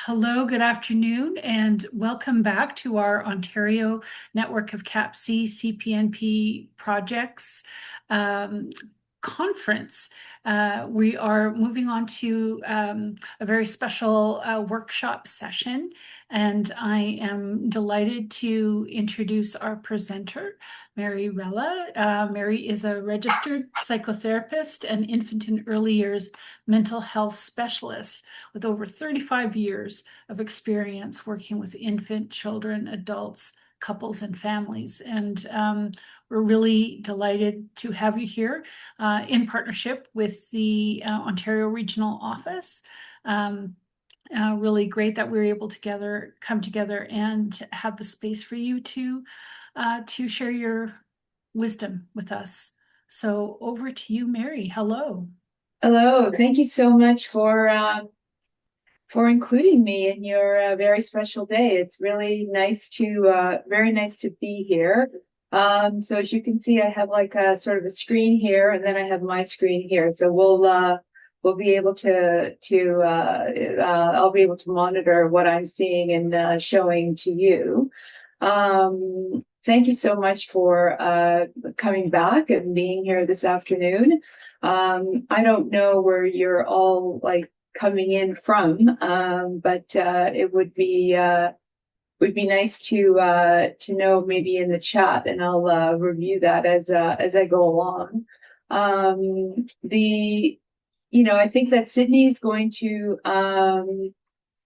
Hello, good afternoon, and welcome back to our Ontario Network of CAPC CPNP projects um, conference. We are moving on to a very special workshop session, and I am delighted to introduce our presenter, Mary Rella. Mary is a registered psychotherapist and infant and early years mental health specialist with over 35 years of experience working with infant, children, adults, couples, and families. And we're really delighted to have you here in partnership with the Ontario Regional Office. Really great that we were able to come together and have the space for you to share your wisdom with us. So over to you, Mary. Hello. Hello, thank you so much for including me in your very special day. It's really nice very nice to be here. So as you can see, I have like a sort of a screen here, and then I have my screen here. So we'll be able I'll be able to monitor what I'm seeing and showing to you. Thank you so much for coming back and being here this afternoon. I don't know where you're all like coming in from, but it would be nice to know maybe in the chat, and I'll review that as I go along. The I think that Sydney's going to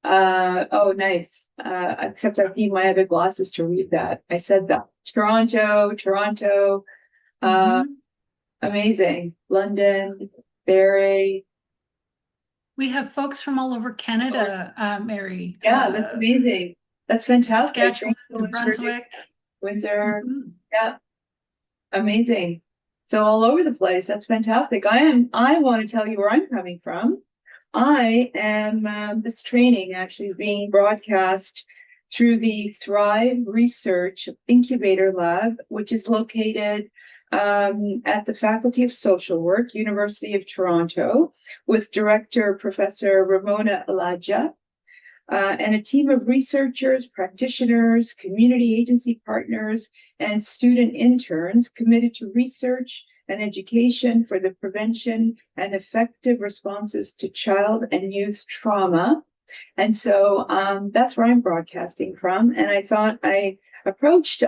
oh, nice. Except I need my other glasses to read that. I said that. Toronto, uh, Mhm. amazing. London, Barrie. We have folks from all over Canada, Mary. Yeah, that's amazing. That's fantastic. Saskatchewan, Thanks so New much for doing Brunswick. that. Windsor. Mhm. Yeah, amazing. So all over the place. That's fantastic. I want to tell you where I'm coming from. I am this training actually being broadcast through the Thrive Research Incubator Lab, which is located at the Faculty of Social Work, University of Toronto, with Director Professor Ramona Elijah, and a team of researchers, practitioners, community agency partners, and student interns committed to research and education for the prevention and effective responses to child and youth trauma. And so that's where I'm broadcasting from. And I thought I approached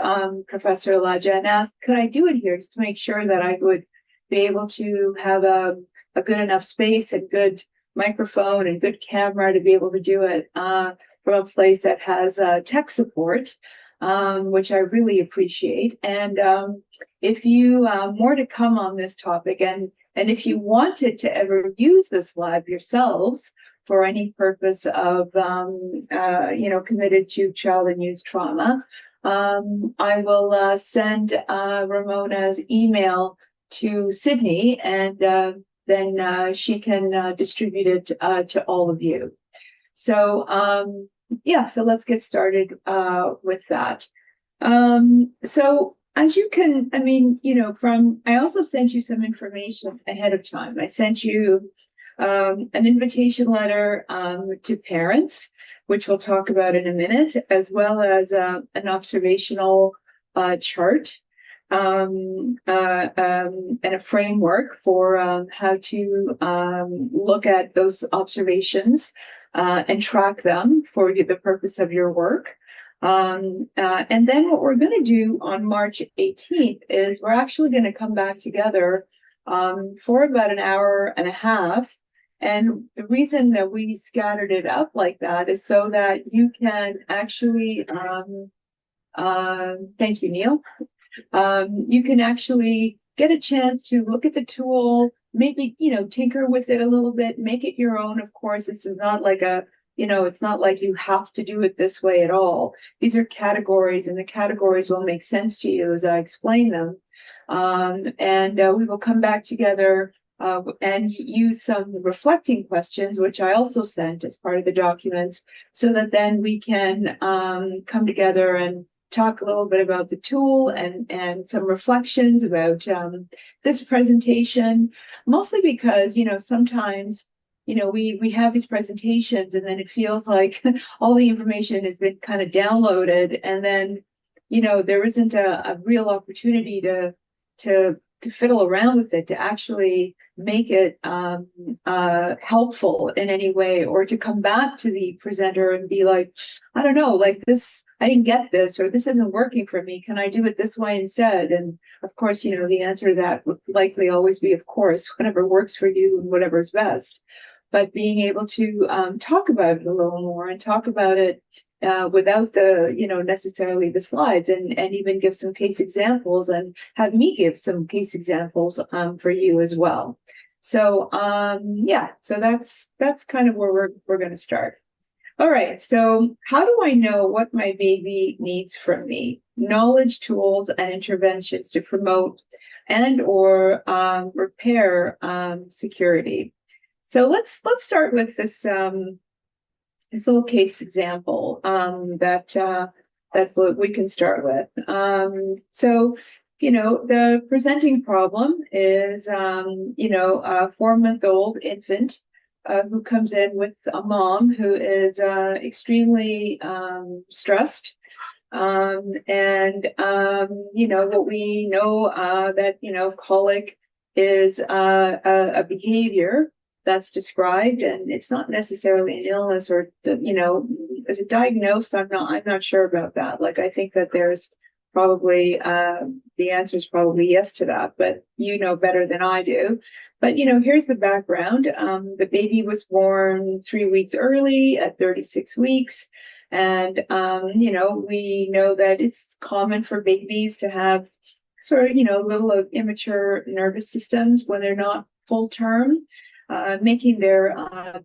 Professor Elijah and asked, could I do it here just to make sure that I would be able to have a good enough space and good microphone and good camera to be able to do it from a place that has tech support, which I really appreciate. And if you more to come on this topic, and if you wanted to ever use this lab yourselves for any purpose of committed to child and youth trauma, I will send Ramona's email to Sydney, and then she can distribute it to all of you. So yeah, so let's get started with that. So as you can, I mean, I also sent you some information ahead of time. I sent you an invitation letter to parents, which we'll talk about in a minute, as well as an observational chart and a framework for how to look at those observations and track them for the purpose of your work. And then what we're going to do on March 18th is we're actually going to come back together for about an hour and a half. And the reason that we scattered it up like that is so that you can actually, thank you, Neil. You can actually get a chance to look at the tool, maybe, tinker with it a little bit, make it your own. Of course, this is not like it's not like you have to do it this way at all. These are categories, and the categories will make sense to you as I explain them. And we will come back together and use some reflecting questions, which I also sent as part of the documents, so that then we can come together and talk a little bit about the tool and some reflections about this presentation, mostly because, sometimes we have these presentations, and then it feels like all the information has been kind of downloaded, and then there isn't a real opportunity to fiddle around with it, to actually make it helpful in any way, or to come back to the presenter and be like, I don't know, like this, I didn't get this, or this isn't working for me. Can I do it this way instead? And of course, the answer to that would likely always be, of course, whatever works for you and whatever's best. But being able to talk about it a little more, and talk about it without the, necessarily the slides, and even give some case examples, and have me give some case examples for you as well. So yeah, so that's kind of where we're going to start. All right, so how do I know what my baby needs from me? Knowledge, tools, and interventions to promote and or repair security. So let's start with this little case example that we can start with. So the presenting problem is a 4-month-old infant who comes in with a mom who is extremely stressed. And what we know, that colic is a behavior that's described, and it's not necessarily an illness, or is it diagnosed? I'm not sure about that. Like, I think that there's probably the answer is probably yes to that, but you know better than I do. But here's the background. The baby was born 3 weeks early at 36 weeks. And we know that it's common for babies to have sort of little of immature nervous systems when they're not full term. Making their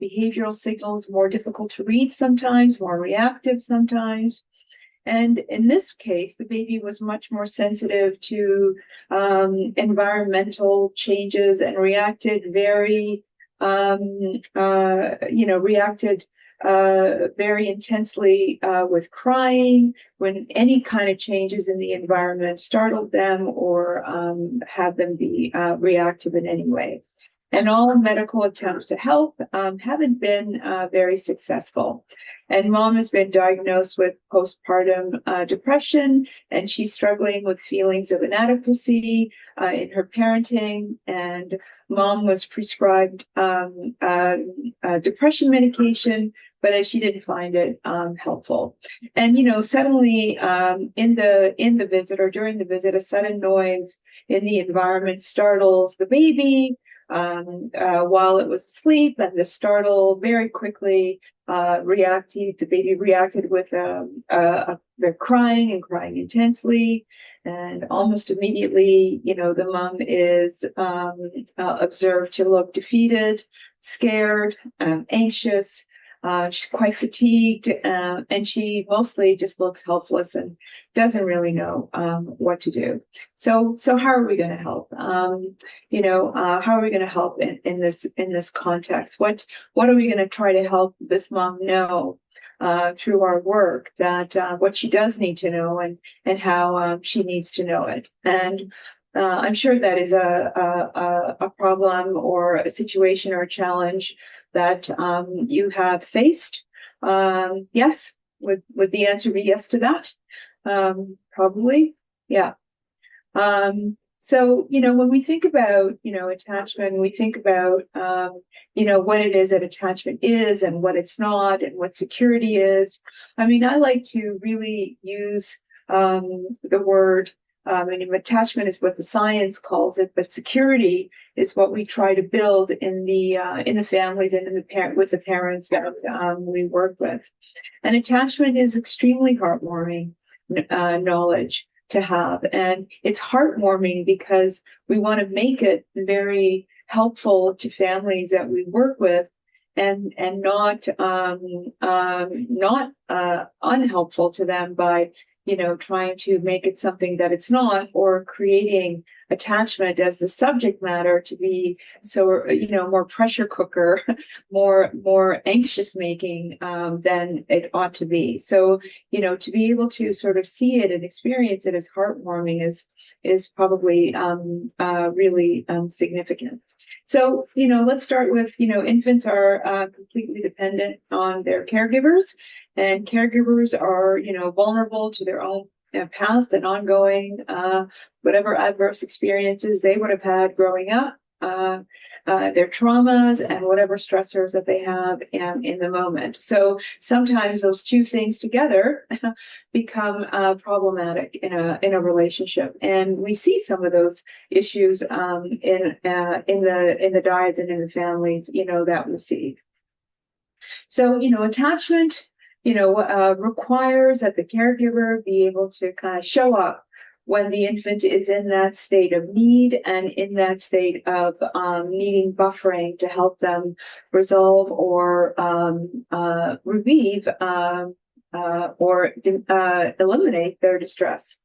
behavioral signals more difficult to read sometimes, more reactive sometimes. And in this case, the baby was much more sensitive to environmental changes, and reacted very, reacted very intensely with crying when any kind of changes in the environment startled them, or had them be reactive in any way. And all medical attempts to help haven't been very successful. And mom has been diagnosed with postpartum depression, and she's struggling with feelings of inadequacy in her parenting. And mom was prescribed depression medication, but as she didn't find it helpful. And suddenly in the visit, or during the visit, a sudden noise in the environment startles the baby while it was asleep, and the startle very quickly the baby reacted with they're crying, and crying intensely, and almost immediately, the mom is observed to look defeated, scared, anxious. She's quite fatigued, and she mostly just looks helpless and doesn't really know what to do. So how are we going to help? How are we going to help in this context? What are we going to try to help this mom know through our work, that what she does need to know, and how she needs to know it? And I'm sure that is a problem, or a situation, or a challenge that you have faced. Yes, would the answer be yes to that? Probably, yeah. So when we think about attachment, we think about what it is that attachment is, and what it's not, and what security is. I mean, I like to really use the word. And attachment is what the science calls it, but security is what we try to build in the families, and with the parents that we work with. And attachment is extremely heartwarming knowledge to have, and it's heartwarming because we want to make it very helpful to families that we work with, and not unhelpful to them by trying to make it something that it's not, or creating attachment as the subject matter to be so, more pressure cooker, more anxious making than it ought to be. So, to be able to sort of see it and experience it as heartwarming is probably really significant. So, let's start with, infants are completely dependent on their caregivers, and caregivers are, vulnerable to their own past and ongoing whatever adverse experiences they would have had growing up, their traumas, and whatever stressors that they have in the moment. So sometimes those two things together become problematic in a relationship, and we see some of those issues in the dyads and in the families, that we see. So, attachment, requires that the caregiver be able to kind of show up when the infant is in that state of need and in that state of needing buffering to help them resolve or relieve or eliminate their distress.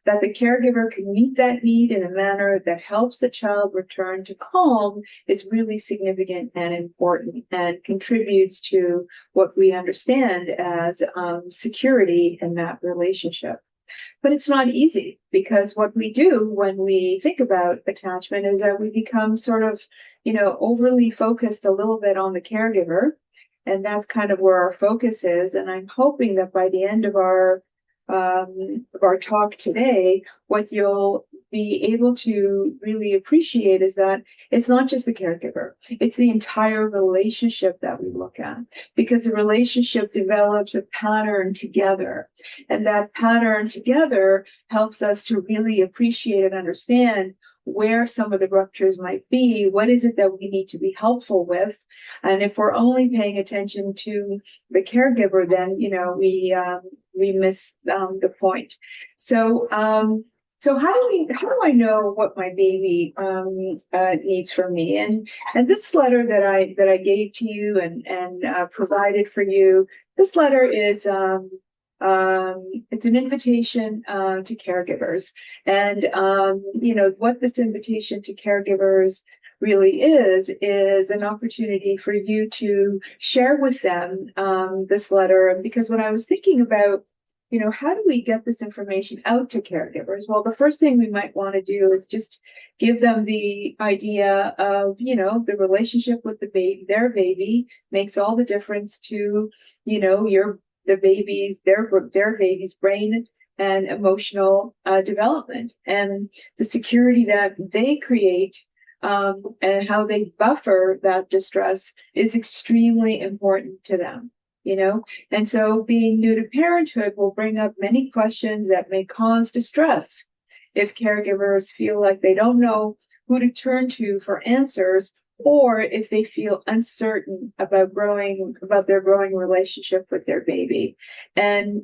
That the caregiver can meet that need in a manner that helps the child return to calm is really significant and important, and contributes to what we understand as security in that relationship. But it's not easy, because what we do when we think about attachment is that we become sort of, overly focused a little bit on the caregiver. And that's kind of where our focus is. And I'm hoping that by the end of our talk today, what you'll be able to really appreciate is that it's not just the caregiver, it's the entire relationship that we look at, because the relationship develops a pattern together, and that pattern together helps us to really appreciate and understand where some of the ruptures might be, what is it that we need to be helpful with. And if we're only paying attention to the caregiver, then we miss the point. So how do I know what my baby needs from me? And this letter that I gave to you and provided for you, this letter is it's an invitation to caregivers, and what this invitation to caregivers really is an opportunity for you to share with them this letter. Because when I was thinking about, how do we get this information out to caregivers? Well, the first thing we might want to do is just give them the idea of, the relationship with the baby. Their baby makes all the difference to, their baby's brain and emotional development, and the security that they create and how they buffer that distress is extremely important to them. And so being new to parenthood will bring up many questions that may cause distress if caregivers feel like they don't know who to turn to for answers, or if they feel uncertain about their growing relationship with their baby. And,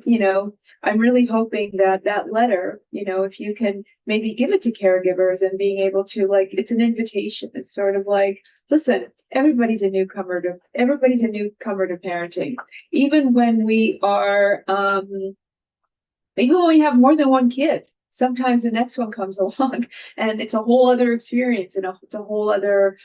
I'm really hoping that letter, if you can maybe give it to caregivers, and being able to, it's an invitation. It's sort of like, listen, everybody's a newcomer to parenting. Even when we are, even when we have more than one kid, sometimes the next one comes along and it's a whole other experience, and it's a whole other,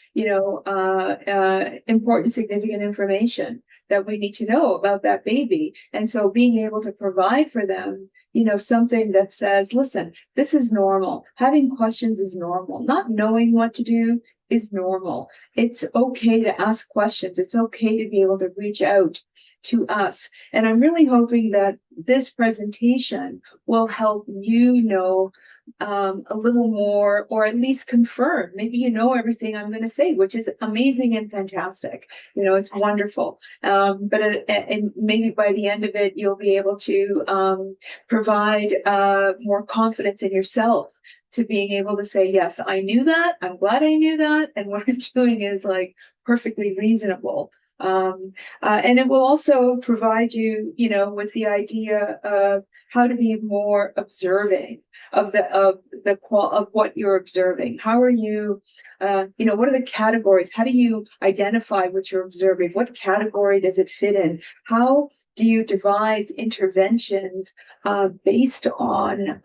important, significant information that we need to know about that baby. And so being able to provide for them, something that says, listen, this is normal. Having questions is normal. Not knowing what to do is normal. It's okay to ask questions. It's okay to be able to reach out to us. And I'm really hoping that this presentation will help a little more, or at least confirm. Maybe everything I'm going to say, which is amazing and fantastic. It's wonderful. And maybe by the end of it, you'll be able to provide more confidence in yourself, to being able to say, yes, I knew that. I'm glad I knew that. And what I'm doing is perfectly reasonable. And it will also provide you, with the idea of how to be more observing of what you're observing. How are you, what are the categories? How do you identify what you're observing? What category does it fit in? How do you devise interventions based on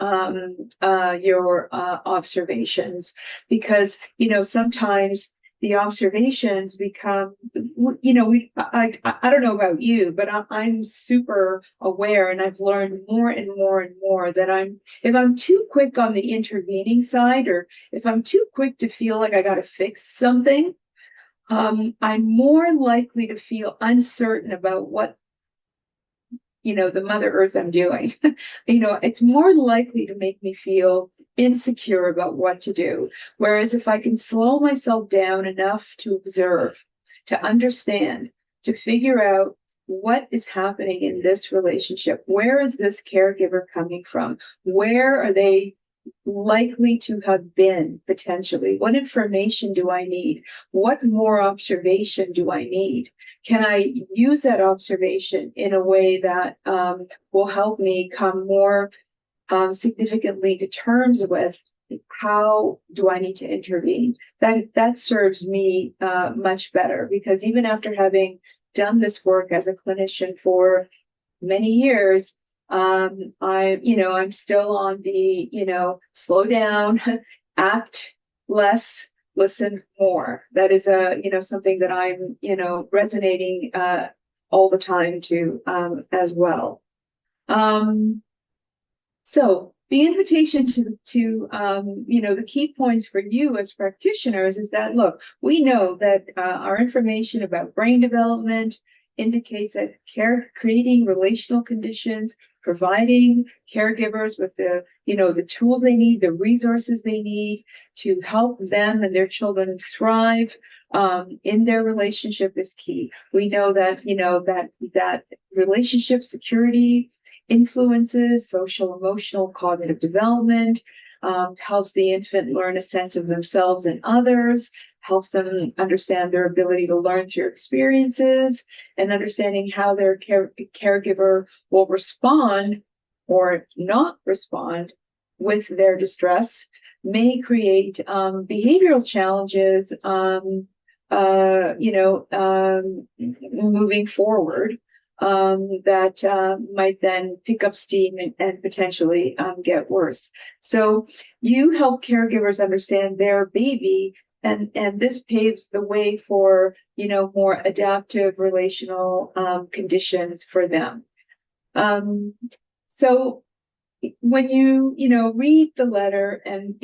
your observations? Because, sometimes the observations become, I don't know about you, but I'm super aware, and I've learned more and more and more that if I'm too quick on the intervening side, or if I'm too quick to feel like I got to fix something, I'm more likely to feel uncertain about what, the Mother Earth I'm doing. It's more likely to make me feel insecure about what to do. Whereas if I can slow myself down enough to observe, to understand, to figure out what is happening in this relationship, where is this caregiver coming from? Where are they likely to have been potentially? What information do I need? What more observation do I need? Can I use that observation in a way that will help me come more significantly to terms with how do I need to intervene? That serves me much better, because even after having done this work as a clinician for many years, I'm still on the, slow down, act less, listen more. That is something that I'm, resonating all the time to as well. So the invitation to the key points for you as practitioners is that, look, we know that our information about brain development indicates that creating relational conditions, providing caregivers with the tools they need, the resources they need to help them and their children thrive in their relationship is key. We know that, that relationship security influences social, emotional, cognitive development, helps the infant learn a sense of themselves and others, helps them understand their ability to learn through experiences, and understanding how their caregiver will respond or not respond with their distress may create behavioral challenges, moving forward, that might then pick up steam and potentially get worse. So you help caregivers understand their baby, and this paves the way for more adaptive relational conditions for them. So when you read the letter and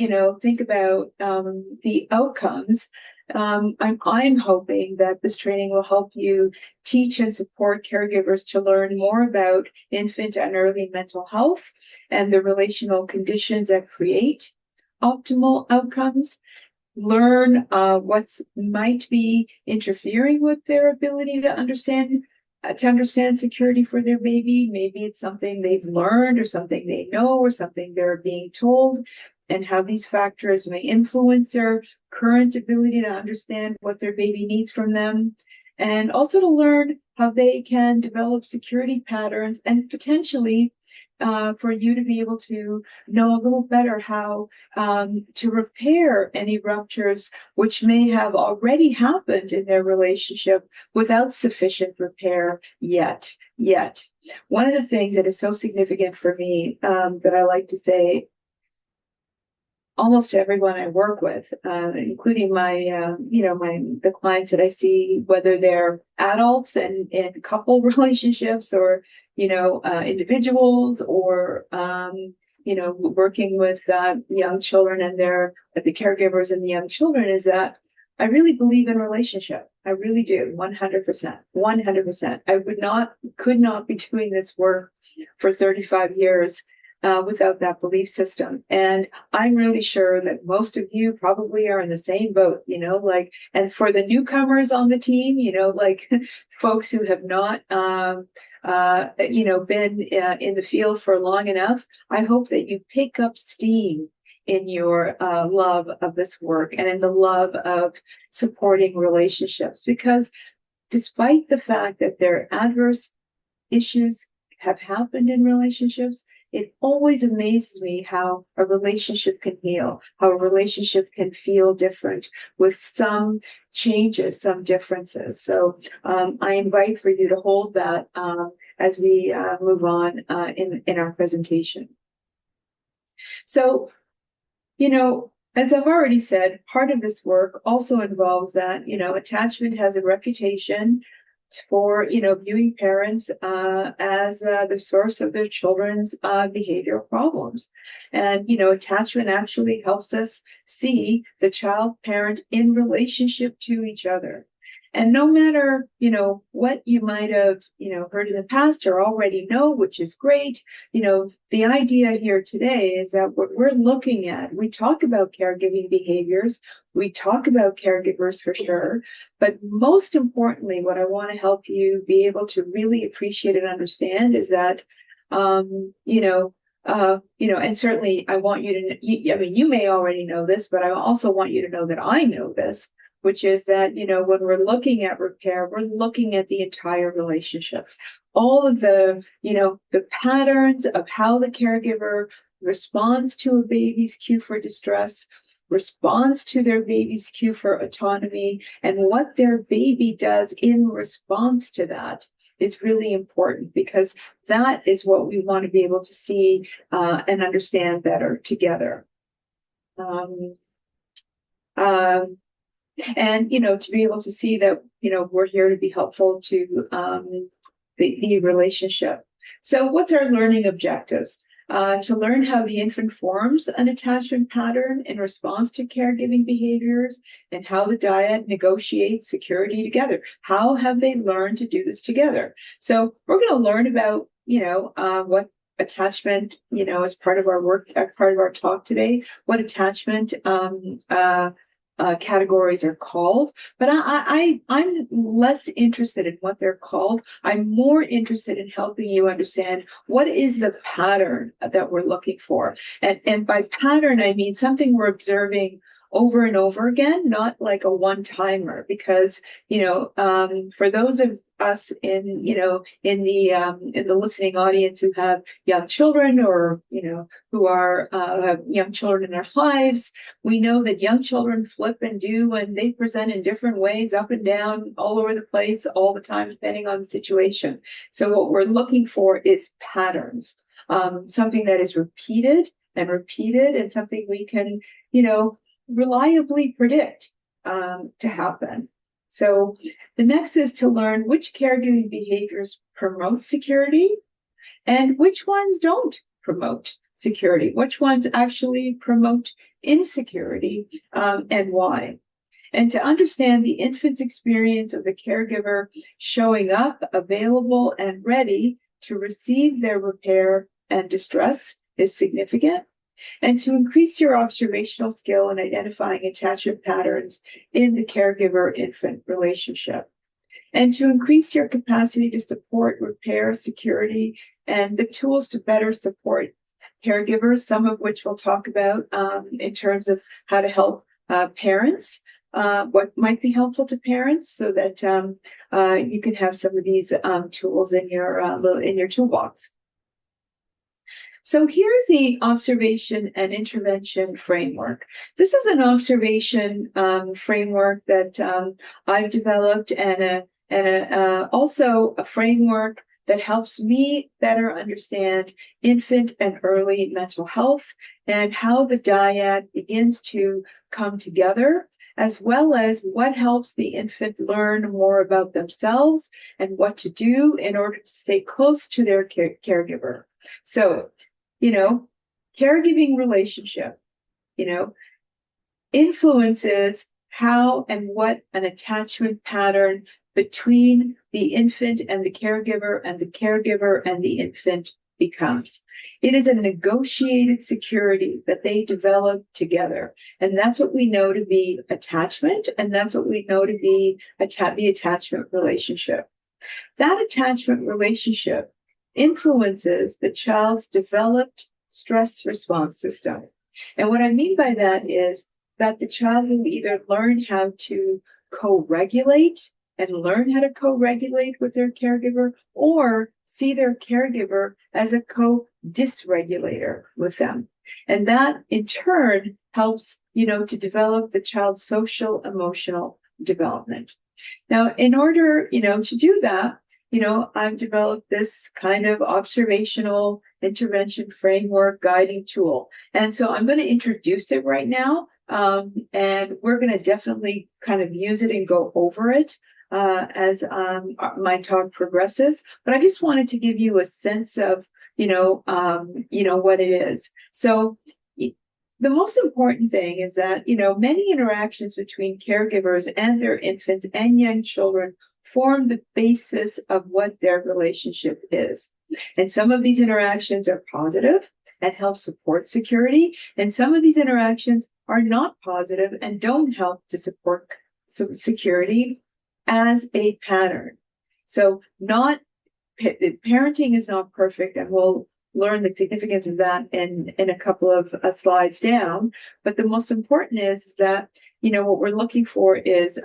think about the outcomes, I'm hoping that this training will help you teach and support caregivers to learn more about infant and early mental health and the relational conditions that create optimal outcomes. Learn what might be interfering with their ability to understand security for their baby. Maybe it's something they've learned, or something they know, or something they're being told, and how these factors may influence their current ability to understand what their baby needs from them. And also to learn how they can develop security patterns, and potentially for you to be able to know a little better how to repair any ruptures which may have already happened in their relationship without sufficient repair yet. One of the things that is so significant for me, that I like to say almost everyone I work with, including the clients that I see, whether they're adults and in couple relationships, or individuals, or working with young children and the caregivers and the young children, is that I really believe in relationship. I really do, 100%, 100%. Could not be doing this work for 35 years without that belief system. And I'm really sure that most of you probably are in the same boat, and for the newcomers on the team, folks who have not, been in the field for long enough, I hope that you pick up steam in your love of this work and in the love of supporting relationships, because despite the fact that there are adverse issues have happened in relationships, it always amazes me how a relationship can heal, how a relationship can feel different with some changes, some differences. So I invite for you to hold that as we move on in our presentation. So, as I've already said, part of this work also involves that, attachment has a reputation for, viewing parents as the source of their children's behavioral problems. And, attachment actually helps us see the child parent in relationship to each other. And no matter, what you might have, heard in the past or already know, which is great, the idea here today is that what we're looking at, we talk about caregiving behaviors, we talk about caregivers for sure, but most importantly, what I want to help you be able to really appreciate and understand is that, and certainly I want you to, you may already know this, but I also want you to know that I know this, which is that, when we're looking at repair, we're looking at the entire relationships, all of the, the patterns of how the caregiver responds to a baby's cue for distress, responds to their baby's cue for autonomy, and what their baby does in response to that is really important, because that is what we want to be able to see and understand better together. And, to be able to see that, we're here to be helpful to the relationship. So what's our learning objectives? To learn how the infant forms an attachment pattern in response to caregiving behaviors, and how the dyad negotiates security together. How have they learned to do this together? So we're going to learn about, what attachment, as part of our work, part of our talk today, what attachment categories are called, but I'm less interested in what they're called. I'm more interested in helping you understand what is the pattern that we're looking for. And by pattern, I mean something we're observing over and over again, not like a one-timer, because, for those of us in the listening audience who have young children, or, who are have young children in their lives, we know that young children flip and do, and they present in different ways, up and down, all over the place, all the time, depending on the situation. So what we're looking for is patterns, something that is repeated and repeated, and something we can, reliably predict to happen. So the next is to learn which caregiving behaviors promote security and which ones don't promote security, which ones actually promote insecurity, and why. And to understand the infant's experience of the caregiver showing up, available, and ready to receive their repair and distress is significant. And to increase your observational skill in identifying attachment patterns in the caregiver-infant relationship. And to increase your capacity to support repair, security, and the tools to better support caregivers, some of which we'll talk about in terms of how to help parents, what might be helpful to parents, so that you can have some of these tools in your toolbox. So here's the observation and intervention framework. This is an observation framework that I've developed, and also a framework that helps me better understand infant and early mental health, and how the dyad begins to come together, as well as what helps the infant learn more about themselves and what to do in order to stay close to their caregiver. So, caregiving relationship, influences how and what an attachment pattern between the infant and the caregiver and the infant becomes. It is a negotiated security that they develop together. And that's what we know to be attachment. And that's what we know to be the attachment relationship. That attachment relationship influences the child's developed stress response system. And what I mean by that is that the child will either learn how to co-regulate and learn how to co-regulate with their caregiver, or see their caregiver as a co-dysregulator with them. And that in turn helps, to develop the child's social emotional development. Now, in order, to do that, I've developed this kind of observational intervention framework guiding tool. And so I'm going to introduce it right now. And we're going to definitely kind of use it and go over it as my talk progresses. But I just wanted to give you a sense of, what it is. So the most important thing is that, many interactions between caregivers and their infants and young children form the basis of what their relationship is. And some of these interactions are positive and help support security, and some of these interactions are not positive and don't help to support security as a pattern. So, not parenting is not perfect, and we'll learn the significance of that in a couple of slides down. But the most important is that, what we're looking for is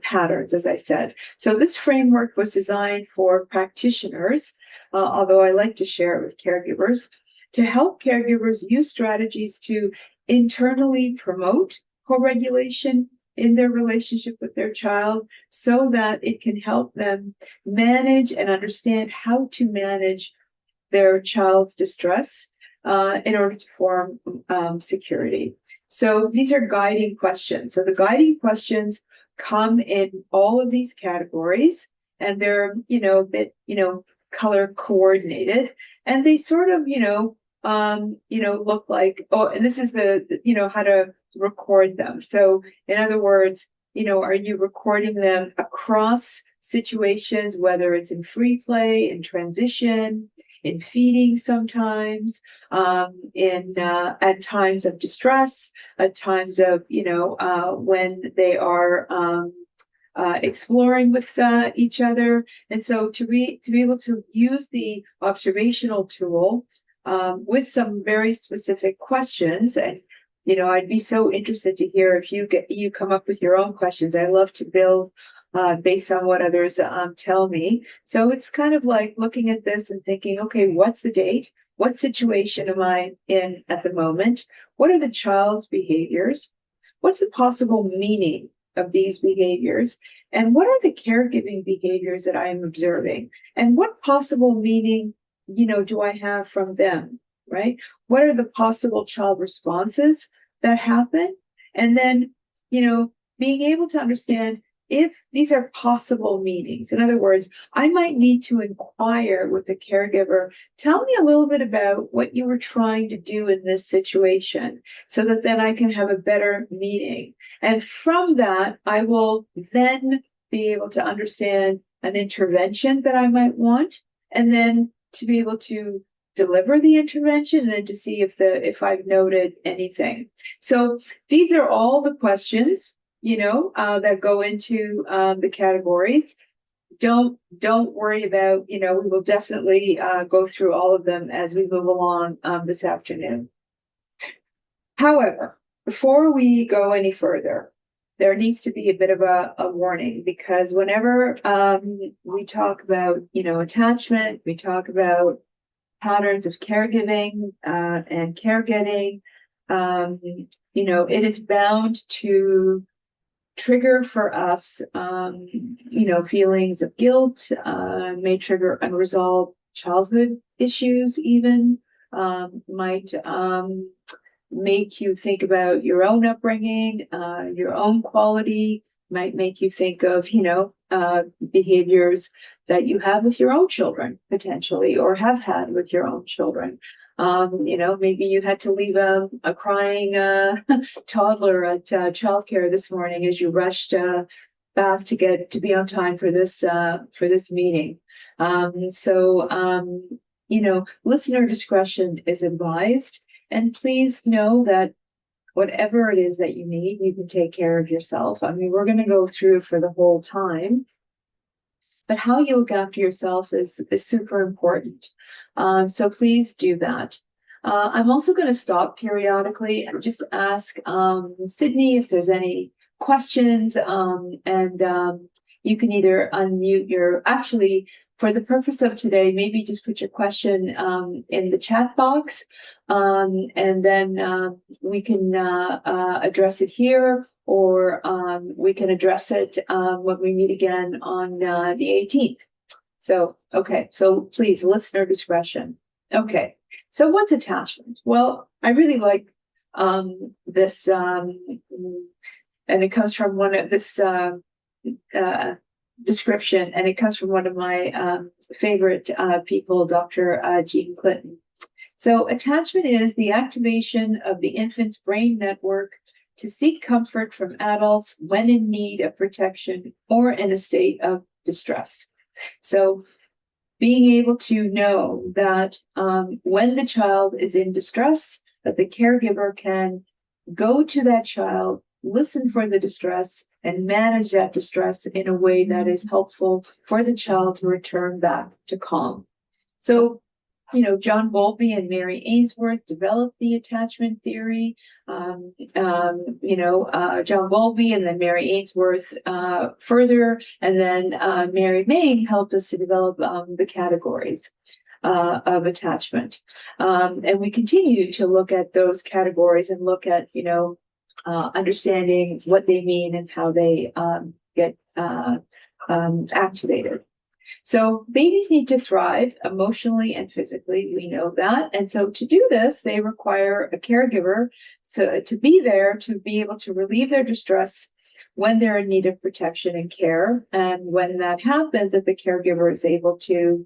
patterns, as I said. So this framework was designed for practitioners, although I like to share it with caregivers, to help caregivers use strategies to internally promote co-regulation in their relationship with their child so that it can help them manage and understand how to manage their child's distress in order to form security. So these are guiding questions. So the guiding questions come in all of these categories, and they're, a bit, color coordinated, and they sort of, look like, oh, and this is how to record them. So in other words, are you recording them across situations, whether it's in free play, in transition, in feeding sometimes, in at times of distress, at times of, when they are exploring with each other. And so to be able to use the observational tool with some very specific questions, and I'd be so interested to hear if you come up with your own questions. I love to build based on what others tell me. So it's kind of like looking at this and thinking, okay, what's the date? What situation am I in at the moment? What are the child's behaviors? What's the possible meaning of these behaviors? And what are the caregiving behaviors that I am observing? And what possible meaning, do I have from them, right? What are the possible child responses that happen? And then, being able to understand if these are possible meanings. In other words, I might need to inquire with the caregiver, tell me a little bit about what you were trying to do in this situation so that then I can have a better meaning. And from that, I will then be able to understand an intervention that I might want, and then to be able to deliver the intervention, and then to see if I've noted anything. So these are all the questions that go into the categories. Don't worry about, we will definitely go through all of them as we move along this afternoon. However, before we go any further, there needs to be a bit of a warning, because whenever we talk about, attachment, we talk about patterns of caregiving and care getting, it is bound to trigger for us, feelings of guilt, may trigger unresolved childhood issues, even might make you think about your own upbringing, your own quality, might make you think of, behaviors that you have with your own children, potentially, or have had with your own children. Maybe you had to leave a crying toddler at childcare this morning as you rushed back to be on time for this meeting. Listener discretion is advised, and please know that whatever it is that you need, you can take care of yourself. I mean, we're going to go through for the whole time, but how you look after yourself is super important. So please do that. I'm also going to stop periodically and just ask Sydney if there's any questions, and you can either unmute actually, for the purpose of today, maybe just put your question in the chat box, and then we can address it here, or we can address it when we meet again on the 18th. So, okay, so please, listener discretion. Okay, so what's attachment? Well, I really like this, and it comes from one of this uh, description, and it comes from one of my favorite people, Dr. Jean Clinton. So, attachment is the activation of the infant's brain network to seek comfort from adults when in need of protection or in a state of distress. So, being able to know that when the child is in distress, that the caregiver can go to that child, listen for the distress, and manage that distress in a way that is helpful for the child to return back to calm. So, John Bowlby and Mary Ainsworth developed the attachment theory. John Bowlby and then Mary Ainsworth further, and then Mary Main helped us to develop the categories of attachment. And we continue to look at those categories and look at, understanding what they mean and how they get activated. So babies need to thrive emotionally and physically. We know that. And so to do this, they require a caregiver to be there to be able to relieve their distress when they're in need of protection and care. And when that happens, if the caregiver is able to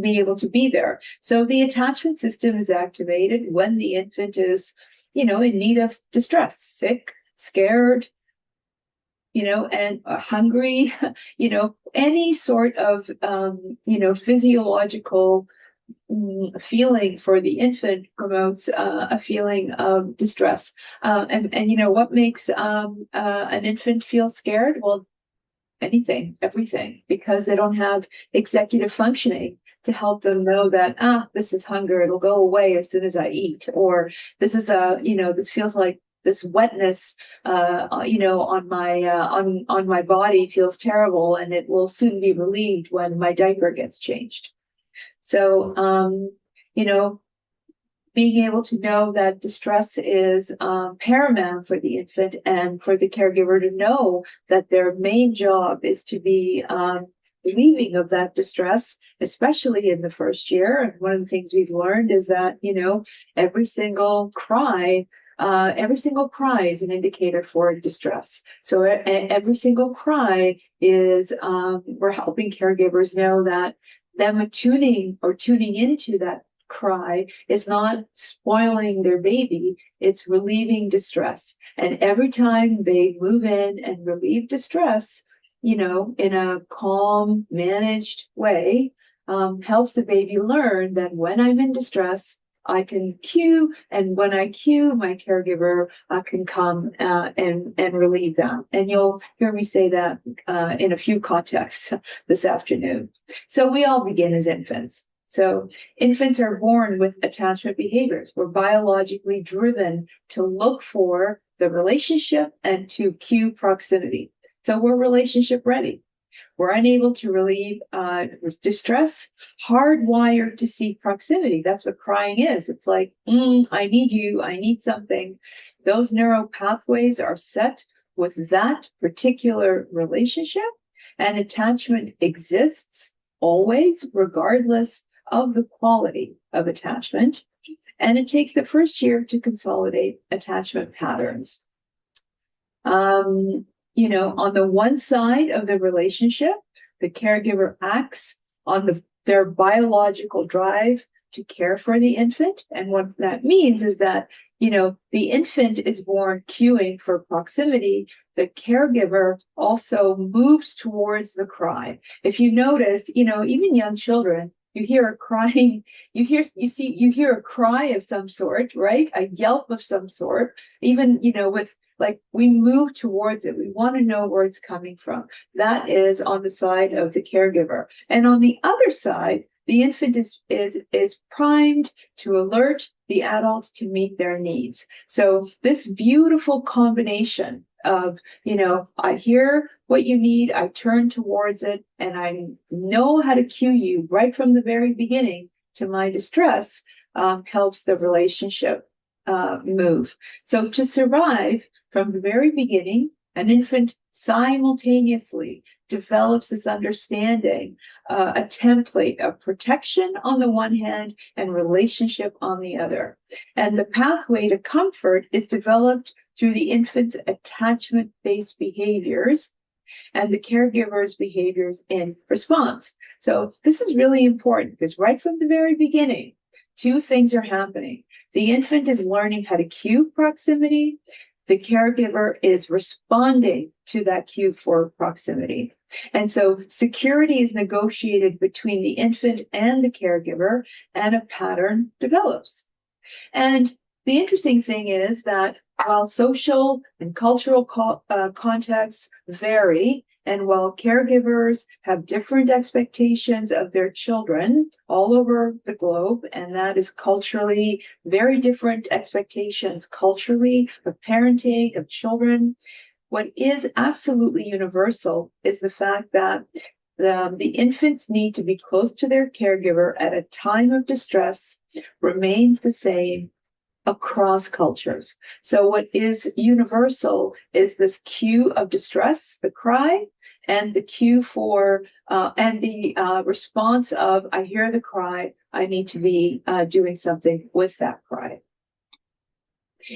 be able to be there. So the attachment system is activated when the infant is, in need of distress, sick, scared, and hungry, any sort of, physiological feeling for the infant promotes a feeling of distress. And what makes an infant feel scared? Well, anything, everything, because they don't have executive functioning to help them know that, this is hunger, it'll go away as soon as I eat, or this is this feels like this wetness, on my body feels terrible, and it will soon be relieved when my diaper gets changed. So, being able to know that distress is paramount for the infant, and for the caregiver to know that their main job is to be relieving of that distress, especially in the first year. And one of the things we've learned is that, every single cry is an indicator for distress. So every single cry is, we're helping caregivers know that them attuning or tuning into that cry is not spoiling their baby, it's relieving distress. And every time they move in and relieve distress, in a calm, managed way, helps the baby learn that when I'm in distress, I can cue, and when I cue, my caregiver can come and relieve them. And you'll hear me say that in a few contexts this afternoon. So we all begin as infants. So infants are born with attachment behaviors. We're biologically driven to look for the relationship and to cue proximity. So we're relationship ready. We're unable to relieve distress, hardwired to seek proximity. That's what crying is. It's like, I need you, I need something. Those neural pathways are set with that particular relationship, and attachment exists always, regardless of the quality of attachment. And it takes the first year to consolidate attachment patterns. On the one side of the relationship, the caregiver acts on their biological drive to care for the infant. And what that means is that, the infant is born cueing for proximity. The caregiver also moves towards the cry. If you notice, even young children, you hear a crying, you hear a cry of some sort, right? A yelp of some sort, even, with like, we move towards it. We want to know where it's coming from. That is on the side of the caregiver. And on the other side, the infant is primed to alert the adult to meet their needs. So this beautiful combination of, I hear what you need, I turn towards it, and I know how to cue you right from the very beginning to my distress, helps the relationship move. So to survive from the very beginning, An infant simultaneously develops this understanding, a template of protection on the one hand and relationship on the other. And the pathway to comfort is developed through the infant's attachment-based behaviors and the caregiver's behaviors in response. So this is really important because right from the very beginning, two things are happening. The infant is learning how to cue proximity. The caregiver is responding to that cue for proximity. And so security is negotiated between the infant and the caregiver, and a pattern develops. And the interesting thing is that while social and cultural contexts vary, and while caregivers have different expectations of their children all over the globe, and that is culturally very different expectations culturally of parenting, of children, what is absolutely universal is the fact that the infants need to be close to their caregiver at a time of distress remains the same across cultures. So what is universal is this cue of distress, the cry, and the cue for and the response of I hear the cry, I need to be doing something with that cry.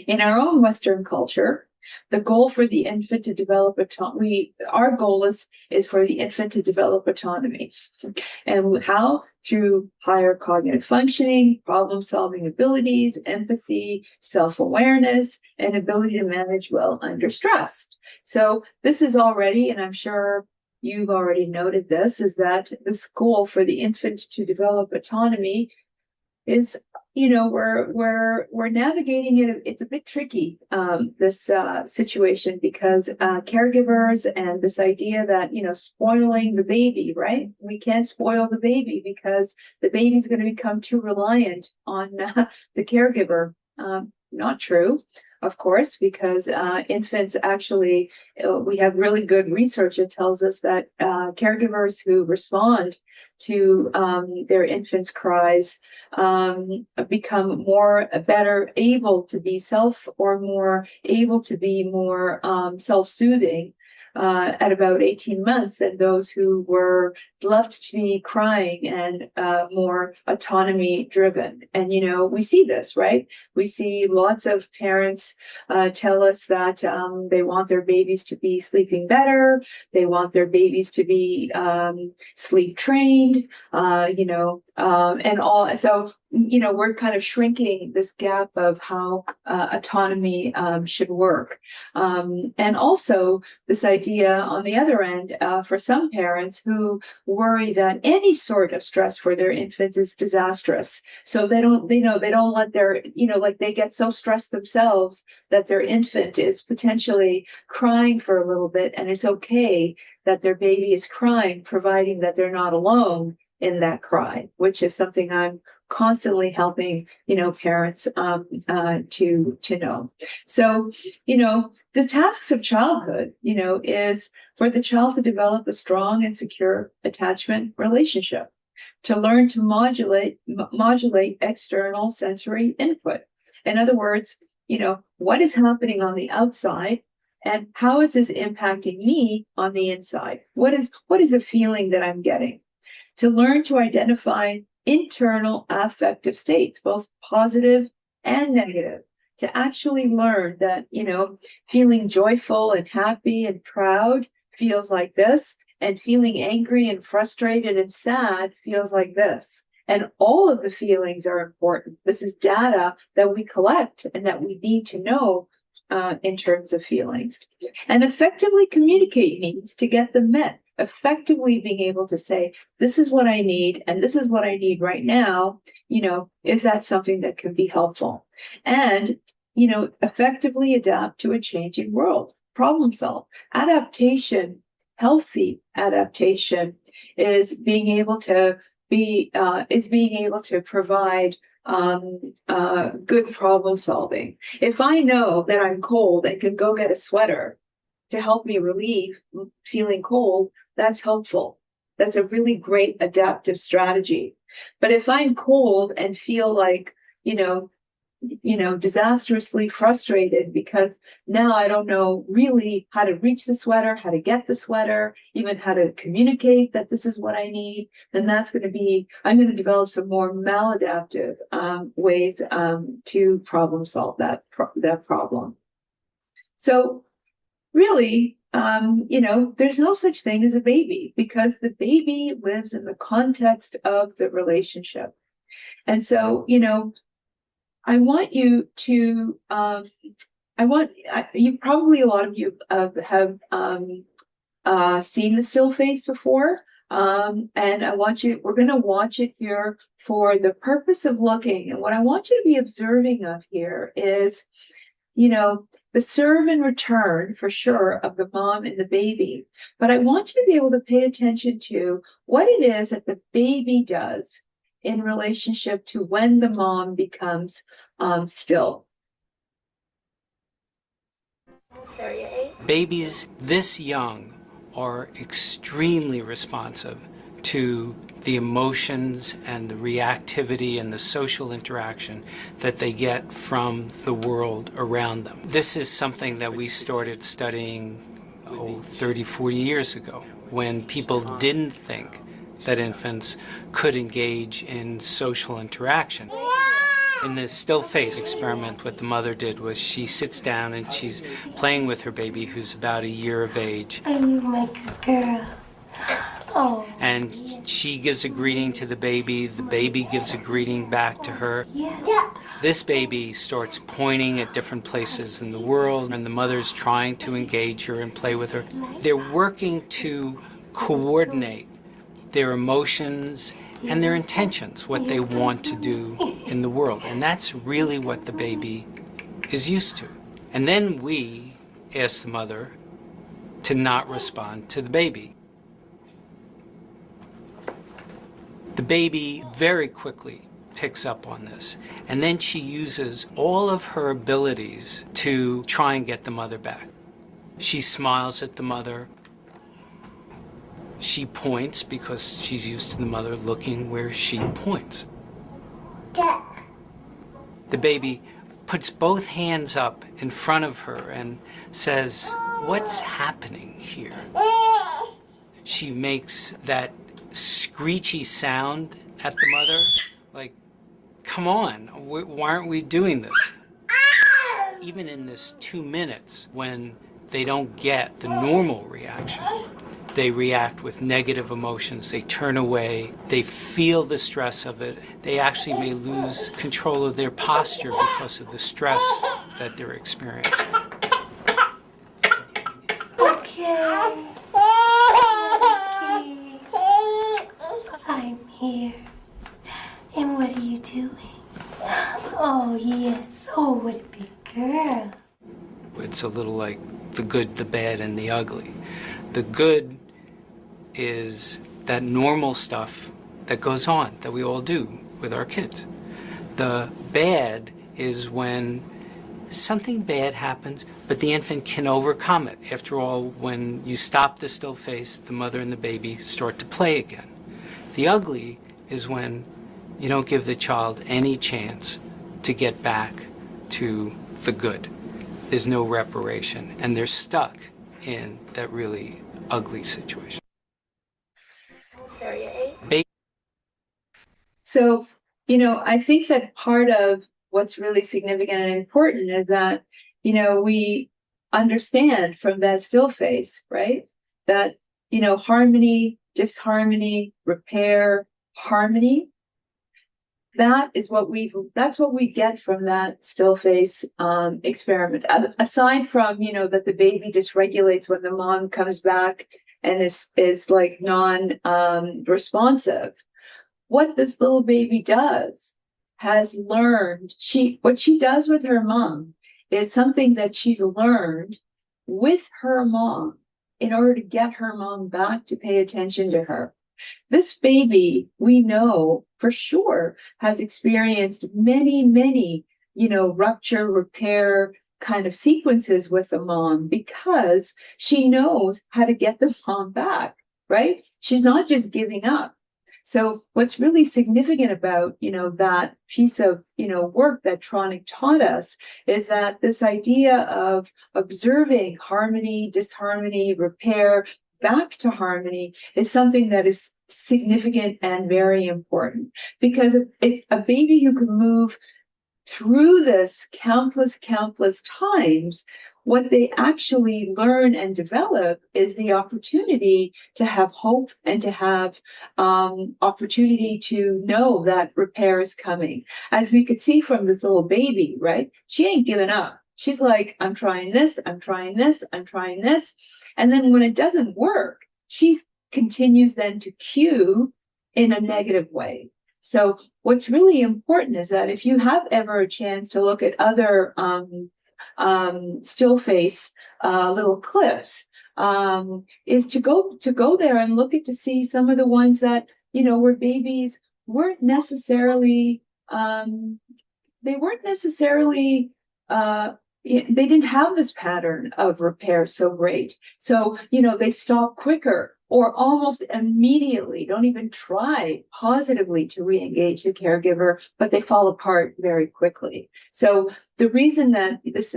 In our own Western culture, the goal for the infant to develop autonomy, our goal is for the infant to develop autonomy. And how? Through higher cognitive functioning, problem-solving abilities, empathy, self-awareness, and ability to manage well under stress. So this is already, and I'm sure you've already noted this, is that the goal for the infant to develop autonomy is, we're navigating it. It's a bit tricky, this situation, because caregivers and this idea that spoiling the baby, right? We can't spoil the baby because the baby's going to become too reliant on the caregiver. Not true, of course, because infants actually, we have really good research that tells us that caregivers who respond to their infants' cries become better able to be more able to be more self-soothing at about 18 months than those who were left to be crying and more autonomy driven. And, we see this, right? We see lots of parents tell us that they want their babies to be sleeping better. They want their babies to be sleep trained, and all. So, we're kind of shrinking this gap of how autonomy should work. And also this idea on the other end, for some parents who worry that any sort of stress for their infants is disastrous. So they don't let their, like they get so stressed themselves that their infant is potentially crying for a little bit, and it's okay that their baby is crying, providing that they're not alone in that cry, which is something I'm constantly helping parents to know. So the tasks of childhood is for the child to develop a strong and secure attachment relationship, to learn to modulate external sensory input. In other words, what is happening on the outside and how is this impacting me on the inside? What is the feeling that I'm getting? To learn to identify internal affective states, both positive and negative, to actually learn that, feeling joyful and happy and proud feels like this, and feeling angry and frustrated and sad feels like this. And all of the feelings are important. This is data that we collect and that we need to know in terms of feelings. And effectively communicate needs to get them met. Effectively being able to say, this is what I need, and this is what I need right now, is that something that can be helpful? And, effectively adapt to a changing world, problem solve. Adaptation, healthy adaptation, is being able to provide good problem solving. If I know that I'm cold and can go get a sweater to help me relieve feeling cold, that's helpful. That's a really great adaptive strategy. But if I'm cold and feel like, disastrously frustrated because now I don't know really how to reach the sweater, how to get the sweater, even how to communicate that this is what I need, then I'm going to develop some more maladaptive ways to problem solve that problem. So really, there's no such thing as a baby because the baby lives in the context of the relationship. And so, I want you to, you probably, a lot of you have seen the still face before. And we're going to watch it here for the purpose of looking. And what I want you to be observing of here is, the serve and return for sure of the mom and the baby. But I want you to be able to pay attention to what it is that the baby does in relationship to when the mom becomes still. Babies this young are extremely responsive to the emotions and the reactivity and the social interaction that they get from the world around them. This is something that we started studying 30, 40 years ago when people didn't think that infants could engage in social interaction. In the still face experiment, what the mother did was she sits down and she's playing with her baby who's about a year of age. I'm like a girl. Oh. And she gives a greeting to the baby gives a greeting back to her. Yeah. This baby starts pointing at different places in the world, and the mother's trying to engage her and play with her. They're working to coordinate their emotions and their intentions, what they want to do in the world. And that's really what the baby is used to. And then we ask the mother to not respond to the baby. The baby very quickly picks up on this, and then she uses all of her abilities to try and get the mother back. She smiles at the mother. She points because she's used to the mother looking where she points. The baby puts both hands up in front of her and says, "What's happening here?" She makes that screechy sound at the mother, like, come on, why aren't we doing this? Even in this 2 minutes, when they don't get the normal reaction, they react with negative emotions, they turn away, they feel the stress of it, they actually may lose control of their posture because of the stress that they're experiencing. Okay. I'm here. And what are you doing? Oh, yes. Oh, what a big girl. It's a little like the good, the bad, and the ugly. The good is that normal stuff that goes on, that we all do with our kids. The bad is when something bad happens, but the infant can overcome it. After all, when you stop the still face, the mother and the baby start to play again. The ugly is when you don't give the child any chance to get back to the good. There's no reparation, and they're stuck in that really ugly situation. So, I think that part of what's really significant and important is that, we understand from that still face, right? That, harmony, disharmony, repair, harmony, that's what we get from that still face experiment. Aside from, that the baby dysregulates when the mom comes back and is like non-responsive. What this little baby has learned, what she does with her mom is something that she's learned with her mom in order to get her mom back to pay attention to her. This baby, we know for sure, has experienced many, many, rupture, repair kind of sequences with the mom because she knows how to get the mom back, right? She's not just giving up. So what's really significant about, that piece of, work that Tronic taught us is that this idea of observing harmony, disharmony, repair, back to harmony is something that is significant and very important, because it's a baby who can move through this countless times. What they actually learn and develop is the opportunity to have hope and to have opportunity to know that repair is coming. As we could see from this little baby, right? She ain't giving up. She's like, I'm trying this, I'm trying this, I'm trying this. And then when it doesn't work, she continues then to cue in a negative way. So what's really important is that if you have ever a chance to look at other still face little clips, is to go there and look at to see some of the ones that, where babies weren't necessarily they weren't necessarily they didn't have this pattern of repair so great. So, they stop quicker or almost immediately, don't even try positively to re-engage the caregiver, but they fall apart very quickly. So the reason that this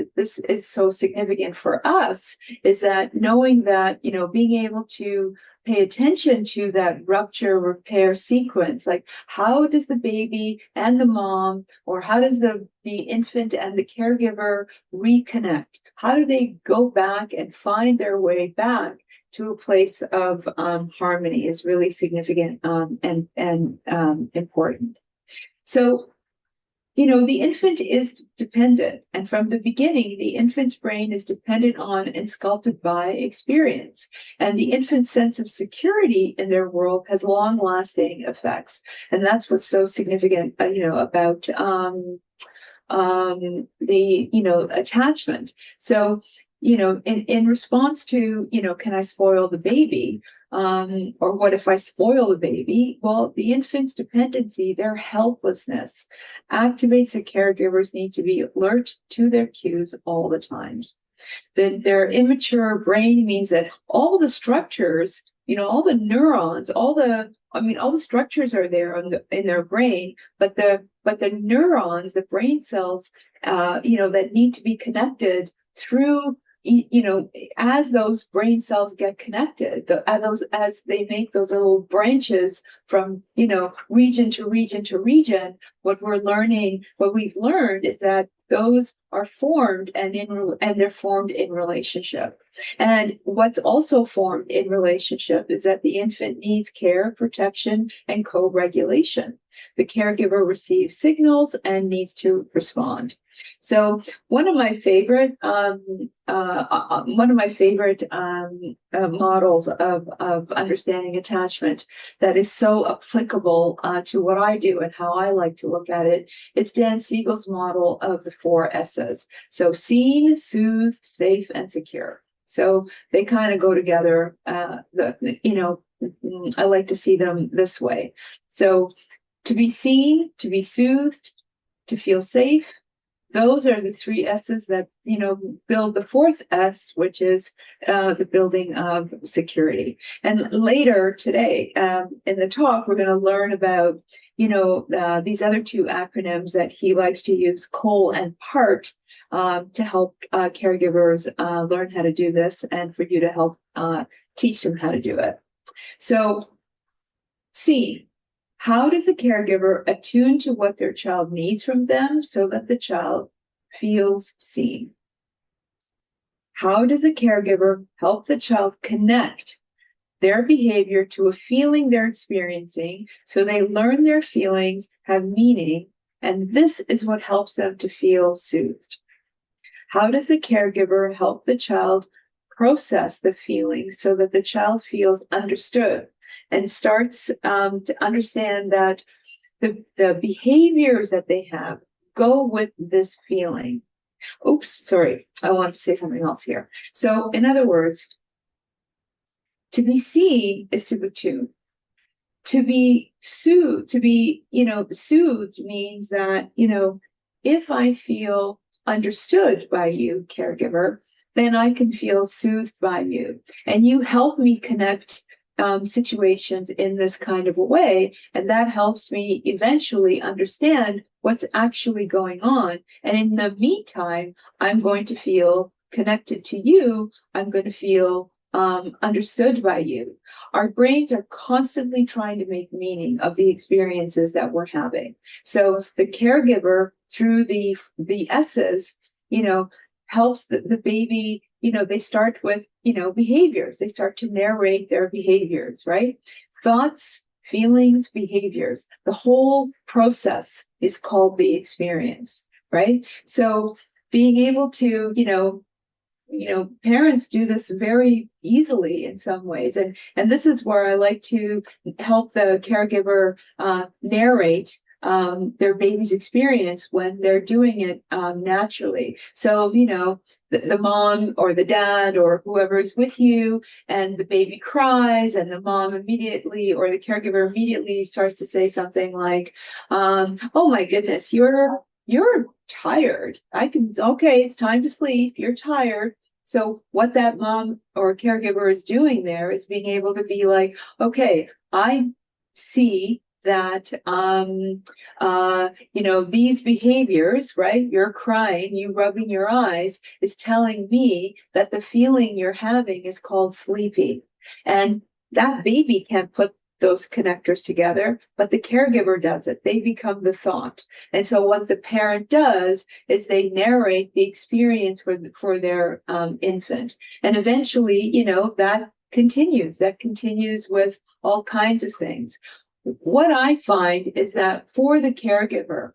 is so significant for us is that knowing that, being able to pay attention to that rupture repair sequence, like how does the baby and the mom, or how does the infant and the caregiver reconnect? How do they go back and find their way back to a place of harmony is really significant and important. So, the infant is dependent, and from the beginning, the infant's brain is dependent on and sculpted by experience. And the infant's sense of security in their world has long-lasting effects. And that's what's so significant, about the attachment. So, in response to, can I spoil the baby? Or what if I spoil the baby? Well, the infant's dependency, their helplessness, activates the caregiver's need to be alert to their cues all the times. Their immature brain means that all the structures, all the neurons, all the structures are there in their brain, but the neurons, the brain cells, that need to be connected through, as those brain cells get connected, as they make those little branches from, region to region to region, what we've learned is that those are formed and they're formed in relationship. And what's also formed in relationship is that the infant needs care, protection, and co-regulation. The caregiver receives signals and needs to respond. So one of my favorite models of understanding attachment that is so applicable to what I do and how I like to look at it is Dan Siegel's model of the 4 S's. So seen, soothed, safe, and secure. So they kind of go together. I like to see them this way. So to be seen, to be soothed, to feel safe, those are the 3 S's that, build the 4th S, which is the building of security. And later today, in the talk, we're going to learn about, these other 2 acronyms that he likes to use, COLE and PART, to help caregivers learn how to do this and for you to help teach them how to do it. So, C. How does the caregiver attune to what their child needs from them so that the child feels seen? How does the caregiver help the child connect their behavior to a feeling they're experiencing so they learn their feelings have meaning, and this is what helps them to feel soothed? How does the caregiver help the child process the feelings so that the child feels understood and starts to understand that the behaviors that they have go with this feeling? Oops, sorry, I want to say something else here. So in other words, to be seen is to attune. To be soothed, soothed means that, if I feel understood by you, caregiver, then I can feel soothed by you. And you help me connect situations in this kind of a way, and that helps me eventually understand what's actually going on. And in the meantime, I'm going to feel connected to you. I'm going to feel understood by you. Our brains are constantly trying to make meaning of the experiences that we're having. So the caregiver, through the S's, helps the baby, they start with, behaviors. They start to narrate their behaviors, right? Thoughts, feelings, behaviors. The whole process is called the experience, right? So being able to, parents do this very easily in some ways. And this is where I like to help the caregiver narrate their baby's experience when they're doing it naturally. So, the mom or the dad or whoever is with you, and the baby cries, and the mom immediately, or the caregiver immediately, starts to say something like, oh my goodness, you're tired. Okay, it's time to sleep. You're tired. So what that mom or caregiver is doing there is being able to be like, okay, I see that these behaviors, right? You're crying, you rubbing your eyes, is telling me that the feeling you're having is called sleepy. And that baby can't put those connectors together, but the caregiver does it. They become the thought. And so what the parent does is they narrate the experience for their infant. And eventually, that continues with all kinds of things. What I find is that for the caregiver,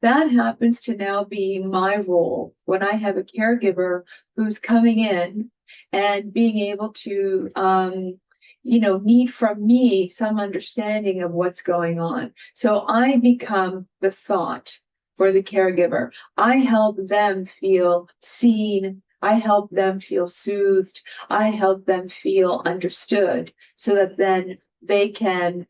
that happens to now be my role when I have a caregiver who's coming in and being able to need from me some understanding of what's going on. So I become the thought for the caregiver. I help them feel seen. I help them feel soothed. I help them feel understood, so that then they can,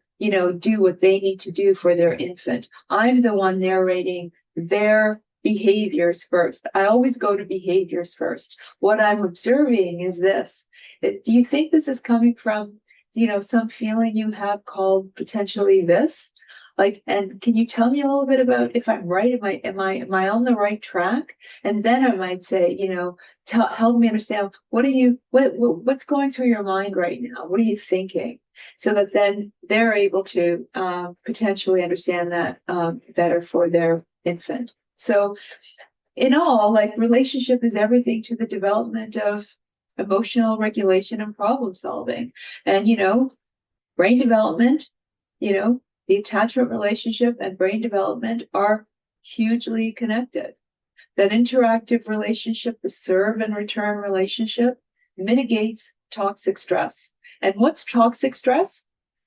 do what they need to do for their infant. I'm the one narrating their behaviors first. I always go to behaviors first. What I'm observing is this. Do you think this is coming from, some feeling you have called potentially this? Like, and can you tell me a little bit about if I'm right? Am I on the right track? And then I might say, help me understand what's going through your mind right now? What are you thinking? So that then they're able to potentially understand that better for their infant. So in all, like, relationship is everything to the development of emotional regulation and problem solving. And, brain development, the attachment relationship and brain development are hugely connected. That interactive relationship, the serve and return relationship, mitigates toxic stress. And what's toxic stress?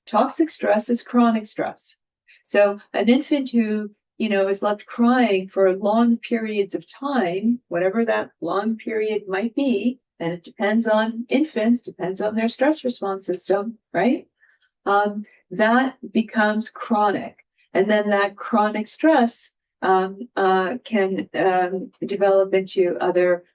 Toxic stress is chronic stress. So an infant who, is left crying for long periods of time, whatever that long period might be, and it depends on infants, depends on their stress response system, right? That becomes chronic. And then that chronic stress can develop into other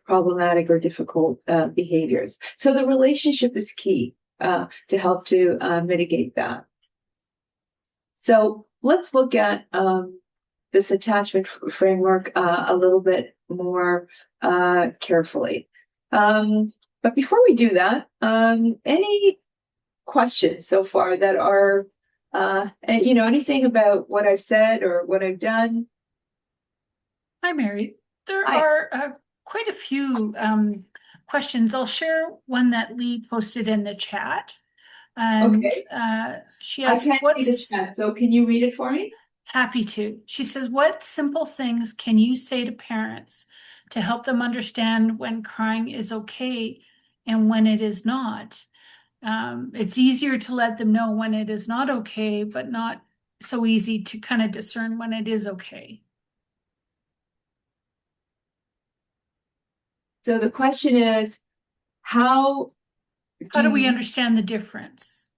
problematic or difficult behaviors. So the relationship is key to help to mitigate that. So let's look at this attachment framework a little bit more carefully. But before we do that, any questions so far that are, anything about what I've said or what I've done? Hi, Mary. There are quite a few questions. I'll share one that Lee posted in the chat. And Okay. she asked, I can't see the chat, so can you read it for me? Happy to. She says, what simple things can you say to parents to help them understand when crying is okay and when it is not? It's easier to let them know when it is not okay, but not so easy to kind of discern when it is okay. So the question is, how do we understand the difference?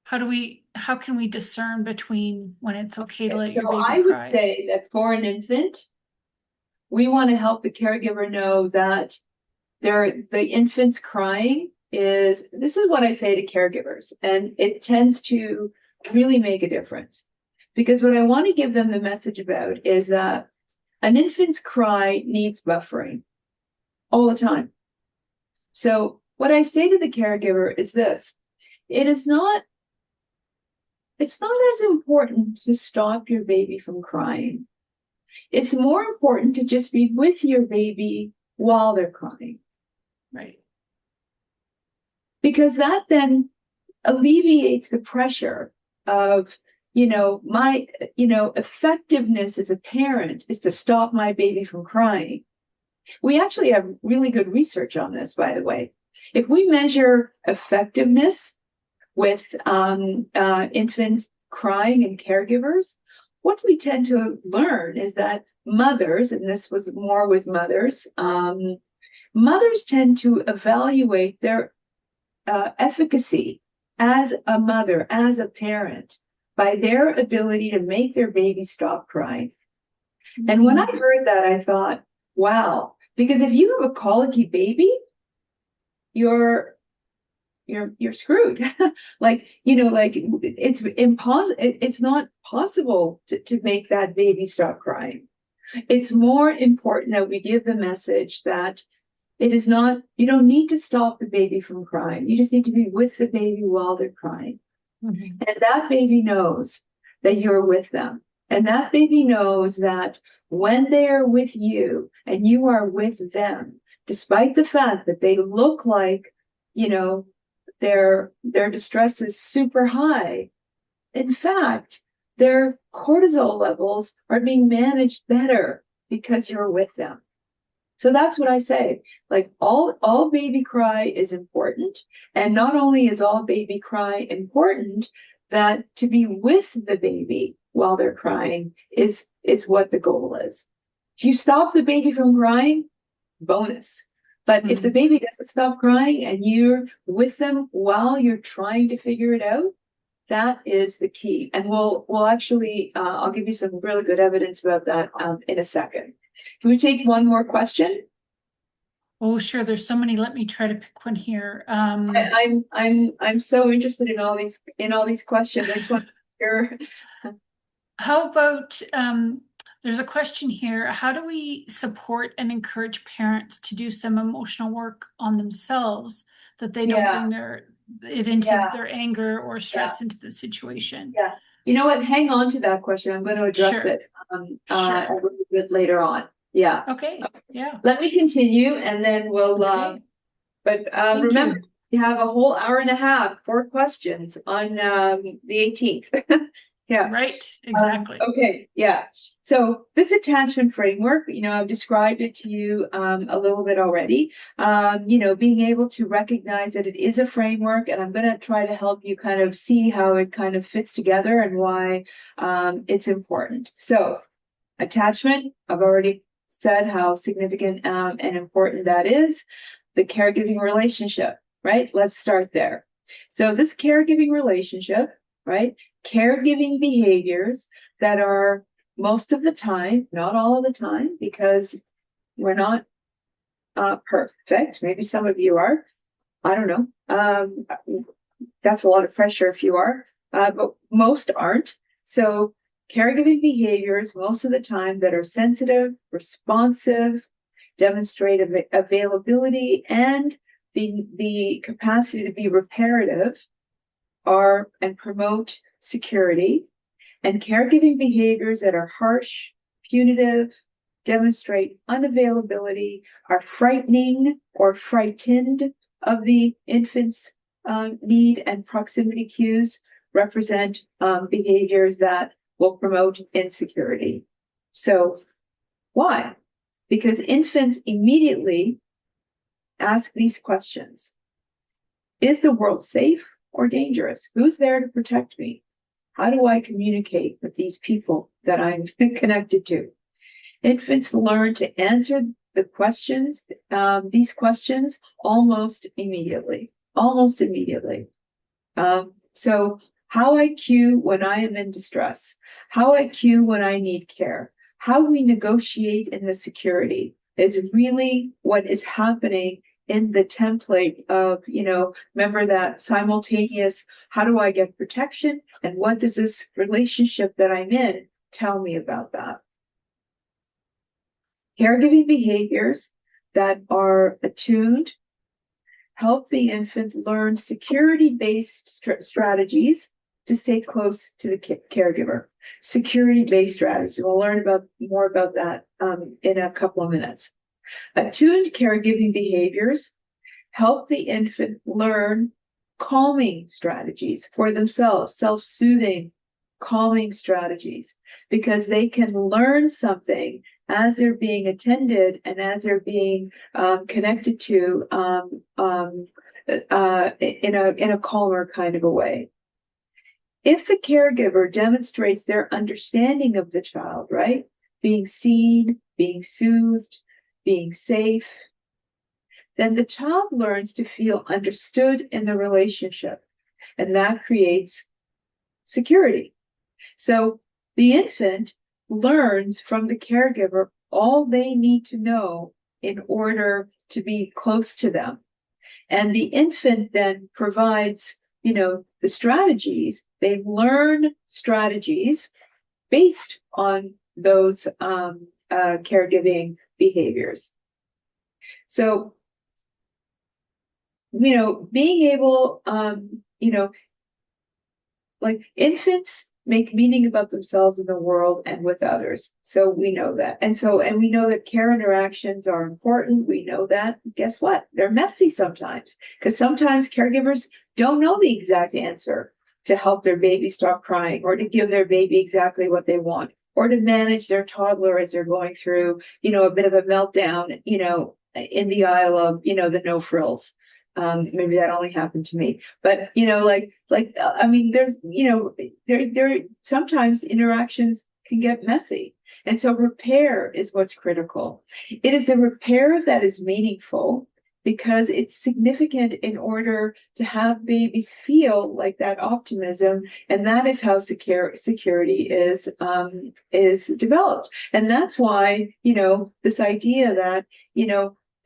How can we discern between when it's okay to let your baby cry? I would say that for an infant, we want to help the caregiver know that the infant's crying is, this is what I say to caregivers, and it tends to really make a difference. Because what I want to give them the message about is that an infant's cry needs buffering all the time. So what I say to the caregiver is this: it's not as important to stop your baby from crying. It's more important to just be with your baby while they're crying. Right. Because that then alleviates the pressure of, my, effectiveness as a parent is to stop my baby from crying. We actually have really good research on this, by the way. If we measure effectiveness with infants crying and caregivers, what we tend to learn is that mothers, and this was more with mothers, mothers tend to evaluate their efficacy as a mother, as a parent, by their ability to make their baby stop crying. And when I heard that, I thought, wow, because if you have a colicky baby, you're screwed. like it's impossible. It's not possible to make that baby stop crying. It's more important that we give the message that it is not, you don't need to stop the baby from crying. You just need to be with the baby while they're crying. Mm-hmm. And that baby knows that you're with them. And that baby knows that when they are with you and you are with them, despite the fact that they look like, their distress is super high, in fact, their cortisol levels are being managed better because you're with them. So that's what I say. Like all baby cry is important. And not only is all baby cry important, that to be with the baby while they're crying is what the goal is. If you stop the baby from crying, bonus. But if the baby doesn't stop crying and you're with them while you're trying to figure it out, that is the key. And we'll actually, I'll give you some really good evidence about that in a second. Can we take one more question? Oh, sure. There's so many. Let me try to pick one here. I'm so interested in all these questions. I just want to hear. How about there's a question here. How do we support and encourage parents to do some emotional work on themselves that they don't bring it into their anger or stress into the situation? Yeah. You know what? Hang on to that question. I'm going to address it a little bit later on. Yeah. Okay. Yeah. Let me continue and then we'll, but remember, you have a whole hour and a half for questions on the 18th. Yeah. Right. Exactly. Okay. Yeah. So this attachment framework, I've described it to you a little bit already. Being able to recognize that it is a framework, and I'm going to try to help you kind of see how it kind of fits together and why it's important. So attachment, I've already said how significant and important that is. The caregiving relationship, right? Let's start there. So this caregiving relationship, right? Caregiving behaviors that are most of the time, not all of the time, because we're not perfect. Maybe some of you are. I don't know. That's a lot of pressure if you are, but most aren't. So caregiving behaviors most of the time that are sensitive, responsive, demonstrate availability, and the capacity to be reparative are and promote security. And caregiving behaviors that are harsh, punitive, demonstrate unavailability, are frightening or frightened of the infant's need and proximity cues, represent behaviors that will promote insecurity. So why? Because infants immediately ask these questions. Is the world safe or dangerous? Who's there to protect me? How do I communicate with these people that I'm connected to? Infants learn to answer the questions, these questions almost immediately. So how I cue when I am in distress, how I cue when I need care, how we negotiate in the security is really what is happening in the template of, remember that simultaneous, how do I get protection? And what does this relationship that I'm in tell me about that? Caregiving behaviors that are attuned help the infant learn security-based strategies to stay close to the caregiver. Security-based strategies. We'll learn more about that in a couple of minutes. Attuned caregiving behaviors help the infant learn calming strategies for themselves, self-soothing, calming strategies, because they can learn something as they're being attended and as they're being connected to in a calmer kind of a way. If the caregiver demonstrates their understanding of the child, right, being seen, being soothed, being safe, then the child learns to feel understood in the relationship, and that creates security. So the infant learns from the caregiver all they need to know in order to be close to them. And the infant then provides, the strategies. They learn strategies based on those caregiving behaviors. So, being able, like infants make meaning about themselves in the world and with others. So we know that. And we know that care interactions are important. We know that. Guess what? They're messy sometimes, because sometimes caregivers don't know the exact answer to help their baby stop crying, or to give their baby exactly what they want, or to manage their toddler as they're going through, a bit of a meltdown, in the aisle of, the no frills. Maybe that only happened to me, but I mean, there's, there sometimes interactions can get messy. And so repair is what's critical. It is the repair that is meaningful, because it's significant in order to have babies feel like that optimism. And that is how security is developed. And that's why, this idea that,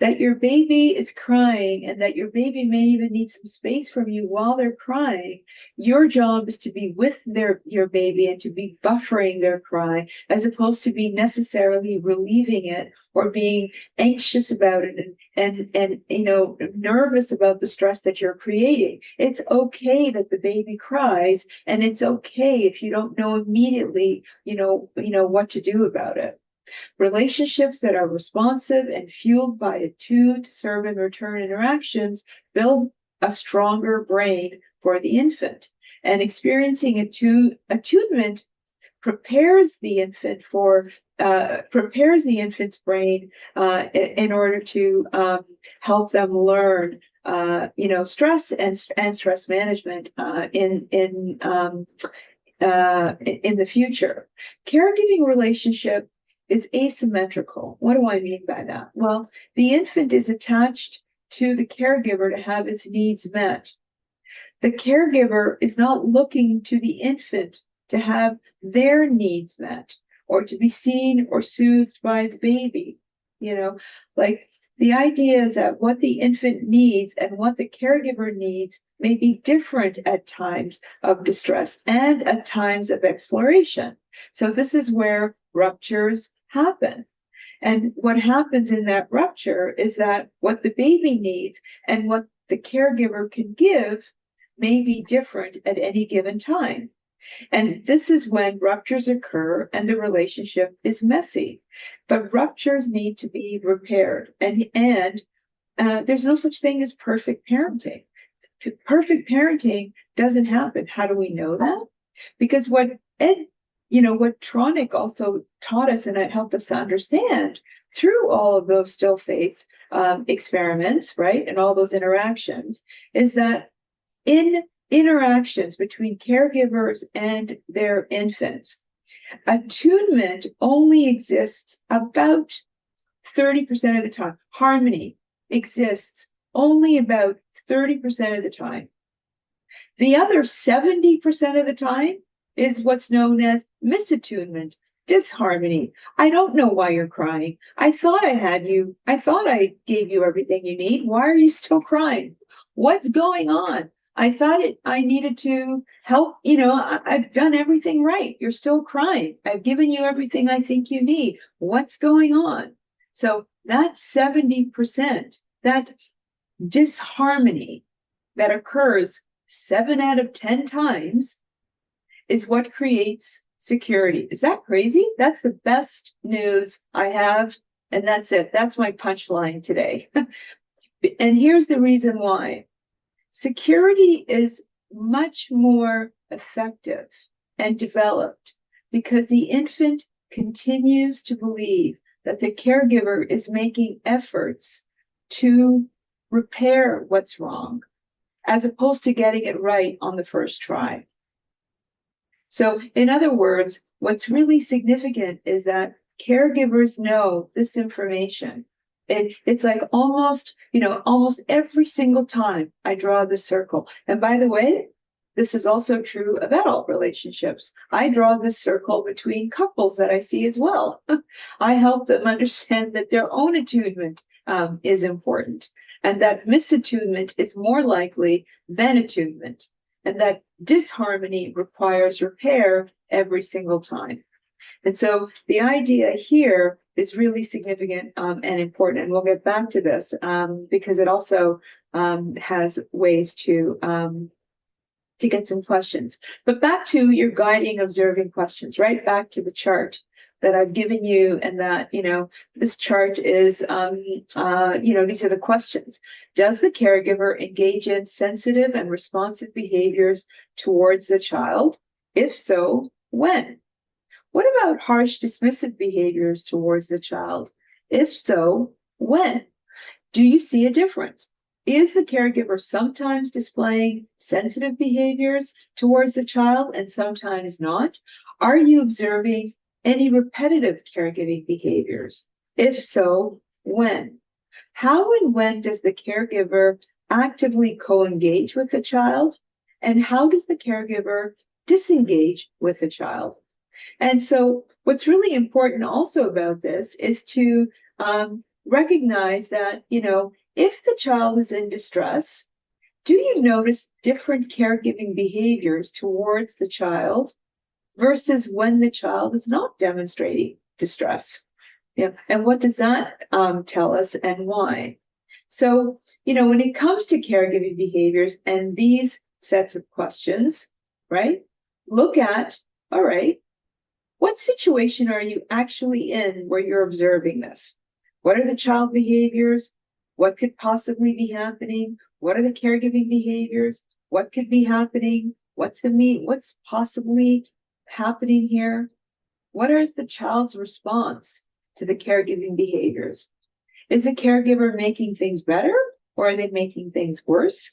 that your baby is crying and that your baby may even need some space from you while they're crying. Your job is to be with your baby and to be buffering their cry, as opposed to be necessarily relieving it or being anxious about it and nervous about the stress that you're creating. It's okay that the baby cries, and it's okay if you don't know immediately, what to do about it. Relationships that are responsive and fueled by attuned serve and return interactions build a stronger brain for the infant. And experiencing attunement prepares the infant's brain in order to help them learn, stress and stress management in the future. Caregiving relationship is asymmetrical. What do I mean by that? Well, the infant is attached to the caregiver to have its needs met. The caregiver is not looking to the infant to have their needs met, or to be seen or soothed by the baby. The idea is that what the infant needs and what the caregiver needs may be different at times of distress and at times of exploration. So this is where ruptures happen. And what happens in that rupture is that what the baby needs and what the caregiver can give may be different at any given time. And this is when ruptures occur and the relationship is messy. But ruptures need to be repaired. And there's no such thing as perfect parenting. Perfect parenting doesn't happen. How do we know that? Because what Tronick also taught us, and it helped us to understand through all of those still face experiments, right, and all those interactions, is that in interactions between caregivers and their infants, attunement only exists about 30% of the time. Harmony exists only about 30% of the time. The other 70% of the time is what's known as misattunement, disharmony. I don't know why you're crying. I thought I had you. I thought I gave you everything you need. Why are you still crying? What's going on? I thought I needed to help. I've done everything right. You're still crying. I've given you everything I think you need. What's going on? So that's 70%. That disharmony that occurs 7 out of 10 times is what creates security. Is that crazy? That's the best news I have. And that's it. That's my punchline today. And here's the reason why. Security is much more effective and developed because the infant continues to believe that the caregiver is making efforts to repair what's wrong, as opposed to getting it right on the first try. So, in other words, what's really significant is that caregivers know this information. It's like almost every single time I draw the circle. And by the way, this is also true of adult relationships. I draw this circle between couples that I see as well. I help them understand that their own attunement is important, and that misattunement is more likely than attunement, and that disharmony requires repair every single time. And so the idea here is really significant and important, and we'll get back to this because it also has ways to get some questions. But back to your guiding, observing questions, right? Back to the chart that I've given you, and that, this chart is, these are the questions. Does the caregiver engage in sensitive and responsive behaviors towards the child? If so, when? What about harsh, dismissive behaviors towards the child? If so, when? Do you see a difference? Is the caregiver sometimes displaying sensitive behaviors towards the child and sometimes not? Are you observing any repetitive caregiving behaviors? If so, when? How and when does the caregiver actively co-engage with the child? And how does the caregiver disengage with the child? And so what's really important also about this is to recognize that, if the child is in distress, do you notice different caregiving behaviors towards the child versus when the child is not demonstrating distress? Yeah. And what does that tell us, and why? So, when it comes to caregiving behaviors and these sets of questions, right, look at, all right, what situation are you actually in where you're observing this? What are the child behaviors? What could possibly be happening? What are the caregiving behaviors? What could be happening? What's possibly happening here? What is the child's response to the caregiving behaviors? Is the caregiver making things better, or are they making things worse?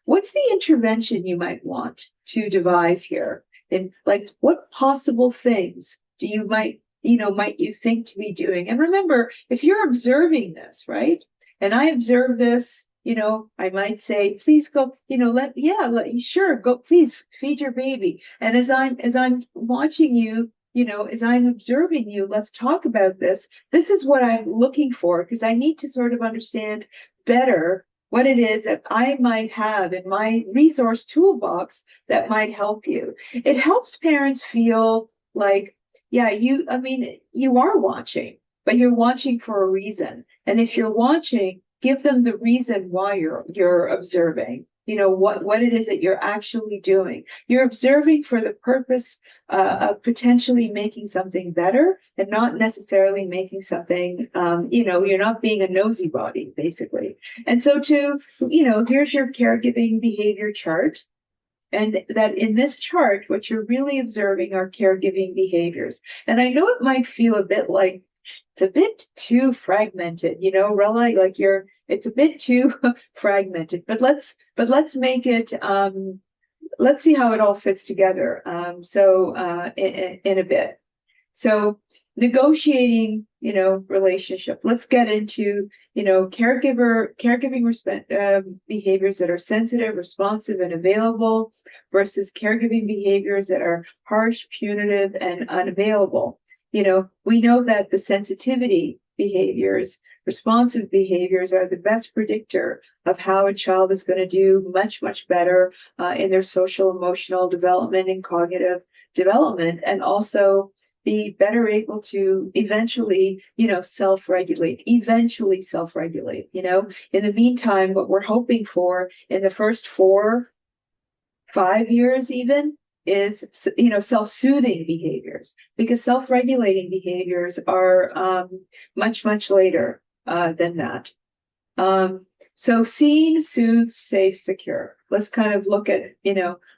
What's the intervention you might want to devise here? And like, what possible things might you think to be doing? And remember, if you're observing this, right? And I observe this, I might say, please go, sure, go, please feed your baby. And as I'm watching you, as I'm observing you, let's talk about this. This is what I'm looking for, because I need to sort of understand better what it is that I might have in my resource toolbox that might help you. It helps parents feel like, yeah, you are watching, but you're watching for a reason. And if you're watching, give them the reason why you're observing. What it is that you're actually doing. You're observing for the purpose of potentially making something better, and not necessarily making something, you're not being a nosy body, basically. And so here's your caregiving behavior chart. And that in this chart, what you're really observing are caregiving behaviors. And I know it might feel a bit like it's a bit too fragmented, Rella, like it's a bit too fragmented, but let's make it, let's see how it all fits together. In a bit. So negotiating, relationship. Let's get into, caregiving behaviors that are sensitive, responsive, and available versus caregiving behaviors that are harsh, punitive, and unavailable. we know that the sensitivity behaviors, responsive behaviors are the best predictor of how a child is going to do much, much better in their social, emotional development and cognitive development, and also be better able to eventually, self-regulate, In the meantime, what we're hoping for in the first 4-5 years even is, self-soothing behaviors, because self-regulating behaviors are much, much later than that. So seen, soothed, safe, secure. Let's kind of look at,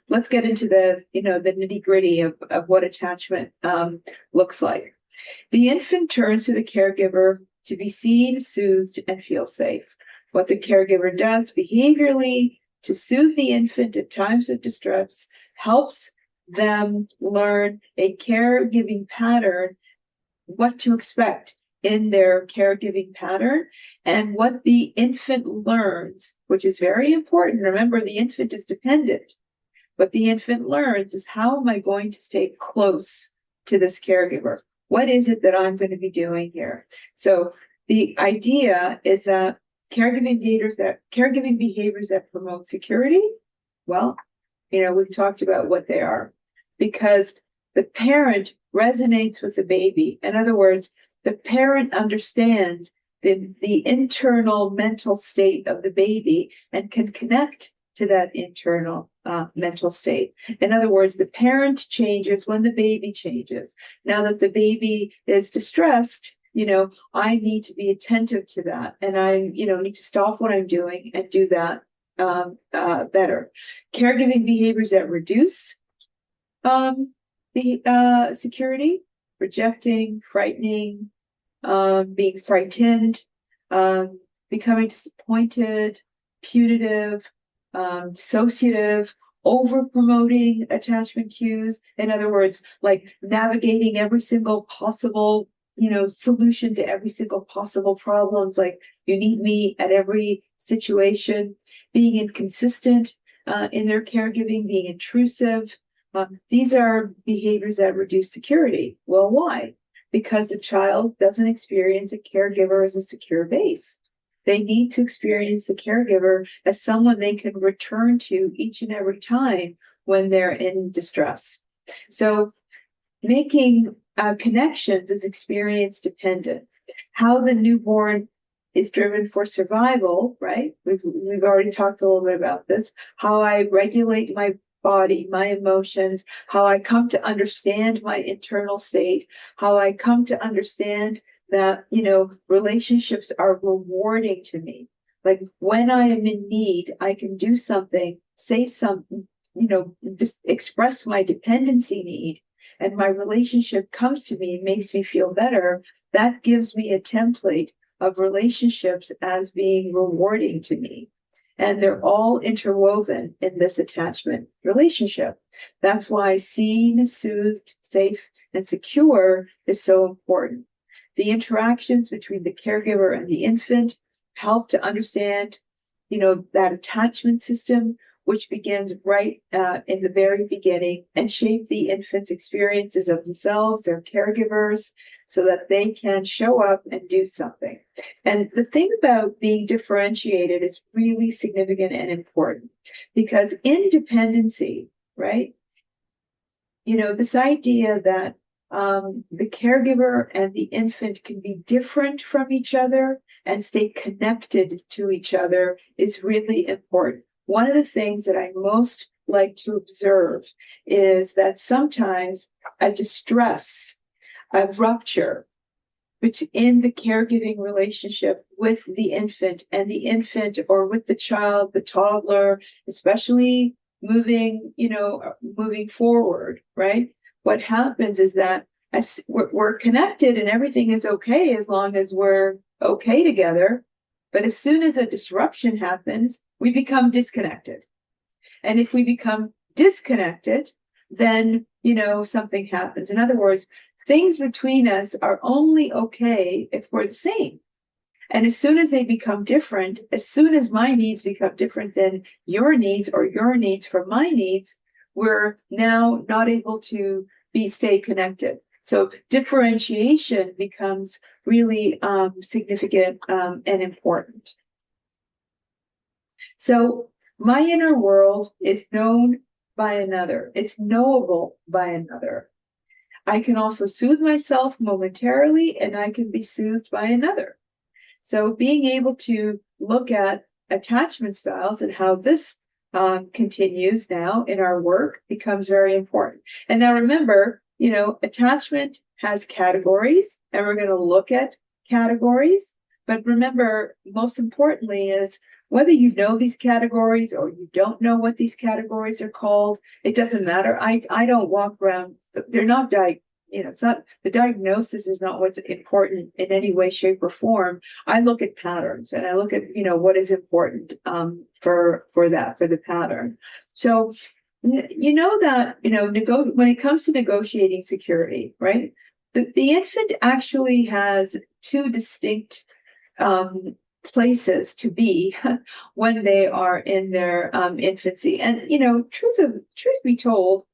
let's get into the nitty gritty of what attachment looks like. The infant turns to the caregiver to be seen, soothed, and feel safe. What the caregiver does behaviorally to soothe the infant at times of distress helps them learn a caregiving pattern, what to expect in their caregiving pattern, and what the infant learns, which is very important. Remember, the infant is dependent. What the infant learns is, how am I going to stay close to this caregiver? What is it that I'm going to be doing here? So the idea is that caregiving behaviors that promote security, well, we've talked about what they are, because the parent resonates with the baby. In other words, the parent understands the internal mental state of the baby and can connect to that internal mental state. In other words, the parent changes when the baby changes. Now that the baby is distressed, I need to be attentive to that, and I, need to stop what I'm doing and do that better. Caregiving behaviors that reduce the security, rejecting, frightening, being frightened, becoming disappointed, punitive, dissociative, over promoting attachment cues. In other words, like navigating every single possible, solution to every single possible problems, like you need me at every situation, being inconsistent in their caregiving, being intrusive. These are behaviors that reduce security. Well, why? Because the child doesn't experience a caregiver as a secure base. They need to experience the caregiver as someone they can return to each and every time when they're in distress. So making connections is experience dependent. How the newborn is driven for survival, right? We've already talked a little bit about this. How I regulate my body, my emotions, how I come to understand my internal state, how I come to understand that, relationships are rewarding to me. Like when I am in need, I can do something, say something, just express my dependency need, and my relationship comes to me and makes me feel better. That gives me a template of relationships as being rewarding to me. And they're all interwoven in this attachment relationship. That's why seen, soothed, safe, and secure is so important. The interactions between the caregiver and the infant help to understand, that attachment system, which begins right in the very beginning, and shape the infant's experiences of themselves, their caregivers, so that they can show up and do something. And the thing about being differentiated is really significant and important, because independency, right? This idea that the caregiver and the infant can be different from each other and stay connected to each other is really important. One of the things that I most like to observe is that sometimes a distress, a rupture in the caregiving relationship with the infant or with the child, the toddler, especially moving forward, right? What happens is that as we're connected and everything is okay as long as we're okay together. But as soon as a disruption happens, we become disconnected. And if we become disconnected, then, something happens. In other words, things between us are only okay if we're the same. And as soon as they become different, as soon as my needs become different than your needs or your needs from my needs, we're now not able to stay connected. So differentiation becomes really significant and important. So my inner world is known by another. It's knowable by another. I can also soothe myself momentarily, and I can be soothed by another. So being able to look at attachment styles and how this continues now in our work becomes very important. And now remember, attachment has categories, and we're going to look at categories. But remember, most importantly is whether you know these categories or you don't know what these categories are called, it doesn't matter. I don't walk around, they're not it's not, the diagnosis is not what's important in any way, shape, or form. I look at patterns, and I look at, what is important for the pattern. So, that, when it comes to negotiating security, right? The infant actually has two distinct places to be when they are in their infancy. And, truth be told,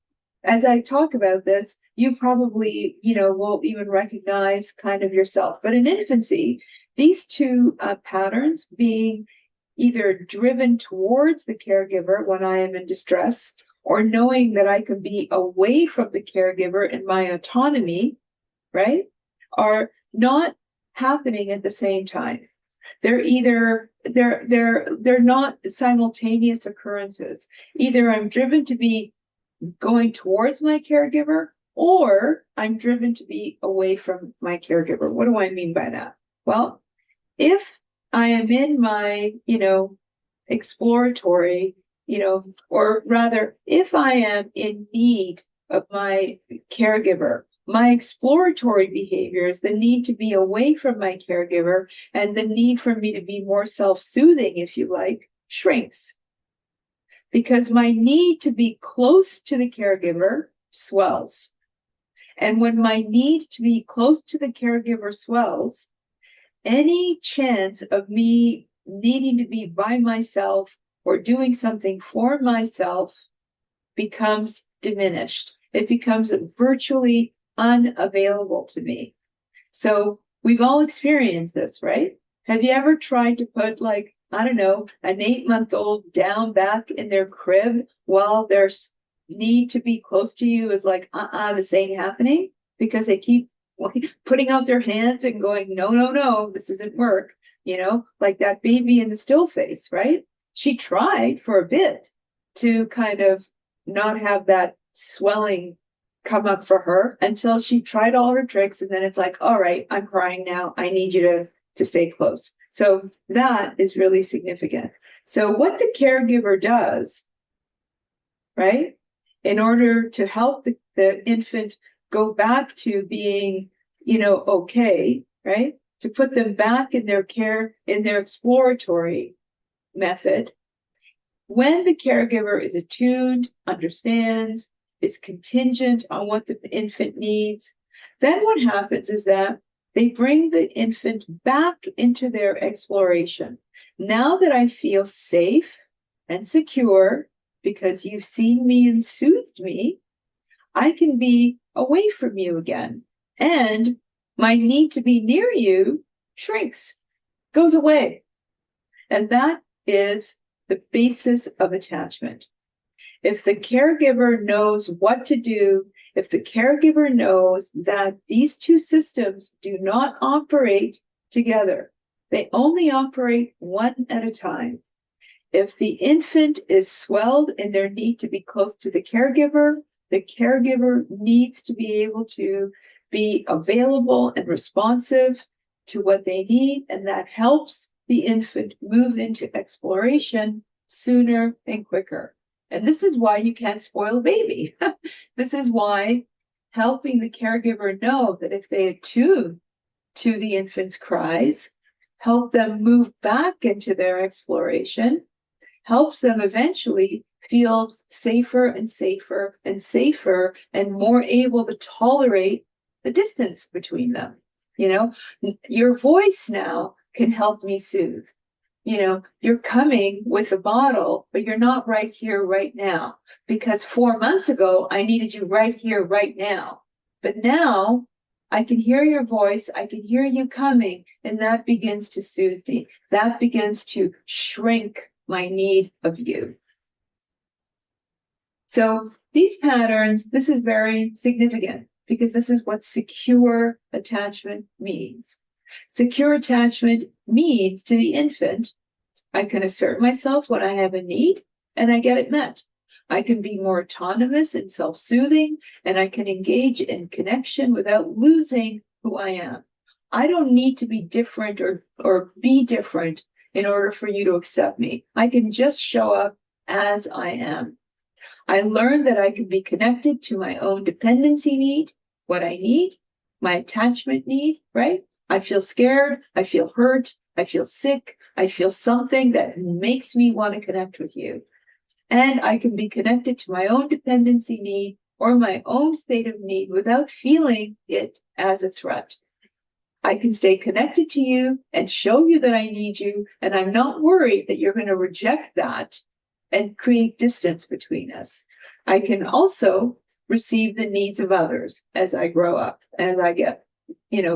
as I talk about this, you probably, won't even recognize kind of yourself. But in infancy, these two patterns, being either driven towards the caregiver when I am in distress, or knowing that I can be away from the caregiver in my autonomy, right, are not happening at the same time. They're not simultaneous occurrences. Either I'm driven to be going towards my caregiver, or I'm driven to be away from my caregiver. What do I mean by that? Well, if I am in my, exploratory, or rather, if I am in need of my caregiver, my exploratory behaviors, the need to be away from my caregiver and the need for me to be more self-soothing, if you like, shrinks. Because my need to be close to the caregiver swells. And when my need to be close to the caregiver swells, any chance of me needing to be by myself or doing something for myself becomes diminished. It becomes virtually unavailable to me. So we've all experienced this, right? Have you ever tried to put, like, I don't know, an 8-month-old down back in their crib while their need to be close to you is like, this ain't happening, because they keep putting out their hands and going, no, this doesn't work, like that baby in the still face, right? She tried for a bit to kind of not have that swelling come up for her until she tried all her tricks, and then it's like, all right, I'm crying now, I need you to stay close. So that is really significant. So what the caregiver does, right, in order to help the infant go back to being, okay, right, to put them back in their care, in their exploratory method, when the caregiver is attuned, understands, is contingent on what the infant needs, then what happens is that they bring the infant back into their exploration. Now that I feel safe and secure because you've seen me and soothed me, I can be away from you again. And my need to be near you shrinks, goes away. And that is the basis of attachment. If the caregiver knows what to do, if the caregiver knows that these two systems do not operate together, they only operate one at a time. If the infant is swelled in their need to be close to the caregiver needs to be able to be available and responsive to what they need, and that helps the infant move into exploration sooner and quicker. And this is why you can't spoil a baby. This is why helping the caregiver know that if they attune to the infant's cries, help them move back into their exploration, helps them eventually feel safer and safer and safer and more able to tolerate the distance between them. Your voice now can help me soothe. You're coming with a bottle, but you're not right here, right now, because 4 months ago, I needed you right here, right now. But now I can hear your voice, I can hear you coming, and that begins to soothe me. That begins to shrink my need of you. So these patterns, this is very significant because this is what secure attachment means. Secure attachment means to the infant, I can assert myself when I have a need and I get it met. I can be more autonomous and self-soothing, and I can engage in connection without losing who I am. I don't need to be different or be different in order for you to accept me. I can just show up as I am. I learned that I can be connected to my own dependency need, what I need, my attachment need, right? I feel scared, I feel hurt, I feel sick, I feel something that makes me want to connect with you. And I can be connected to my own dependency need or my own state of need without feeling it as a threat. I can stay connected to you and show you that I need you, and I'm not worried that you're going to reject that and create distance between us. I can also receive the needs of others as I grow up and I get,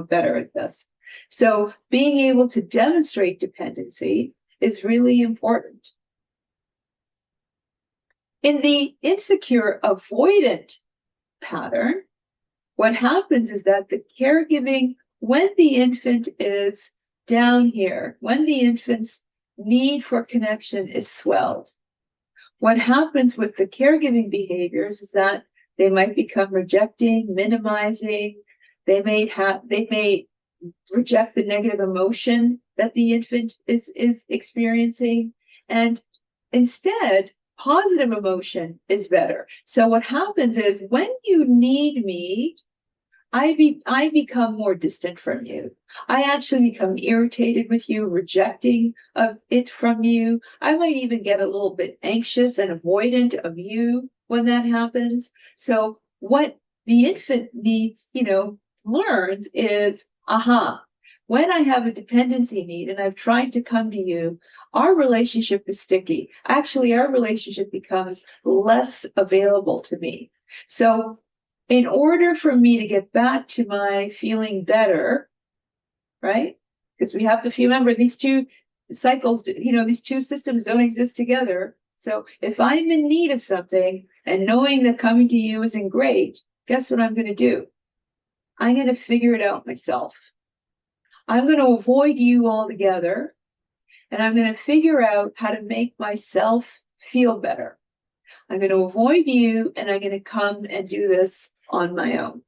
better at this. So being able to demonstrate dependency is really important. In the insecure avoidant pattern, what happens is that the caregiving, when the infant is down here, when the infant's need for connection is swelled, what happens with the caregiving behaviors is that they might become rejecting, minimizing. They may reject the negative emotion that the infant is experiencing, and instead positive emotion is better. So what happens is when you need me, I become more distant from you. I actually become irritated with you, rejecting of it from you. I might even get a little bit anxious and avoidant of you when that happens. So what the infant needs, learns is, when I have a dependency need and I've tried to come to you, our relationship is sticky. Actually, our relationship becomes less available to me. So in order for me to get back to my feeling better, right? Because we have to remember these two cycles, these two systems don't exist together. So if I'm in need of something and knowing that coming to you isn't great, guess what I'm going to do? I'm going to figure it out myself. I'm going to avoid you altogether, and I'm going to figure out how to make myself feel better. I'm going to avoid you, and I'm going to come and do this on my own.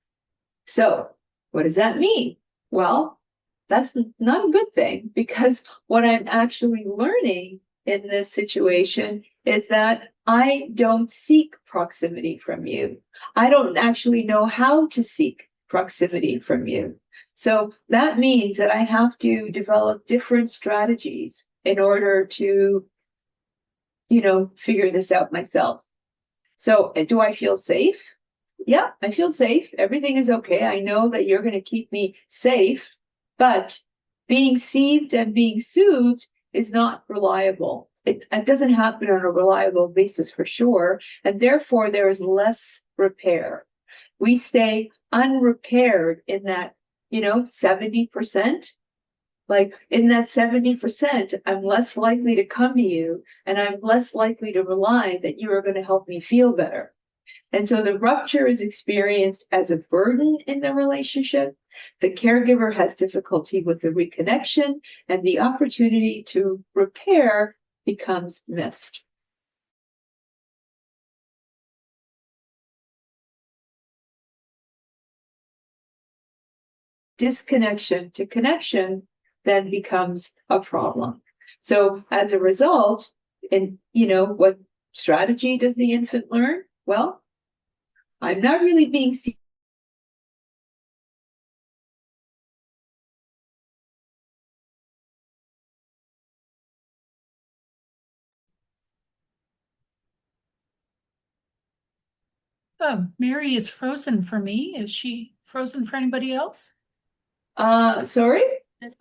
So what does that mean? Well, that's not a good thing, because what I'm actually learning in this situation is that I don't seek proximity from you. I don't actually know how to seek proximity from you. So that means that I have to develop different strategies in order to, figure this out myself. So do I feel safe? Yeah, I feel safe. Everything is okay. I know that you're going to keep me safe, but being seethed and being soothed is not reliable. It doesn't happen on a reliable basis for sure, and therefore there is less repair. We stay unrepaired in that, 70%. Like in that 70%, I'm less likely to come to you, and I'm less likely to rely that you are going to help me feel better. And so the rupture is experienced as a burden in the relationship. The caregiver has difficulty with the reconnection, and the opportunity to repair becomes missed. Disconnection to connection then becomes a problem. So as a result, what strategy does the infant learn? Well, I'm not really being seen. Oh, Mary is frozen for me. Is she frozen for anybody else? Sorry?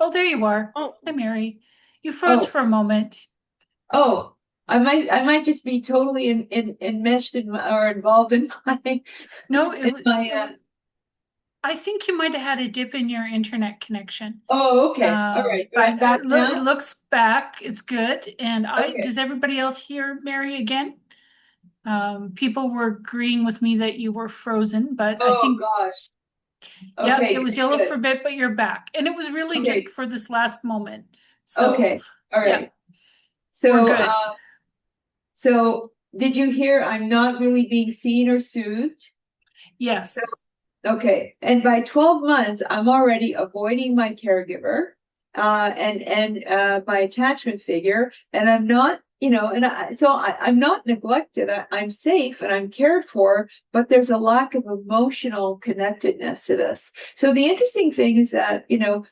Oh, there you are. Oh, Hi, Mary. You froze for a moment. Oh, I might just be totally enmeshed or involved in my No, in my I think you might have had a dip in your internet connection. Oh, okay. All right. But Back it now? looks back. It's good. And Okay. does everybody else hear Mary again? People were agreeing with me that you were frozen, but I Oh think, gosh. yeah, Okay, it was good, yellow good. for a bit, but you're back. And it was really just Okay. for this last moment. So, Okay. All yeah, right. we're So, good. so did you hear I'm not really being seen or soothed? So, Yes. okay. And by 12 months, I'm already avoiding my caregiver, and my attachment figure, and I'm not, I'm not neglected. I'm safe and I'm cared for, but there's a lack of emotional connectedness to this. So the interesting thing is that,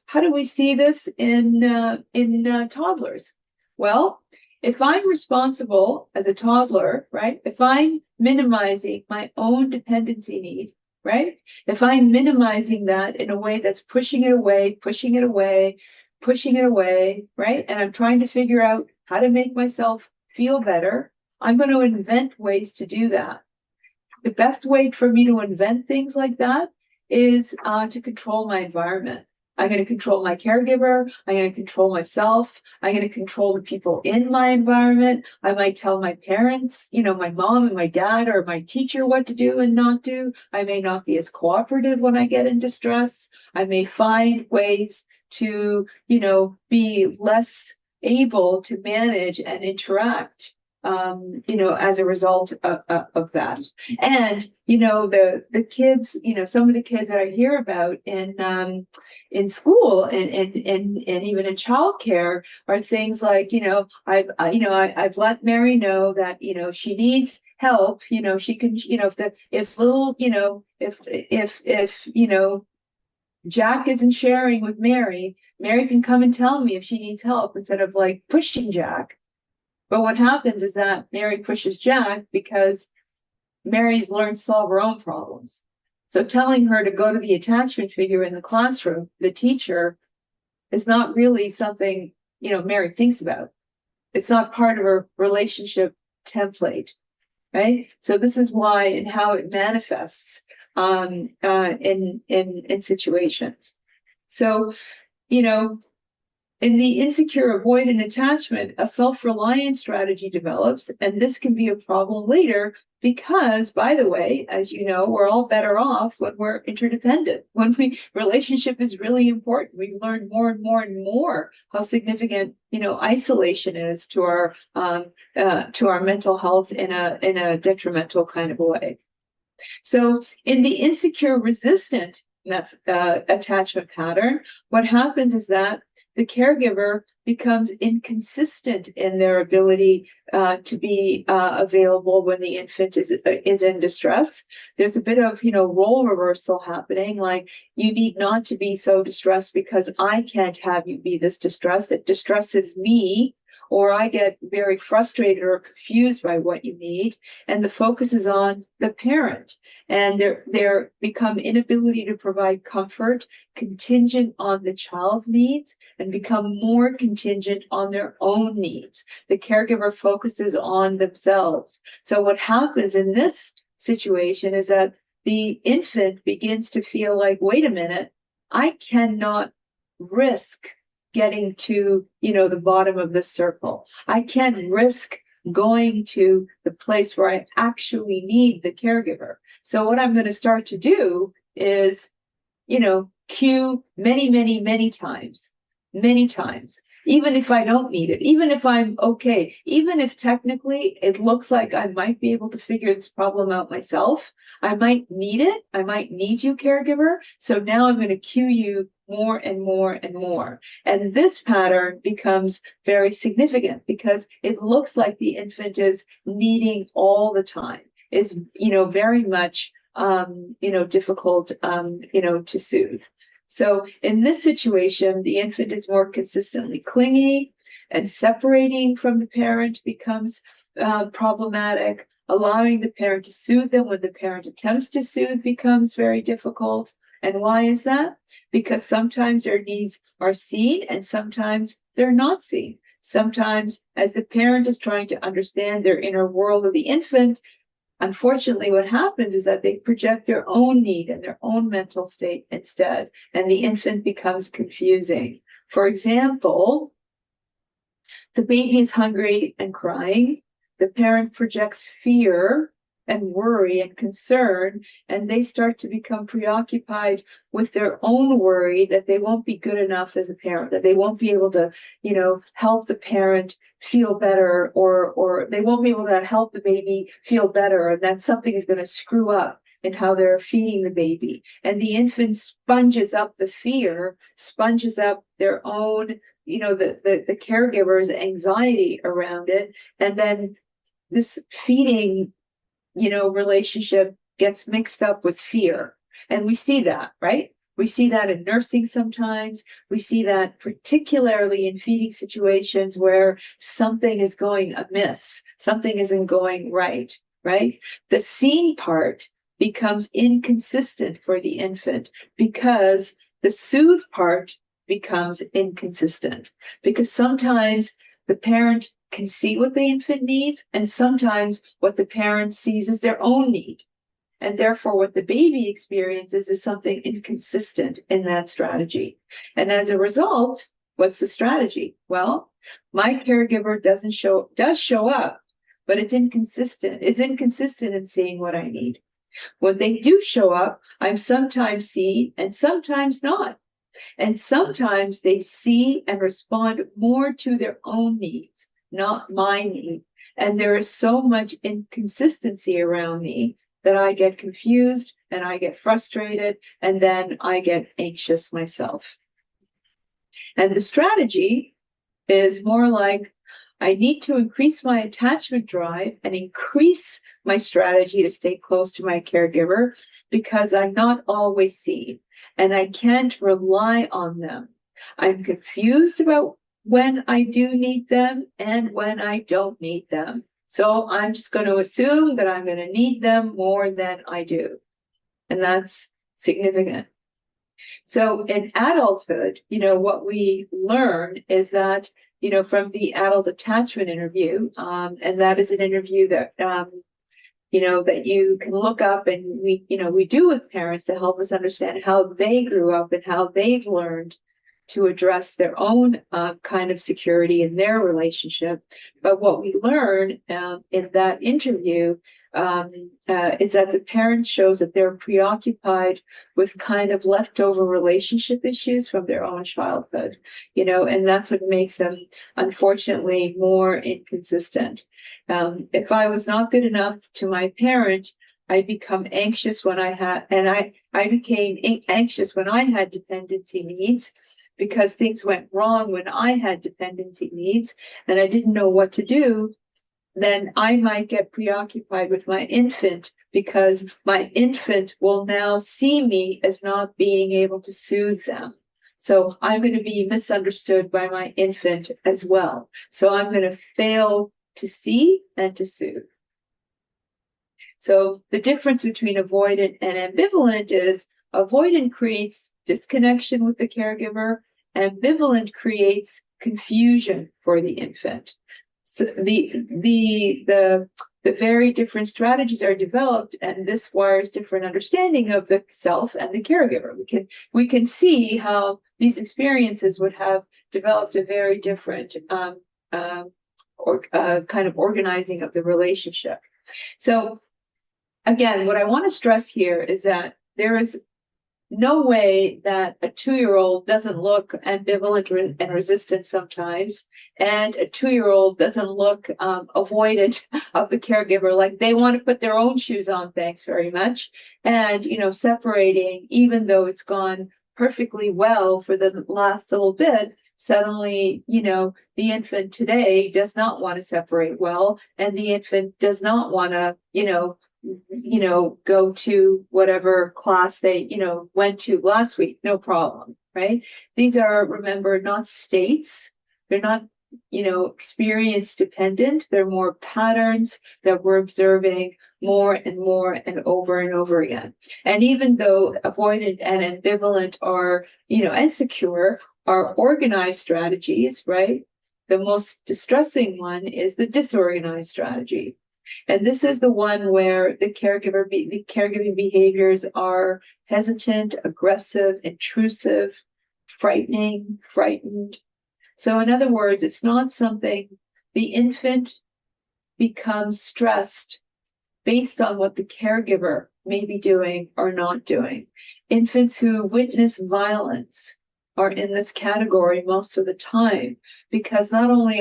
how do we see this in toddlers? Well, if I'm responsible as a toddler, right? If I'm minimizing my own dependency need, right? If I'm minimizing that in a way that's pushing it away, pushing it away, pushing it away, right? And I'm trying to figure out how to make myself feel better, I'm going to invent ways to do that. The best way for me to invent things like that is to control my environment. I'm going to control my caregiver. I'm going to control myself. I'm going to control the people in my environment. I might tell my parents, my mom and my dad or my teacher what to do and not do. I may not be as cooperative when I get in distress. I may find ways to, be less able to manage and interact as a result of that. And the kids, some of the kids that I hear about in school and even in childcare are things like, I've let Mary know that she needs help. She can, if little, if Jack isn't sharing with Mary, Mary can come and tell me if she needs help instead of like pushing Jack. But what happens is that Mary pushes Jack because Mary's learned to solve her own problems. So telling her to go to the attachment figure in the classroom, the teacher, is not really something, Mary thinks about. It's not part of her relationship template, right? So this is why and how it manifests in situations. So, you know, in the insecure avoidant attachment, a self-reliant strategy develops, and this can be a problem later because, by the way, as you know, we're all better off when we're interdependent. When relationship is really important. We've learned more and more and more how significant, isolation is to our mental health in a detrimental kind of a way. So, in the insecure resistant attachment pattern, what happens is that the caregiver becomes inconsistent in their ability to be available when the infant is in distress. There's a bit of role reversal happening. Like, you need not to be so distressed because I can't have you be this distressed. It distresses me, or I get very frustrated or confused by what you need. And the focus is on the parent, and there become inability to provide comfort contingent on the child's needs and become more contingent on their own needs. The caregiver focuses on themselves. So what happens in this situation is that the infant begins to feel like, wait a minute, I cannot risk getting to the bottom of this circle. I can't risk going to the place where I actually need the caregiver. So what I'm going to start to do is, cue many, many, many times, even if I don't need it, even if I'm okay, even if technically it looks like I might be able to figure this problem out myself, I might need it. I might need you, caregiver. So now I'm going to cue you more and more and more. And this pattern becomes very significant because it looks like the infant is needing all the time, is, very much, difficult, to soothe. So in this situation, the infant is more consistently clingy, and separating from the parent becomes problematic. Allowing the parent to soothe them when the parent attempts to soothe becomes very difficult. And why is that? Because sometimes their needs are seen and sometimes they're not seen. Sometimes, as the parent is trying to understand their inner world of the infant, unfortunately, what happens is that they project their own need and their own mental state instead, and the infant becomes confusing. For example, the baby is hungry and crying. The parent projects fear and worry and concern, and they start to become preoccupied with their own worry that they won't be good enough as a parent, that they won't be able to, help the parent feel better, or they won't be able to help the baby feel better, and that something is going to screw up in how they're feeding the baby. And the infant sponges up the fear, sponges up their own, the caregiver's anxiety around it. And then this feeding, relationship gets mixed up with fear. And we see that, right? We see that in nursing sometimes. We see that particularly in feeding situations where something is going amiss, something isn't going right, right? The seen part becomes inconsistent for the infant because the soothe part becomes inconsistent, because sometimes the parent can see what the infant needs, and sometimes what the parent sees is their own need. And therefore, what the baby experiences is something inconsistent in that strategy. And as a result, what's the strategy? Well, my caregiver does show up, but is inconsistent in seeing what I need. When they do show up, I'm sometimes seen and sometimes not. And sometimes they see and respond more to their own needs, not my need. And there is so much inconsistency around me that I get confused and I get frustrated, and then I get anxious myself. And the strategy is more like, I need to increase my attachment drive and increase my strategy to stay close to my caregiver, because I'm not always seen and I can't rely on them. I'm confused about when I do need them and when I don't need them. So I'm just going to assume that I'm going to need them more than I do. And that's significant. So in adulthood, what we learn is that, from the adult attachment interview, and that is an interview that, that you can look up, and we do with parents to help us understand how they grew up and how they've learned to address their own kind of security in their relationship. But what we learn in that interview is that the parent shows that they're preoccupied with kind of leftover relationship issues from their own childhood, and that's what makes them, unfortunately, more inconsistent. If I was not good enough to my parent, I become anxious when I became anxious when I had dependency needs, because things went wrong when I had dependency needs and I didn't know what to do. Then I might get preoccupied with my infant, because my infant will now see me as not being able to soothe them. So I'm going to be misunderstood by my infant as well. So I'm going to fail to see and to soothe. So the difference between avoidant and ambivalent is avoidant creates disconnection with the caregiver. Ambivalent creates confusion for the infant. So the very different strategies are developed, and this wires different understanding of the self and the caregiver. We can see how these experiences would have developed a very different kind of organizing of the relationship. So again, what I want to stress here is that there is no way that a 2-year-old doesn't look ambivalent and resistant sometimes, and a 2-year-old doesn't look avoidant of the caregiver, like they want to put their own shoes on, thanks very much, and separating, even though it's gone perfectly well for the last little bit. Suddenly, the infant today does not want to separate well, and the infant does not want to, go to whatever class they, went to last week, no problem, right? These are, remember, not states. They're not, experience dependent. They're more patterns that we're observing more and more and over again. And even though avoidant and ambivalent are, and secure are organized strategies, right? The most distressing one is the disorganized strategy. And this is the one where the caregiving behaviors are hesitant, aggressive, intrusive, frightening, frightened. So in other words, it's not something the infant becomes stressed based on what the caregiver may be doing or not doing. Infants who witness violence are in this category most of the time, because not only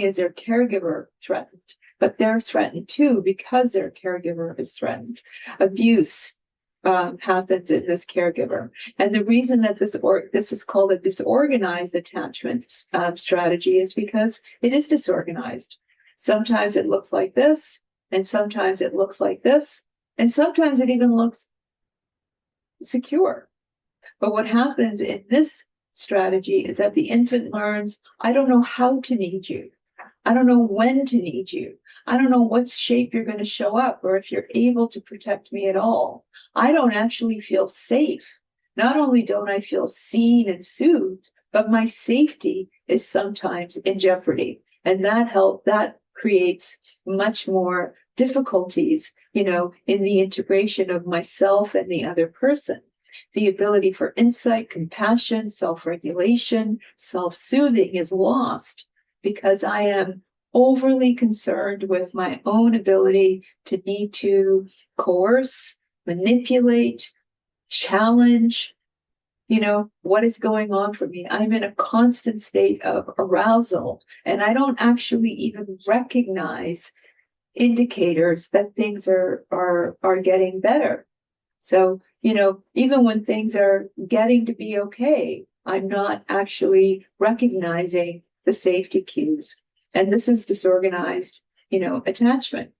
is their caregiver threatened, but they're threatened too because their caregiver is threatened. Abuse happens in this caregiver, and the reason that this is called a disorganized attachment strategy is because it is disorganized. Sometimes it looks like this, and sometimes it looks like this, and sometimes it even looks secure. But what happens in this strategy is that the infant learns, I don't know how to need you. I don't know when to need you. I don't know what shape you're going to show up or if you're able to protect me at all. I don't actually feel safe. Not only don't I feel seen and soothed, but my safety is sometimes in jeopardy. And that creates much more difficulties, in the integration of myself and the other person. The ability for insight, compassion, self-regulation, self-soothing is lost because I am overly concerned with my own ability to need to coerce, manipulate, challenge, what is going on for me. I'm in a constant state of arousal, and I don't actually even recognize indicators that things are getting better. So, even when things are getting to be okay, I'm not actually recognizing the safety cues. And this is disorganized, attachment.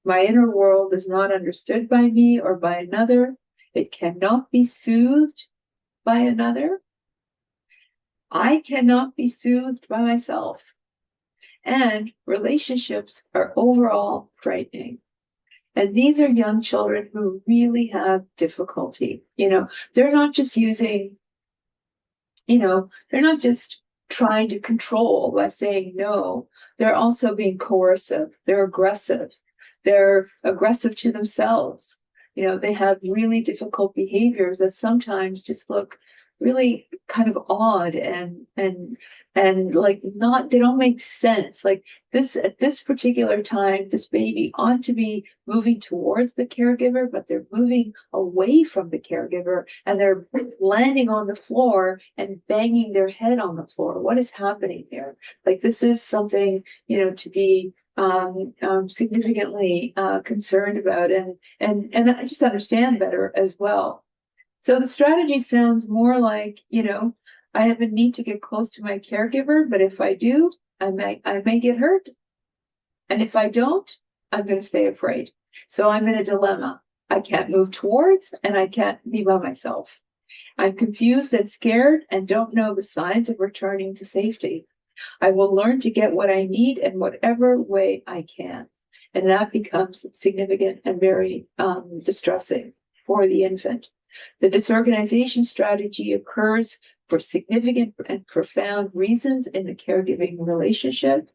My inner world is not understood by me or by another. It cannot be soothed by another. I cannot be soothed by myself. And relationships are overall frightening. And these are young children who really have difficulty. They're not just they're not just trying to control by saying no. They're also being coercive. They're aggressive. They're aggressive to themselves. They have really difficult behaviors that sometimes just look really kind of odd and like they don't make sense. Like this, at this particular time, this baby ought to be moving towards the caregiver, but they're moving away from the caregiver and they're landing on the floor and banging their head on the floor. What is happening there? Like this is something, to be significantly concerned about and I just understand better as well. So the strategy sounds more like, I have a need to get close to my caregiver, but if I do, I may get hurt. And if I don't, I'm going to stay afraid. So I'm in a dilemma. I can't move towards and I can't be by myself. I'm confused and scared and don't know the signs of returning to safety. I will learn to get what I need in whatever way I can. And that becomes significant and very distressing for the infant. The disorganization strategy occurs for significant and profound reasons in the caregiving relationship.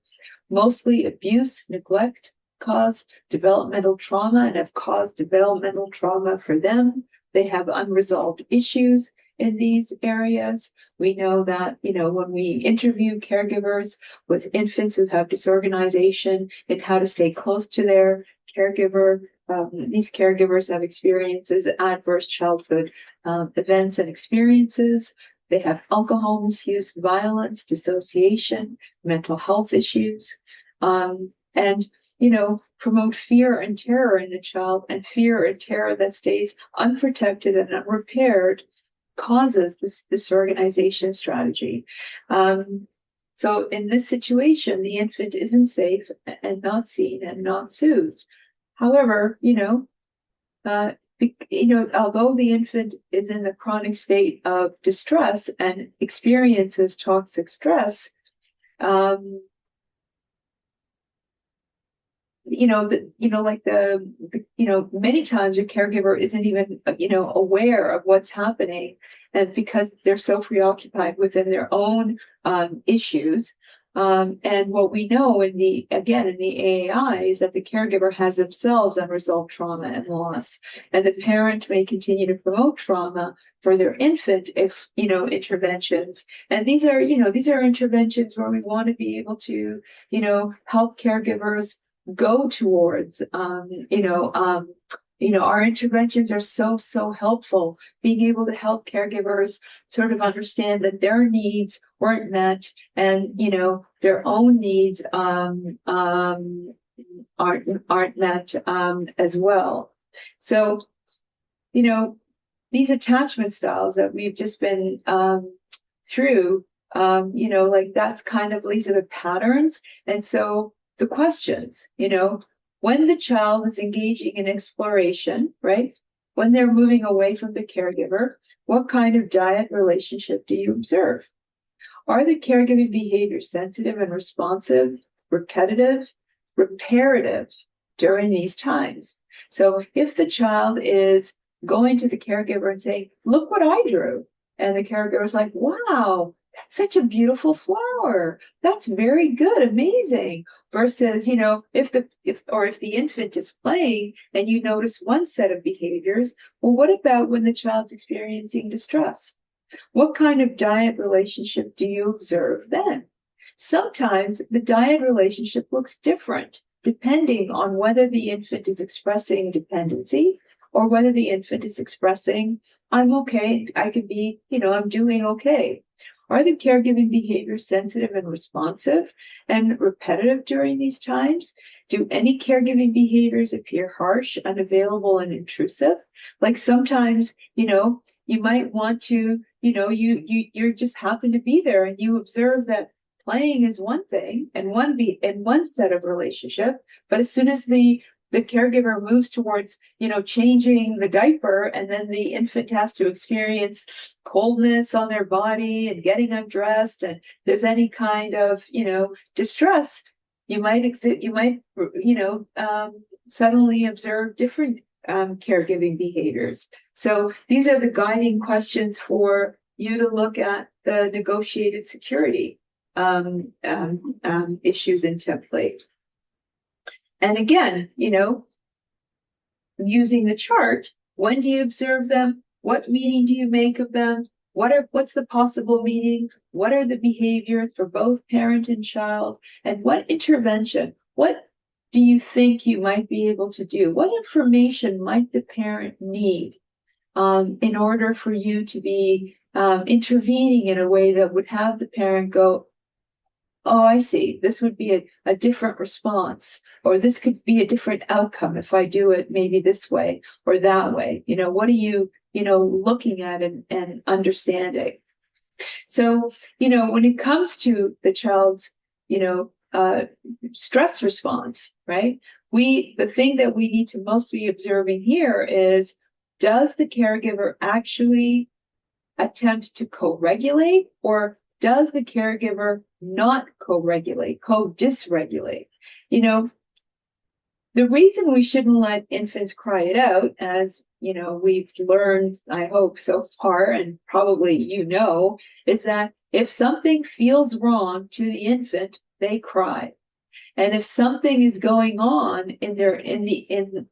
Mostly abuse, neglect cause developmental trauma and have caused developmental trauma for them. They have unresolved issues in these areas. We know that, when we interview caregivers with infants who have disorganization and how to stay close to their caregiver, these caregivers have experiences, adverse childhood events and experiences. They have alcohol misuse, violence, dissociation, mental health issues, and promote fear and terror in the child, and fear and terror that stays unprotected and unrepaired causes this disorganization strategy. So in this situation, the infant isn't safe and not seen and not soothed. However, although the infant is in the chronic state of distress and experiences toxic stress, many times your caregiver isn't even, aware of what's happening, and because they're so preoccupied within their own issues, And what we know in the AAI is that the caregiver has themselves unresolved trauma and loss, and the parent may continue to promote trauma for their infant if, interventions. And these are interventions where we want to be able to, help caregivers go towards, our interventions are so helpful, being able to help caregivers sort of understand that their needs weren't met, and their own needs aren't met as well. So these attachment styles that we've just been through, like that's kind of, these are the patterns. And so the questions, when the child is engaging in exploration, right? When they're moving away from the caregiver, what kind of diet relationship do you observe? Are the caregiving behaviors sensitive and responsive, repetitive, reparative during these times? So if the child is going to the caregiver and saying, look what I drew, and the caregiver is like, wow, that's such a beautiful flower. That's very good, amazing. Versus, if the infant is playing and you notice one set of behaviors, well, what about when the child's experiencing distress? What kind of diet relationship do you observe then? Sometimes the diet relationship looks different depending on whether the infant is expressing dependency or whether the infant is expressing, I'm okay, I can be, I'm doing okay. Are the caregiving behaviors sensitive and responsive and repetitive during these times? Do any caregiving behaviors appear harsh, unavailable, and intrusive? Like sometimes, you might want to, you just happen to be there and you observe that playing is one thing and one set of relationship, but as soon as the caregiver moves towards, changing the diaper, and then the infant has to experience coldness on their body and getting undressed, and there's any kind of, distress, you might suddenly observe different caregiving behaviors. So these are the guiding questions for you to look at the negotiated security issues in template. And again, using the chart, when do you observe them? What meaning do you make of them? What's the possible meaning? What are the behaviors for both parent and child? And what intervention? What do you think you might be able to do? What information might the parent need in order for you to be intervening in a way that would have the parent go, oh, I see, this would be a different response, or this could be a different outcome if I do it maybe this way or that way. What are you, looking at and understanding? So, when it comes to the child's, stress response, right? The thing that we need to most be observing here is, does the caregiver actually attempt to co-regulate, or does the caregiver not co-regulate, co-dysregulate? The reason we shouldn't let infants cry it out, as we've learned, I hope so far, and probably is that if something feels wrong to the infant, they cry. And if something is going on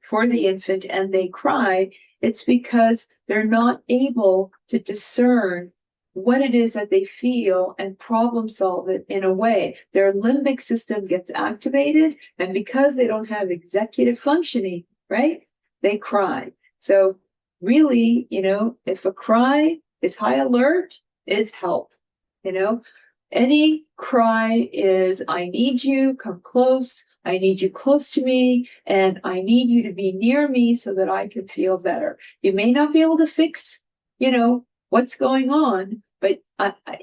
for the infant and they cry, it's because they're not able to discern what it is that they feel and problem solve it in a way. Their limbic system gets activated, and because they don't have executive functioning, right, they cry. So really, if a cry is high alert, is help. Any cry is, I need you, come close, I need you close to me, and I need you to be near me so that I can feel better. You may not be able to fix, what's going on, but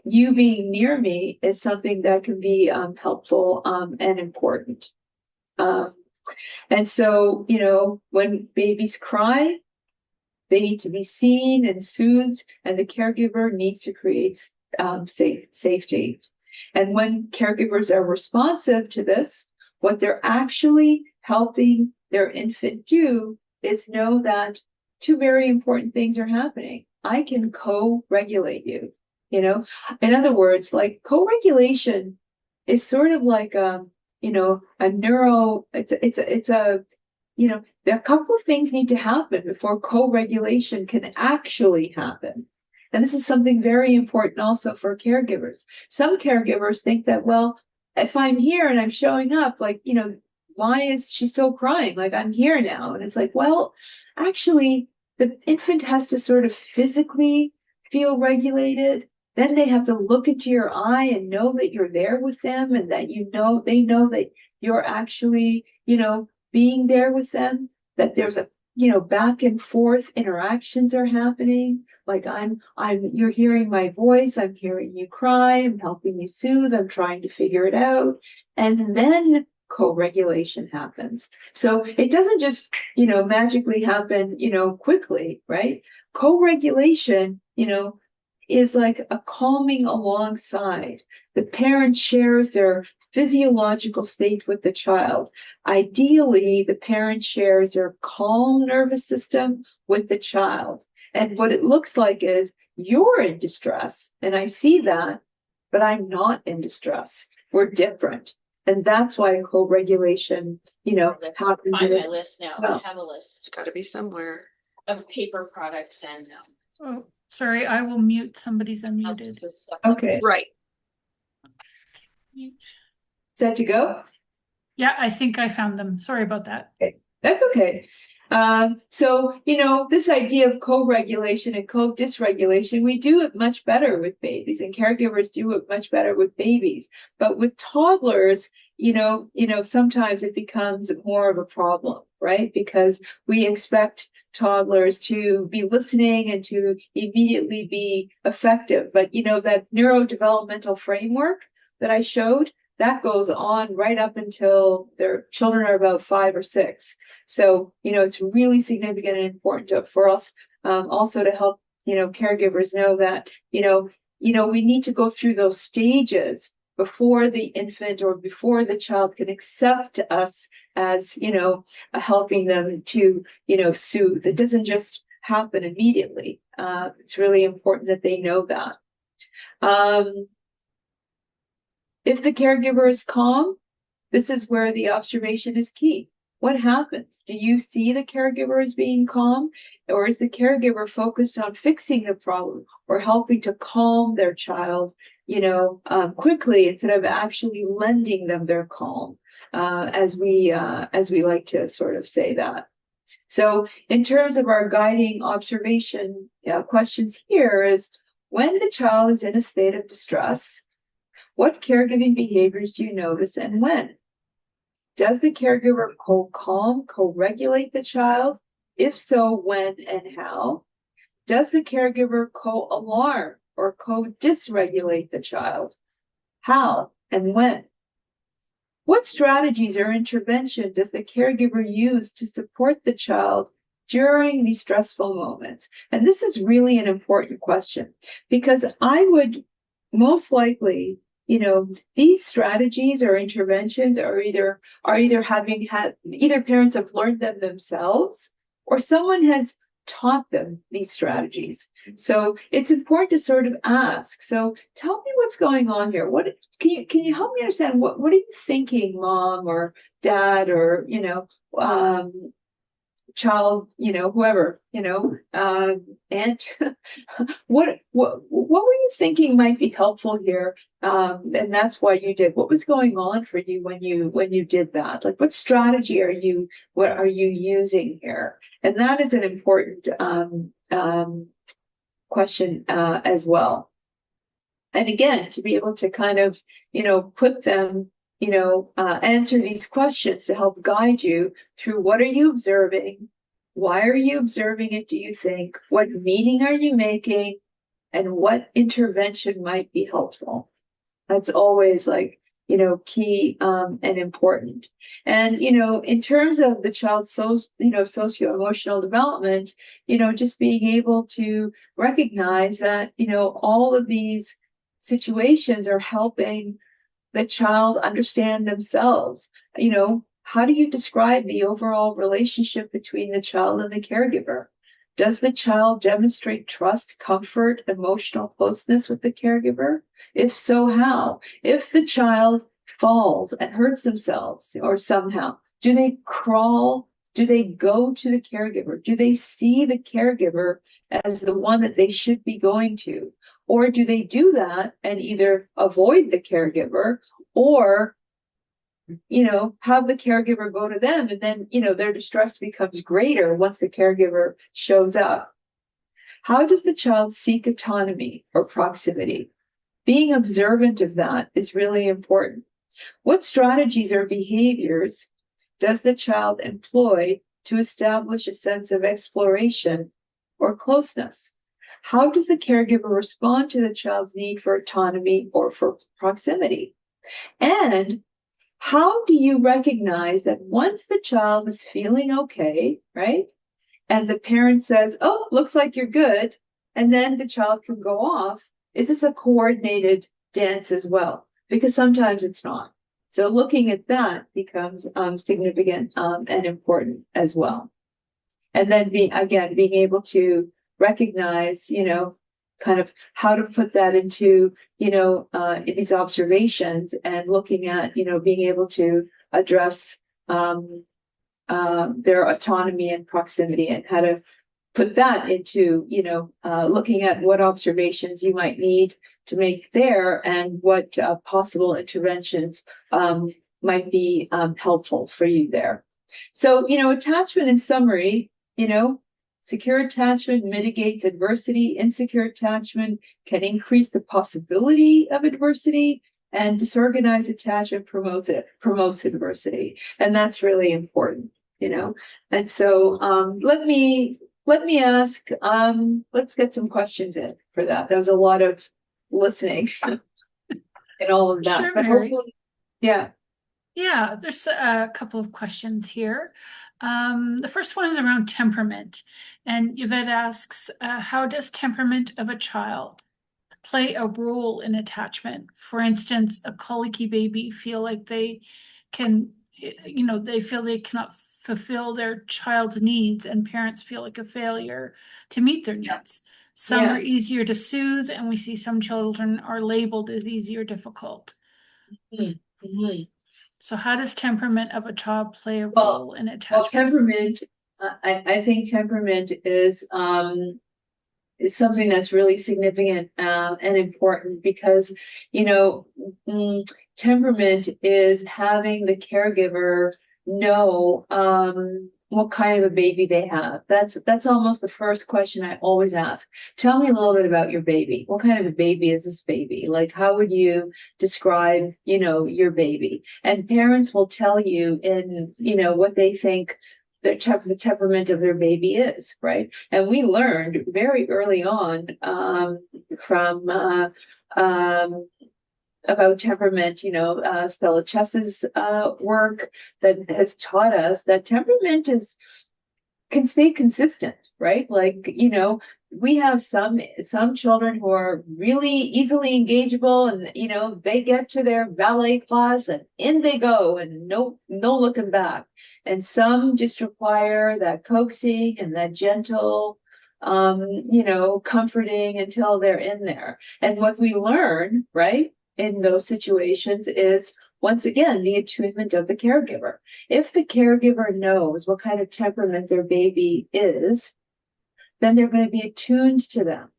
you being near me is something that can be helpful and important. And so, when babies cry, they need to be seen and soothed, and the caregiver needs to create safety. And when caregivers are responsive to this, what they're actually helping their infant do is know that two very important things are happening. I can co-regulate you. In other words, like co-regulation is sort of like a neuro. It's a there are a couple of things need to happen before co-regulation can actually happen. And this is something very important also for caregivers. Some caregivers think that, well, if I'm here and I'm showing up, like, why is she still crying? Like, I'm here now. And it's like, well, actually, the infant has to sort of physically feel regulated. Then they have to look into your eye and know that you're there with them and that they know that you're actually, being there with them, that there's a, back and forth interactions are happening. Like you're hearing my voice, I'm hearing you cry, I'm helping you soothe, I'm trying to figure it out. And then co-regulation happens. So it doesn't just, magically happen, quickly, right? Co-regulation, is like a calming alongside. The parent shares their physiological state with the child. Ideally, the parent shares their calm nervous system with the child. And what it looks like is you're in distress, and I see that, but I'm not in distress. We're different. And that's why co-regulation, happens. Find my list now. Well, I have a list It's got to be somewhere. of paper products and Oh, sorry, I will mute. Somebody's unmuted. stuff. okay. Right. Mute. Set to go? Yeah, I think I found them. Sorry about that. Okay. That's okay. So, this idea of co-regulation and co-dysregulation, we do it much better with babies, and caregivers do it much better with babies. But with toddlers, sometimes it becomes more of a problem, right? Because we expect toddlers to be listening and to immediately be effective. But, that neurodevelopmental framework that I showed, that goes on right up until their children are about 5 or 6. So, it's really significant and important for us also to help, caregivers know that, we need to go through those stages before the infant or before the child can accept us as, helping them to, soothe. It doesn't just happen immediately. It's really important that they know that. If the caregiver is calm, this is where the observation is key. What happens? Do you see the caregiver as being calm, or is the caregiver focused on fixing the problem or helping to calm their child, quickly instead of actually lending them their calm, as we like to sort of say that. So, in terms of our guiding observation questions here is, when the child is in a state of distress, what caregiving behaviors do you notice and when? Does the caregiver co-calm, co-regulate the child? If so, when and how? Does the caregiver co-alarm or co-dysregulate the child? How and when? What strategies or intervention does the caregiver use to support the child during these stressful moments? And this is really an important question, because I would most likely, these strategies or interventions are either having had, either parents have learned them themselves or someone has taught them these strategies. So it's important to sort of ask, so tell me what's going on here. What can you help me understand, what are you thinking, mom or dad, or child, whoever, and what were you thinking might be helpful here? And that's why you did. What was going on for you when you did that? Like, what strategy what are you using here? And that is an important question as well. And again, to be able to kind of, put them, answer these questions to help guide you through, what are you observing? Why are you observing it, do you think? What meaning are you making? And what intervention might be helpful? That's always like, key and important. And, in terms of the child's socio-emotional development, just being able to recognize that, all of these situations are helping the child understand themselves. How do you describe the overall relationship between the child and the caregiver? Does the child demonstrate trust, comfort, emotional closeness with the caregiver? If so, how? If the child falls and hurts themselves or somehow, do they crawl? Do they go to the caregiver? Do they see the caregiver as the one that they should be going to? Or do they do that and either avoid the caregiver or, have the caregiver go to them, and then, their distress becomes greater once the caregiver shows up? How does the child seek autonomy or proximity? Being observant of that is really important. What strategies or behaviors does the child employ to establish a sense of exploration or closeness? How does the caregiver respond to the child's need for autonomy or for proximity? And how do you recognize that once the child is feeling okay, right? And the parent says, oh, looks like you're good, and then the child can go off, is this a coordinated dance as well? Because sometimes it's not. So looking at that becomes significant and important as well. And then being able to recognize, kind of how to put that into, these observations, and looking at, being able to address their autonomy and proximity, and how to put that into, looking at what observations you might need to make there, and what possible interventions might be helpful for you there. So, attachment in summary, secure attachment mitigates adversity. Insecure attachment can increase the possibility of adversity, and disorganized attachment promotes adversity. And that's really important, And so let me ask, let's get some questions in for that. There was a lot of listening and all of that. Sure, But Mary. hopefully, yeah. Yeah, there's a couple of questions here. The first one is around temperament. And Yvette asks, how does temperament of a child play a role in attachment? For instance, a colicky baby feel like they can, they feel they cannot fulfill their child's needs, and parents feel like a failure to meet their needs. Some Yeah. are easier to soothe, and we see some children are labeled as easy or difficult. Mm-hmm. So how does temperament of a child play a role in attachment? Temperament, I think temperament is something that's really significant and important, because, temperament is having the caregiver know what kind of a baby they have. That's almost the first question I always ask. Tell me a little bit about your baby. What kind of a baby is this baby? Like, how would you describe, your baby? And parents will tell you in, what they think the temperament of their baby is, right? And we learned very early on from about temperament, Stella Chess's work, that has taught us that temperament can stay consistent, right? Like, we have some children who are really easily engageable, and they get to their ballet class and in they go, and no looking back. And some just require that coaxing and that gentle comforting until they're in there. And what we learn, right, in those situations is, once again, the attunement of the caregiver. If the caregiver knows what kind of temperament their baby is, then they're going to be attuned to them.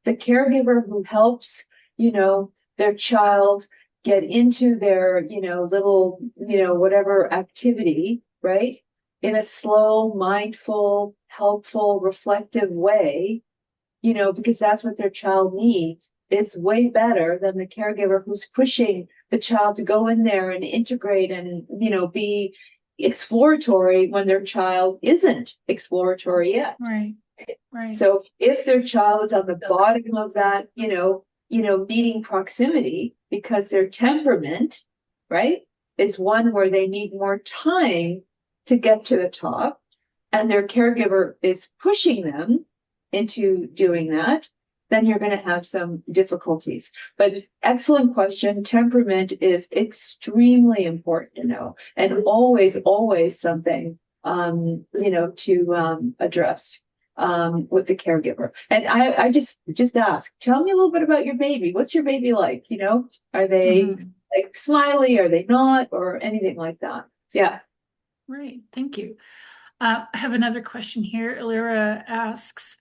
The caregiver who helps, their child get into their, little, whatever activity, right, in a slow, mindful, helpful, reflective way, because that's what their child needs, is way better than the caregiver who's pushing the child to go in there and integrate and, be exploratory when their child isn't exploratory yet. Right. Right. So if their child is on the bottom of that, needing proximity because their temperament, right, is one where they need more time to get to the top, and their caregiver is pushing them into doing that, then you're going to have some difficulties. But excellent question. Temperament is extremely important to know, and always something, to address with the caregiver. And I just ask, tell me a little bit about your baby. What's your baby like? Are they, like smiley? Are they not? Or anything like that? Yeah. Right. Thank you. I have another question here. Lyra asks,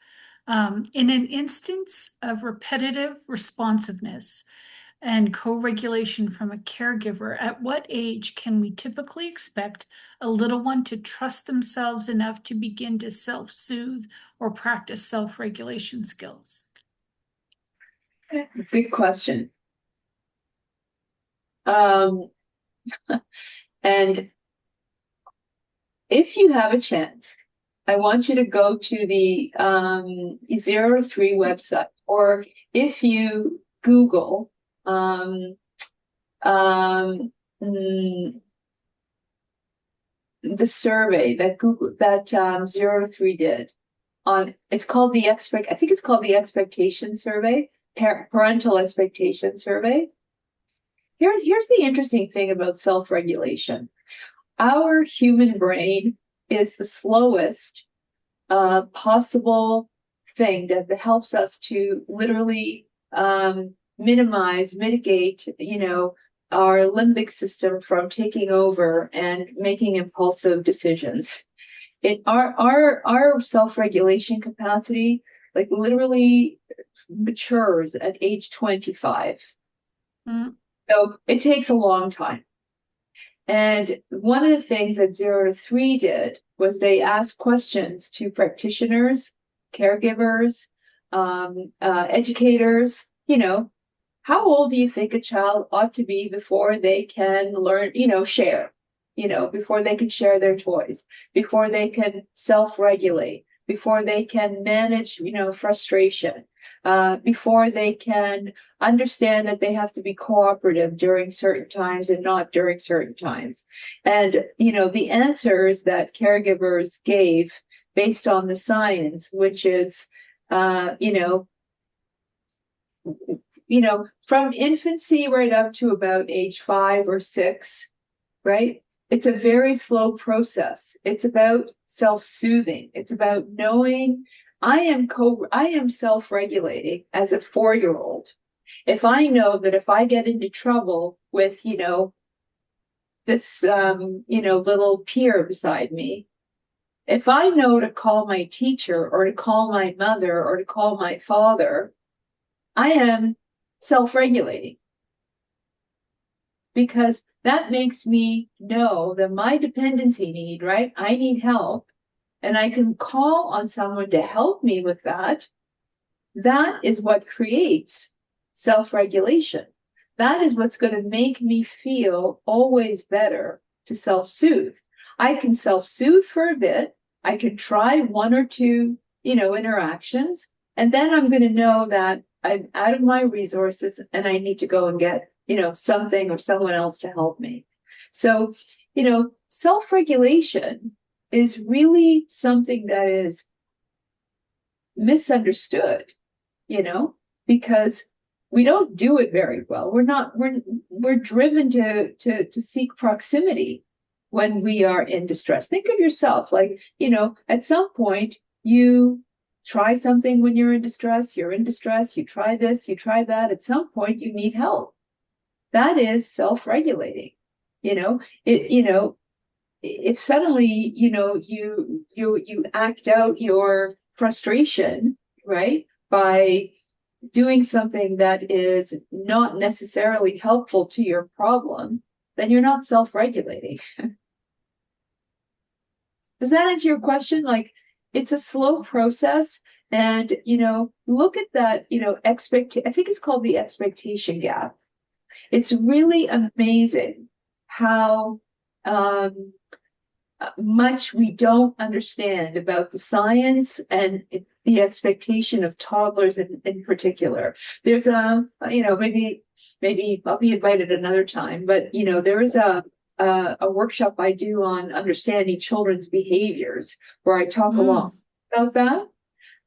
in an instance of repetitive responsiveness and co-regulation from a caregiver, at what age can we typically expect a little one to trust themselves enough to begin to self-soothe or practice self-regulation skills? Good question. Um, and if you have a chance, I want you to go to the 0 to 3 website, or if you Google um, um, mm, the survey that 0 to 3 did on, it's called I think it's called the expectation survey, parental expectation survey. Here's the interesting thing about self-regulation. Our human brain is the slowest possible thing that helps us to literally mitigate, our limbic system from taking over and making impulsive decisions. Our self-regulation capacity, like, literally matures at age 25. Mm. So it takes a long time. And one of the things that 0 to 3 did was they asked questions to practitioners, caregivers, educators, how old do you think a child ought to be before they can learn, share, before they can share their toys, before they can self-regulate, before they can manage, frustration, before they can understand that they have to be cooperative during certain times and not during certain times. And, the answers that caregivers gave based on the science, which is, from infancy right up to about age 5 or 6, right? It's a very slow process. It's about self-soothing. It's about knowing I am self-regulating as a 4-year-old. If I know that if I get into trouble with, this, little peer beside me, if I know to call my teacher or to call my mother or to call my father, I am self-regulating, because that makes me know that my dependency need, right? I need help, and I can call on someone to help me with that. That is what creates self-regulation. That is what's going to make me feel always better to self-soothe. I can self-soothe for a bit. I can try 1 or 2, interactions, and then I'm going to know that I'm out of my resources and I need to go and get, something or someone else to help me. So, self-regulation is really something that is misunderstood, because we don't do it very well. We're driven to seek proximity when we are in distress. Think of yourself, like, at some point you try something when you're in distress, you try this, you try that. At some point you need help. That is self-regulating. If suddenly, you act out your frustration, right, by doing something that is not necessarily helpful to your problem, then you're not self-regulating. Does that answer your question? Like, it's a slow process. And, look at that, I think it's called the expectation gap. It's really amazing how much we don't understand about the science and the expectation of toddlers in particular. There's maybe I'll be invited another time, but there is a workshop I do on understanding children's behaviors, where I talk a lot about that.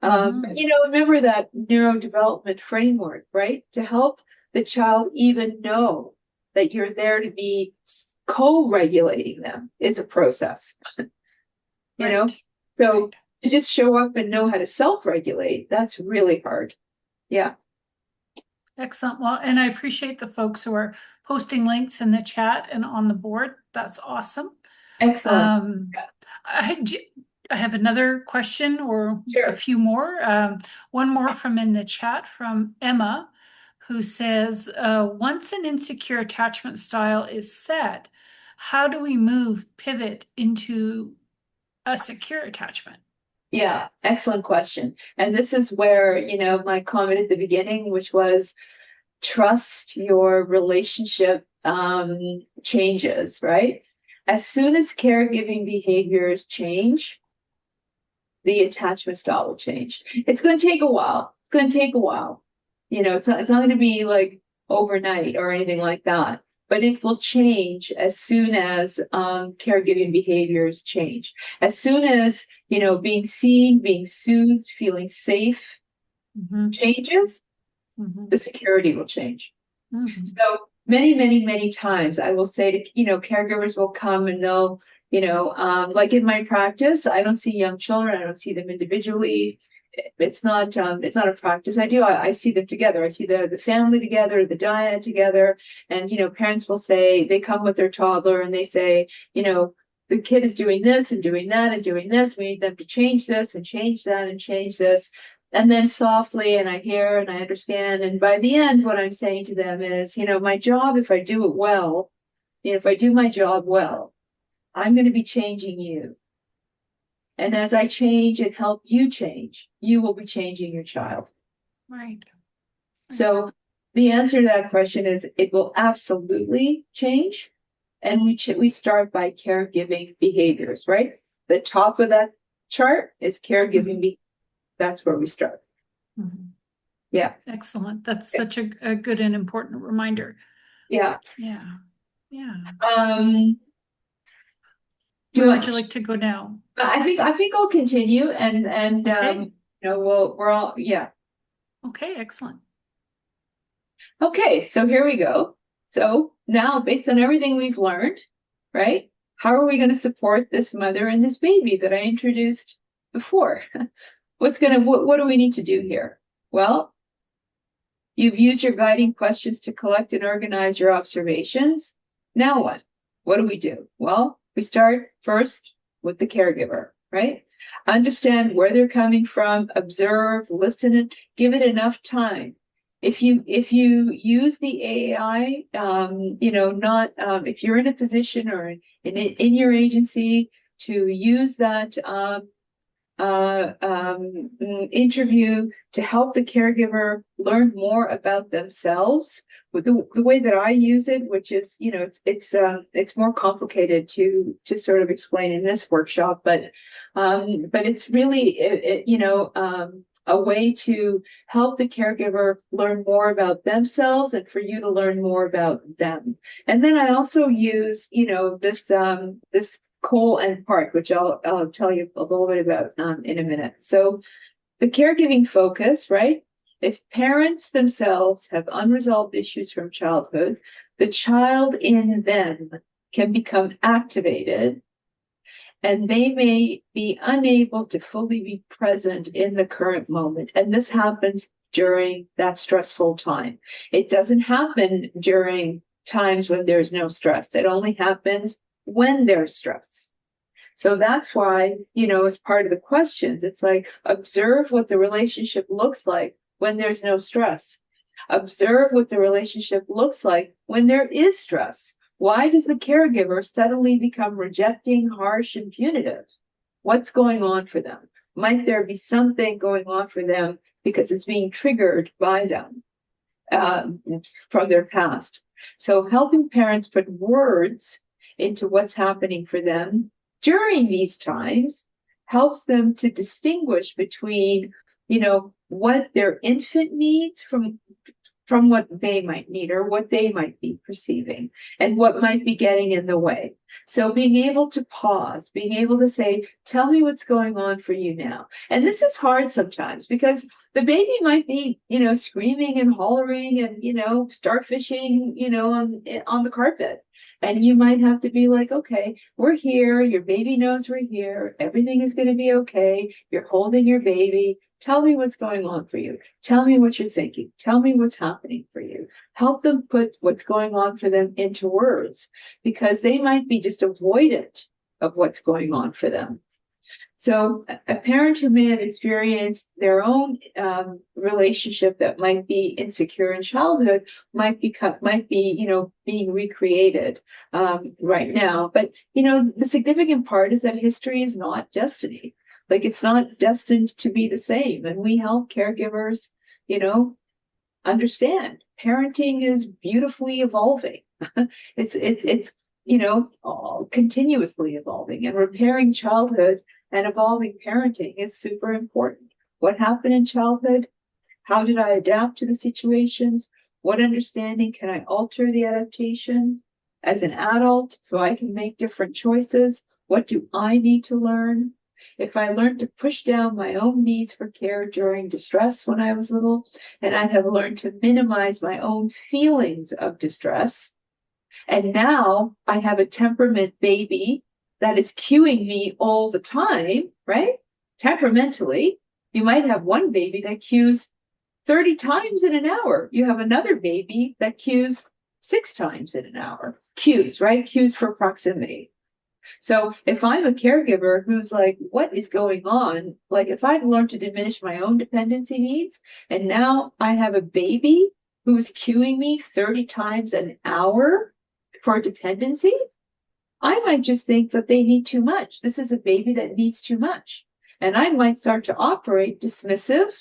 Remember that neurodevelopment framework, right? To help the child even know that you're there to be co-regulating them is a process. So to just show up and know how to self-regulate, that's really hard. Yeah. Excellent. Well, and I appreciate the folks who are posting links in the chat and on the board. That's awesome. Excellent. I, I have another question or a Sure. few more. One more from in the chat from Emma, who says, once an insecure attachment style is set, how do we pivot into a secure attachment? Yeah, excellent question. And this is where, my comment at the beginning, which was trust your relationship changes, right? As soon as caregiving behaviors change, the attachment style will change. It's going to take a while. It's going to take a while. It's not going to be like overnight or anything like that, but it will change as soon as caregiving behaviors change. As soon as, being seen, being soothed, feeling safe changes, the security will change. So many, many, many times I will say to, caregivers will come and they'll, like in my practice, I don't see young children. I don't see them individually. It's not a practice I do. I see them together. I see the family together, the dyad together. And, parents will say, they come with their toddler and they say, the kid is doing this and doing that and doing this. We need them to change this and change that and change this. And then softly, and I hear and I understand. And by the end, what I'm saying to them is, my job, if I do it well, if I do my job well, I'm going to be changing you. And as I change and help you change, you will be changing your child. Right. So the answer to that question is it will absolutely change. And we start by caregiving behaviors, right? The top of that chart is caregiving behaviors. That's where we start. Yeah. Excellent. That's such a good and important reminder. Yeah. Yeah. Yeah. Where would you like to go now? I think I'll continue and Okay. we're all, yeah. Okay, excellent. Okay, so here we go. So now, based on everything we've learned, right? How are we going to support this mother and this baby that I introduced before? What do we need to do here? Well, you've used your guiding questions to collect and organize your observations. Now what? What do we do? Well, we start first with the caregiver, right? Understand where they're coming from, observe, listen, give it enough time. If you use the AI, if you're in a position or in your agency to use that interview to help the caregiver learn more about themselves, with the way that I use it, which is, it's more complicated to sort of explain in this workshop, but it's really, a way to help the caregiver learn more about themselves and for you to learn more about them. And then I also use, this Cole and Park, which I'll tell you a little bit about in a minute. So the caregiving focus, right? If parents themselves have unresolved issues from childhood, the child in them can become activated and they may be unable to fully be present in the current moment. And this happens during that stressful time. It doesn't happen during times when there's no stress. It only happens when there's stress. So that's why, as part of the questions, it's like, observe what the relationship looks like when there's no stress. Observe what the relationship looks like when there is stress. Why does the caregiver suddenly become rejecting, harsh, and punitive? What's going on for them? Might there be something going on for them because it's being triggered by them from their past? So helping parents put words into what's happening for them during these times helps them to distinguish between, what their infant needs from what they might need or what they might be perceiving and what might be getting in the way. So being able to pause, being able to say, tell me what's going on for you now. And this is hard sometimes because the baby might be, screaming and hollering and, starfishing, on the carpet. And you might have to be like, okay, we're here. Your baby knows we're here. Everything is going to be okay. You're holding your baby. Tell me what's going on for you. Tell me what you're thinking. Tell me what's happening for you. Help them put what's going on for them into words, because they might be just avoidant of what's going on for them. So a parent who may have experienced their own relationship that might be insecure in childhood might be, being recreated right now. But, the significant part is that history is not destiny. Like, it's not destined to be the same. And we help caregivers, understand parenting is beautifully evolving. it's continuously evolving, and repairing childhood and evolving parenting is super important. What happened in childhood? How did I adapt to the situations? What understanding can I alter the adaptation as an adult so I can make different choices? What do I need to learn? If I learned to push down my own needs for care during distress when I was little, and I have learned to minimize my own feelings of distress, and now I have a temperament baby that is cueing me all the time, right? Temperamentally, you might have one baby that cues 30 times in an hour. You have another baby that cues 6 times in an hour. Cues, right? Cues for proximity. So if I'm a caregiver who's like, what is going on? Like, if I've learned to diminish my own dependency needs, and now I have a baby who's cueing me 30 times an hour for dependency, I might just think that they need too much. This is a baby that needs too much. And I might start to operate dismissive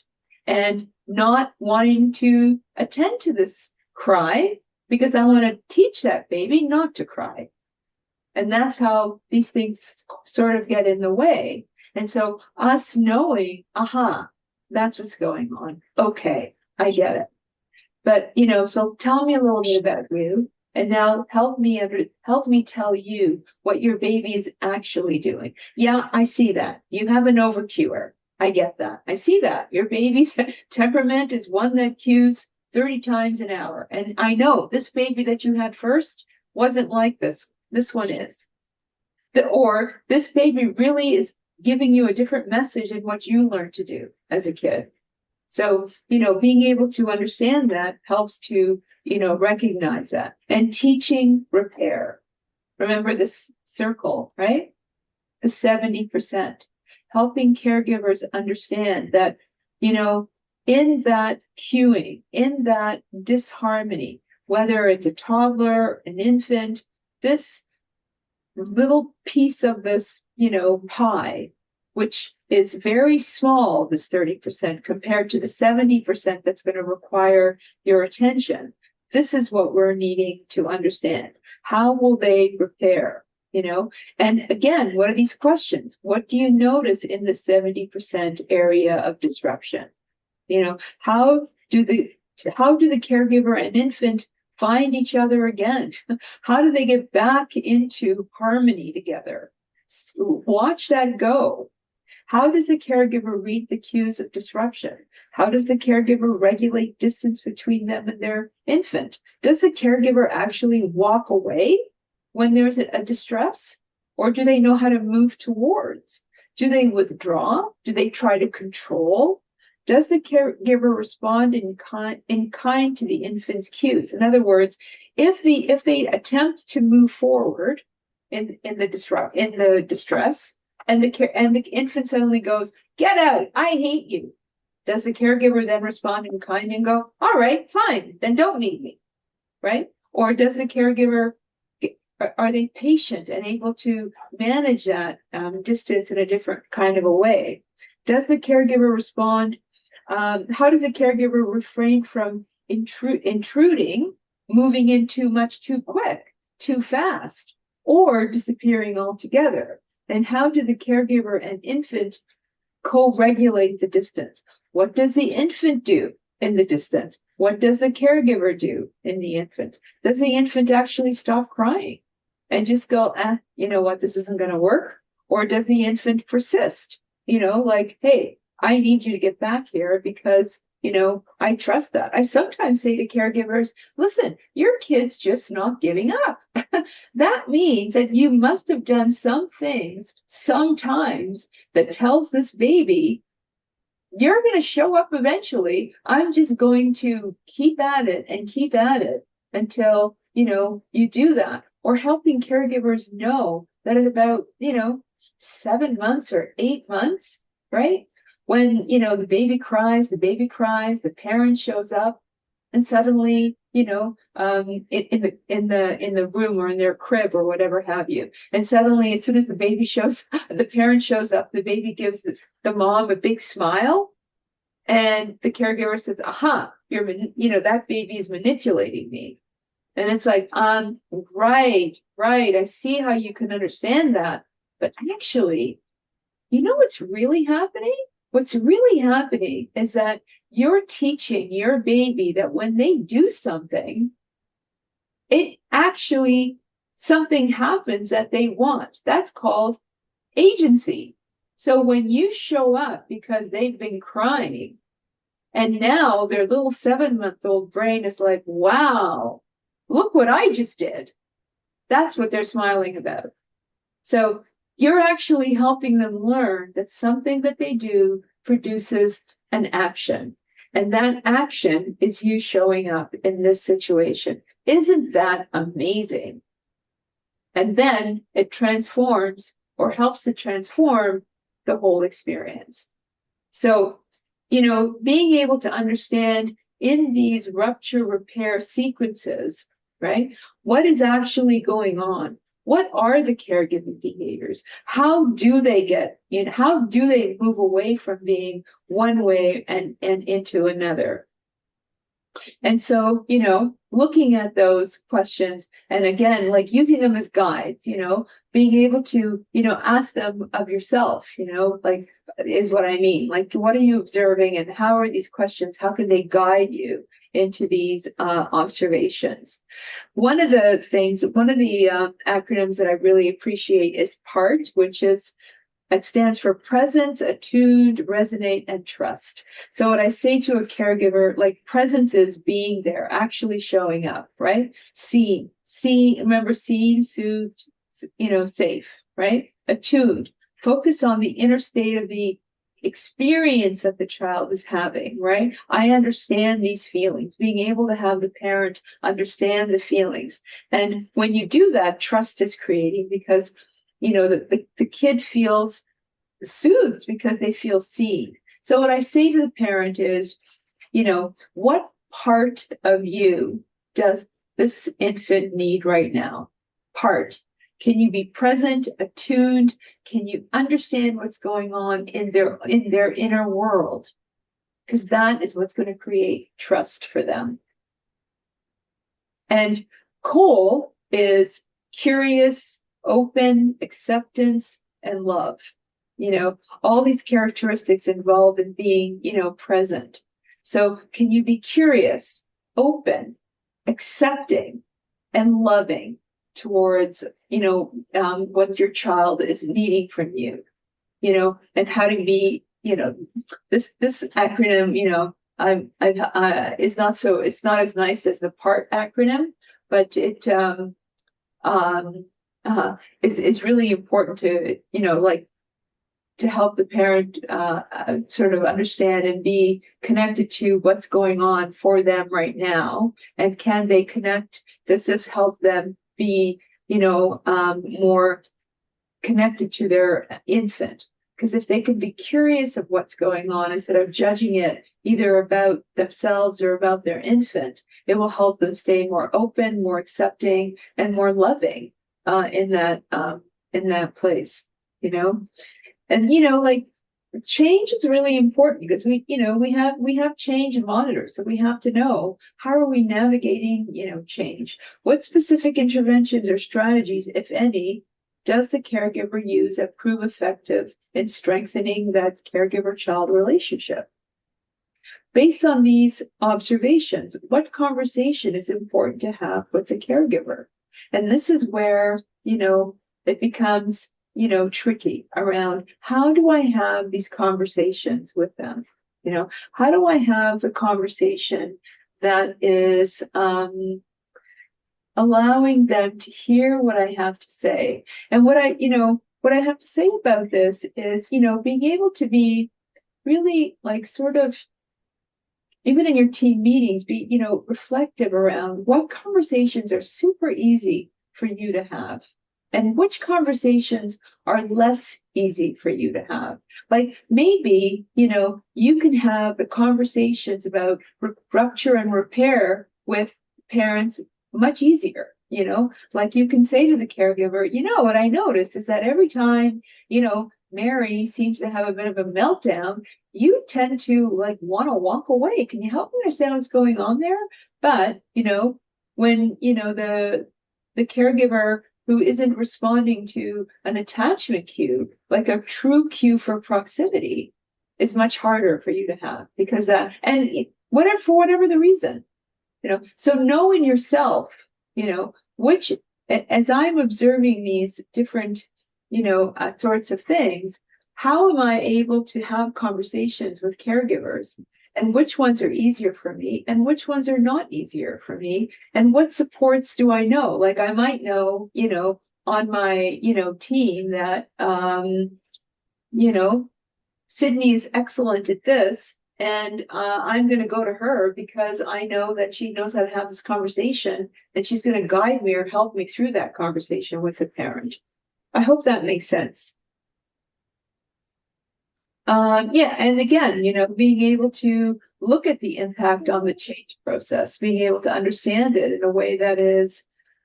and not wanting to attend to this cry, because I want to teach that baby not to cry. And that's how these things sort of get in the way. And so us knowing, that's what's going on. Okay, I get it. But, so tell me a little bit about you. And now help me tell you what your baby is actually doing. Yeah, I see that. You have an overcuer. I get that. I see that. Your baby's temperament is one that cues 30 times an hour. And I know this baby that you had first wasn't like this. This one is. Or this baby really is giving you a different message than what you learned to do as a kid. So, being able to understand that helps to, recognize that. And teaching repair. Remember this circle, right? The 70%. Helping caregivers understand that, in that cueing, in that disharmony, whether it's a toddler, an infant, this little piece of this, pie, which is very small, this 30%, compared to the 70% that's going to require your attention. This is what we're needing to understand. How will they repair? And again, what are these questions? What do you notice in the 70% area of disruption? How do the caregiver and infant find each other again? How do they get back into harmony together? Watch that go. How does the caregiver read the cues of disruption? How does the caregiver regulate distance between them and their infant? Does the caregiver actually walk away when there's a distress? Or do they know how to move towards? Do they withdraw? Do they try to control? Does the caregiver respond in kind to the infant's cues? In other words, if they attempt to move forward in the distress, and the infant suddenly goes, "Get out! I hate you." Does the caregiver then respond in kind and go, "All right, fine, then don't need me," right? Or does the caregiver, are they patient and able to manage that distance in a different kind of a way? Does the caregiver respond? How does the caregiver refrain from intruding, moving in too much too quick, too fast, or disappearing altogether? And how do the caregiver and infant co-regulate the distance? What does the infant do in the distance? What does the caregiver do in the infant? Does the infant actually stop crying and just go, you know what, this isn't going to work? Or does the infant persist? Like, hey, I need you to get back here because, I trust that. I sometimes say to caregivers, listen, your kid's just not giving up. That means that you must have done some things sometimes that tells this baby you're going to show up eventually. I'm just going to keep at it and keep at it until, you do that. Or helping caregivers know that at about, 7 months or 8 months, right? When, the baby cries, the parent shows up, and suddenly, in the room or in their crib or whatever have you, and suddenly, as soon as the parent shows up, the baby gives the mom a big smile, and the caregiver says, "Aha, that baby is manipulating me." And it's like, right, right. I see how you can understand that, but actually, what's really happening? What's really happening is that you're teaching your baby that when they do something, it actually, something happens that they want. That's called agency. So when you show up because they've been crying, and now their little 7-month-old brain is like, wow, look what I just did. That's what they're smiling about. So you're actually helping them learn that something that they do produces an action. And that action is you showing up in this situation. Isn't that amazing? And then it transforms or helps to transform the whole experience. So, being able to understand in these rupture repair sequences, right, what is actually going on? What are the caregiving behaviors? How do they how do they move away from being one way and into another? And so, looking at those questions, and again, like using them as guides, being able to, ask them of yourself, like, is what I mean. Like, what are you observing, and how are these questions? How can they guide you into these observations? One of the acronyms that I really appreciate is PART, which is, it stands for presence, attuned, resonate, and trust. So what I say to a caregiver, like, presence is being there, actually showing up, right? Remember, seen, soothed, safe, right? Attuned, focus on the inner state of the experience that the child is having, right? I understand these feelings, being able to have the parent understand the feelings. And when you do that, trust is creating, because the kid feels soothed because they feel seen. So what I say to the parent is, what part of you does this infant need right now? Part. Can you be present, attuned? Can you understand what's going on in their inner world? Because that is what's going to create trust for them. And Cole is curious, open, acceptance, and love. All these characteristics involved in being, present. So can you be curious, open, accepting, and loving towards, what your child is needing from you, and how to be, this acronym, it's not as nice as the PART acronym, but it is really important to, to help the parent sort of understand and be connected to what's going on for them right now. And can they connect? Does this help them be, more connected to their infant? Because if they can be curious of what's going on instead of judging it either about themselves or about their infant, it will help them stay more open, more accepting, and more loving in that place, And like, change is really important, because we have change monitors, so we have to know, how are we navigating change? What specific interventions or strategies, if any, does the caregiver use that prove effective in strengthening that caregiver-child relationship? Based on these observations, what conversation is important to have with the caregiver? And this is where, it becomes, tricky around, how do I have these conversations with them? How do I have the conversation that is allowing them to hear what I have to say? And what I have to say about this is, being able to be really like sort of, even in your team meetings, be, reflective around what conversations are super easy for you to have and which conversations are less easy for you to have. Like maybe, you can have the conversations about rupture and repair with parents much easier. Like you can say to the caregiver, what I noticed is that every time, Mary seems to have a bit of a meltdown, you tend to like want to walk away. Can you help me understand what's going on there? But, when, the caregiver who isn't responding to an attachment cue, like a true cue for proximity, is much harder for you to have because and whatever, for whatever the reason, so knowing yourself, which, as I'm observing these different, sorts of things, how am I able to have conversations with caregivers, and which ones are easier for me and which ones are not easier for me, and what supports do I know? Like I might know, on my, team that, Sydney is excellent at this, and I'm going to go to her because I know that she knows how to have this conversation, and she's going to guide me or help me through that conversation with the parent. I hope that makes sense. Yeah, and again, being able to look at the impact on the change process, being able to understand it in a way that is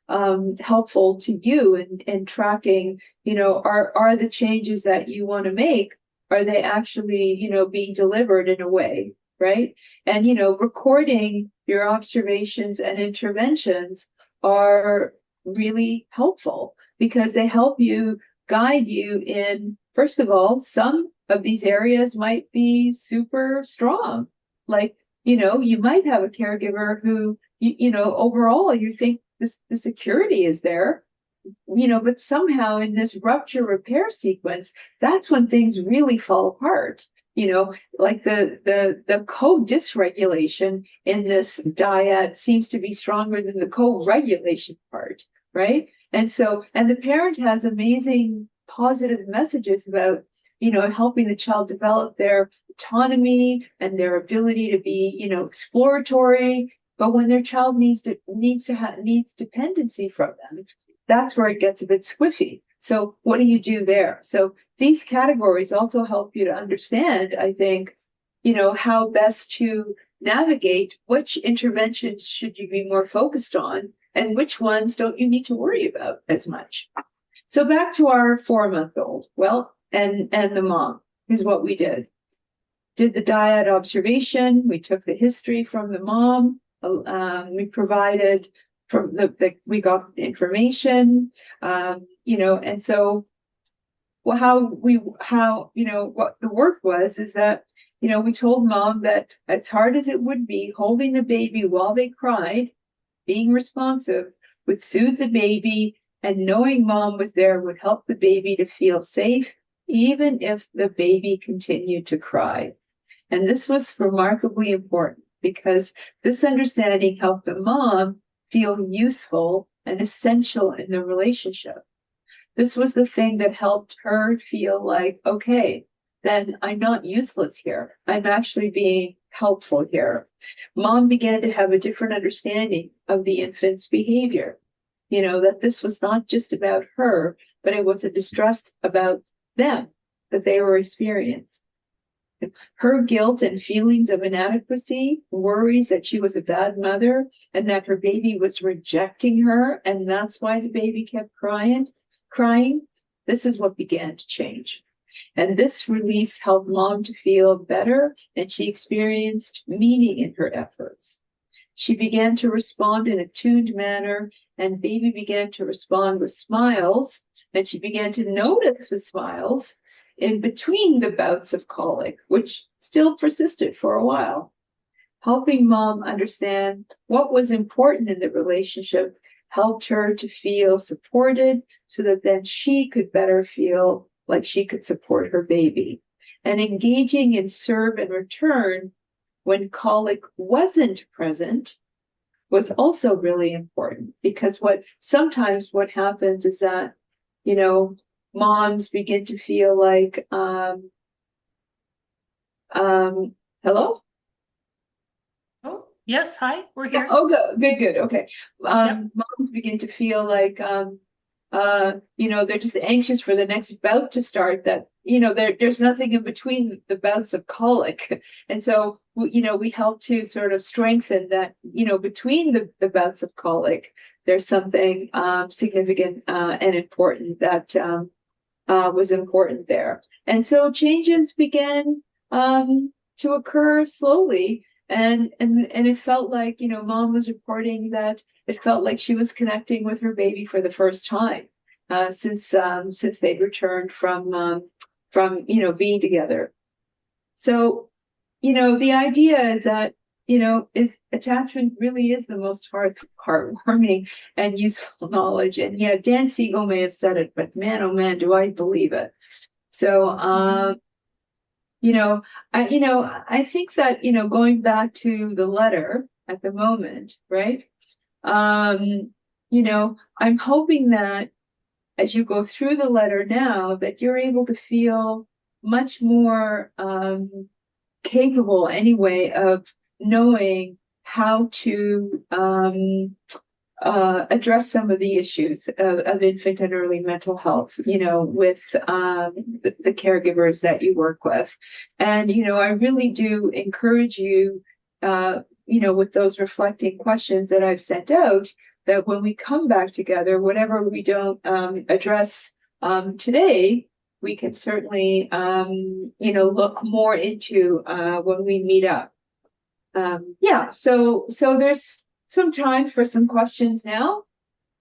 helpful to you, and tracking, are the changes that you want to make, are they actually, being delivered in a way, right? And, recording your observations and interventions are really helpful because they help you guide you in, first of all, some of these areas might be super strong. Like, you might have a caregiver who, overall you think the security is there, but somehow in this rupture repair sequence, that's when things really fall apart. Like the co-dysregulation in this dyad seems to be stronger than the co-regulation part, right? And the parent has amazing positive messages about, helping the child develop their autonomy and their ability to be, exploratory. But when their child needs dependency from them, that's where it gets a bit squiffy. So what do you do there? So these categories also help you to understand, I think, how best to navigate which interventions should you be more focused on and which ones don't you need to worry about as much. So back to our 4-month-old. Well, and the mom is what we did. Did the dyad observation. We took the history from the mom. We provided we got the information, and so what the work was is that, we told mom that as hard as it would be, holding the baby while they cried, being responsive would soothe the baby, and knowing mom was there would help the baby to feel safe, even if the baby continued to cry. And this was remarkably important because this understanding helped the mom feel useful and essential in the relationship. This was the thing that helped her feel like, okay, then I'm not useless here. I'm actually being helpful here. Mom began to have a different understanding of the infant's behavior, that this was not just about her, but it was a distress about them that they were experiencing. Her guilt and feelings of inadequacy, worries that she was a bad mother and that her baby was rejecting her, and that's why the baby kept crying. This is what began to change. And this release helped mom to feel better, and she experienced meaning in her efforts. She began to respond in a tuned manner, and baby began to respond with smiles, and she began to notice the smiles in between the bouts of colic, which still persisted for a while. Helping mom understand what was important in the relationship helped her to feel supported so that then she could better feel like she could support her baby. And engaging in serve and return when colic wasn't present was also really important, because sometimes what happens is that, moms begin to feel like Hello? Oh, yes, hi, we're Yeah, here. oh, good. Okay. Yep. Moms begin to feel like, they're just anxious for the next bout to start, that, there's nothing in between the bouts of colic. And so, we help to sort of strengthen that, between the bouts of colic, there's something significant and important that was important there. And so changes began to occur slowly. And it felt like, mom was reporting that it felt like she was connecting with her baby for the first time since they'd returned from being together. So, the idea is that, is attachment really is the most heartwarming and useful knowledge. And yeah, Dan Siegel may have said it, but man, oh man, do I believe it. So, you know, I think that, going back to the letter at the moment, right? I'm hoping that as you go through the letter now, that you're able to feel much more capable anyway of knowing how to address some of the issues of infant and early mental health, with the caregivers that you work with. And, I really do encourage you, with those reflecting questions that I've sent out, that when we come back together, whatever we don't address today, we can certainly, look more into when we meet up. Yeah, so there's some time for some questions now.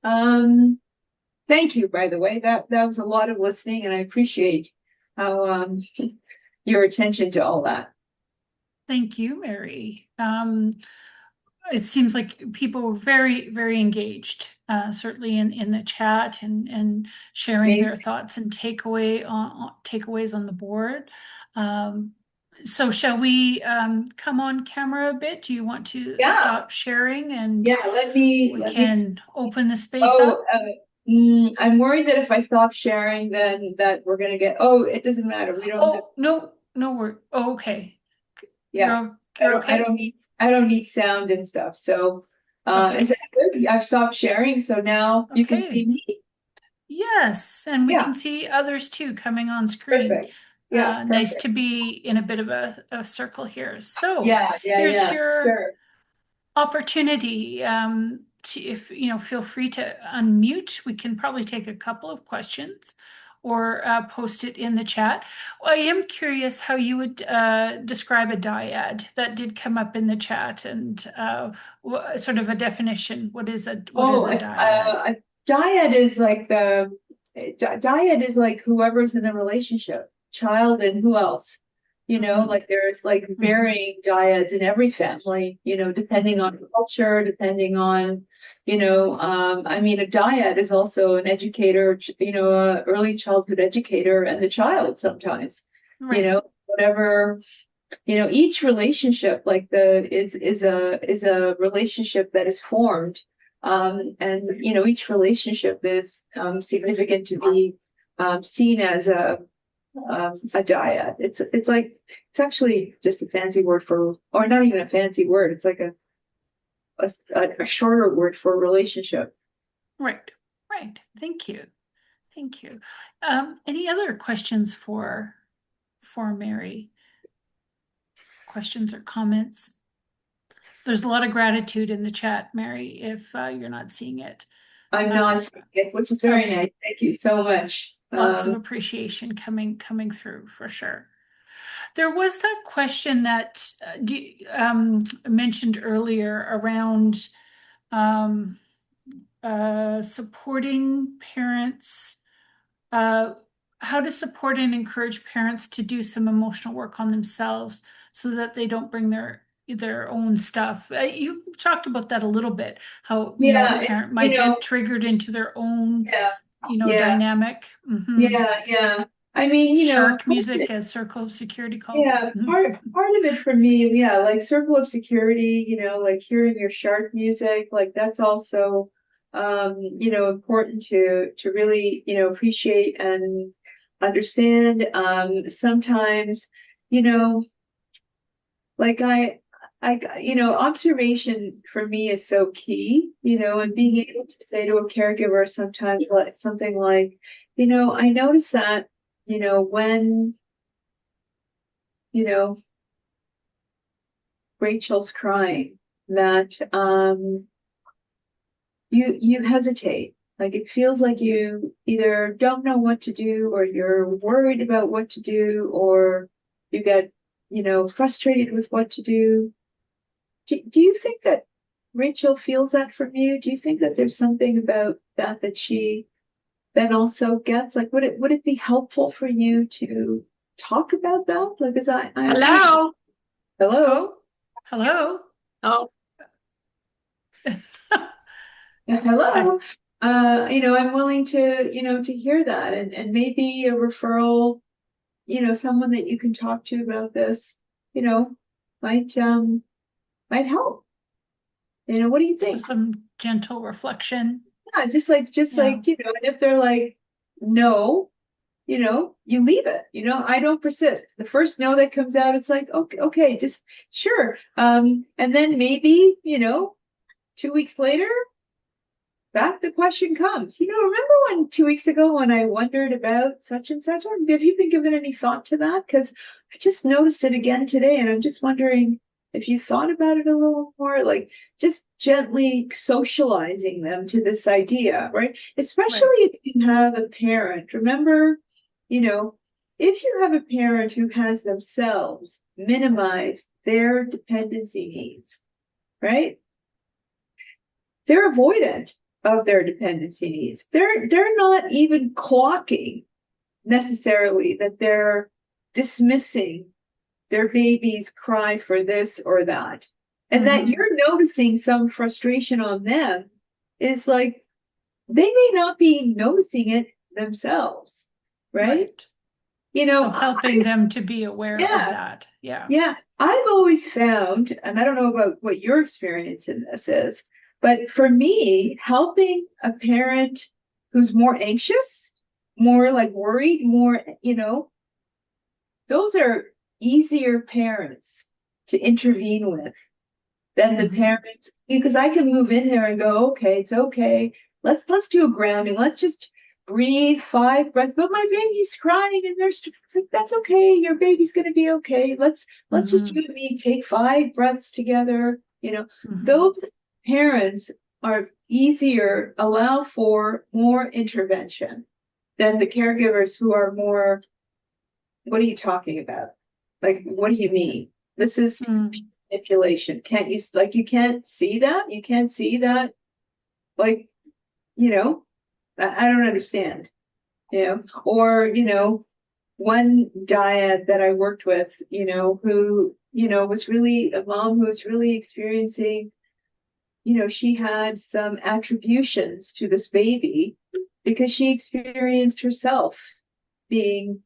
Thank you, by the way. That was a lot of listening, and I appreciate how your attention to all that. Thank you, Mary. It seems like people were very, very engaged, certainly in the chat and sharing Maybe. their thoughts and takeaways on the board. So shall we come on camera a bit? Do you want to Yeah, stop sharing and yeah. Let me we let me. can open the space Oh, up? I'm worried that if I stop sharing, then that we're gonna get. Oh, it doesn't matter. We don't have. Oh, no, no, okay. Yeah, You're okay? I don't need sound and stuff. So, is Okay. that good? I've stopped sharing, so now you can see Okay. me. Yes, and we Yeah, can see others too coming on screen. perfect. Yeah, Nice perfect. to be in a bit of a circle here. So here's Yeah. your Sure. opportunity. If feel free to unmute. We can probably take a couple of questions or post it in the chat. Well, I am curious how you would describe a dyad. That did come up in the chat, and sort of a definition. What is Oh, a dyad? a dyad is like dyad is like whoever's in the relationship, child and who else. Mm-hmm. Like there's like Mm-hmm. varying dyads in every family, depending Mm-hmm. on culture, depending on, I mean, a dyad is also an educator, a early childhood educator and the child sometimes, Right. whatever, each relationship like the is a relationship that is formed, and each relationship is significant to be seen as a dyad. It's actually just a fancy word for, or not even a fancy word, it's like a shorter word for relationship. Right. Right. Thank you. Thank you. Any other questions for Mary? Questions or comments? There's a lot of gratitude in the chat, Mary, if you're not seeing it. I'm not Uh, seeing it, which is uh, very nice. Thank you so much. Lots of appreciation coming through for sure. There was that question that mentioned earlier around um, supporting parents, uh, how to support and encourage parents to do some emotional work on themselves so that they don't bring their own stuff. You talked about that a little bit, how a Yeah, it's parent might get triggered into their own, yeah, yeah. dynamic. Yeah. I mean, Shark music, as Circle of Security calls it. yeah, part of it for me, yeah, like circle of security, like hearing your shark music, like that's also important to really, appreciate and understand. Sometimes, you know, like observation for me is so key, and being able to say to a caregiver sometimes like something like, I notice that, when, you know, Rachel's crying, that you hesitate. Like it feels like you either don't know what to do, or you're worried about what to do, or you get, frustrated with what to do. Do you think that Rachel feels that from you? Do you think that there's something about that she then also gets? Like, would it be helpful for you to talk about that? Like, as Hello. hello, Oh, hello. Oh, yeah, Hi. hello. I'm willing to, to hear that, and maybe a referral, someone that you can talk to about this, you know, might might help. What do you So think? some gentle reflection. Yeah, just like, Yeah. and if they're like, no, you leave it. I don't persist. The first no that comes out, it's like, okay, okay, just sure. And then maybe, 2 weeks later, back the question comes. Remember when 2 weeks ago when I wondered about such and such? Have you been given any thought to that? Because I just noticed it again today, and I'm just wondering if you thought about it a little more, like just gently socializing them to this idea, right? Especially Right. if you have a parent. Remember, you know, if you have a parent who has themselves minimized their dependency needs, right? They're avoidant of their dependency needs. They're not even clocking necessarily that they're dismissing their baby's cry for this or that. And that Mm-hmm. you're noticing some frustration on them is like they may not be noticing it themselves, right? Right. You So know, helping them to be aware of yeah, that. Yeah. yeah, I've always found, and I don't know about what your experience in this is, but for me, helping a parent who's more anxious, more like worried, more, those are easier parents to intervene with than the Mm-hmm. parents, because I can move in there and go, okay, it's okay. Let's do a grounding. Let's just breathe 5 breaths. But my baby's crying, and it's like, that's okay. Your baby's gonna be okay. Let's just Mm-hmm. you and me take 5 breaths together. Mm-hmm. Those parents are easier, allow for more intervention than the caregivers who are more, what are you talking about? Like, what do you mean? This is Mm. manipulation. Can't you, like, you can't see that? You can't see that? Like, you know, I don't understand, or, one diet that I worked with, who, was really a mom who was really experiencing, she had some attributions to this baby because she experienced herself being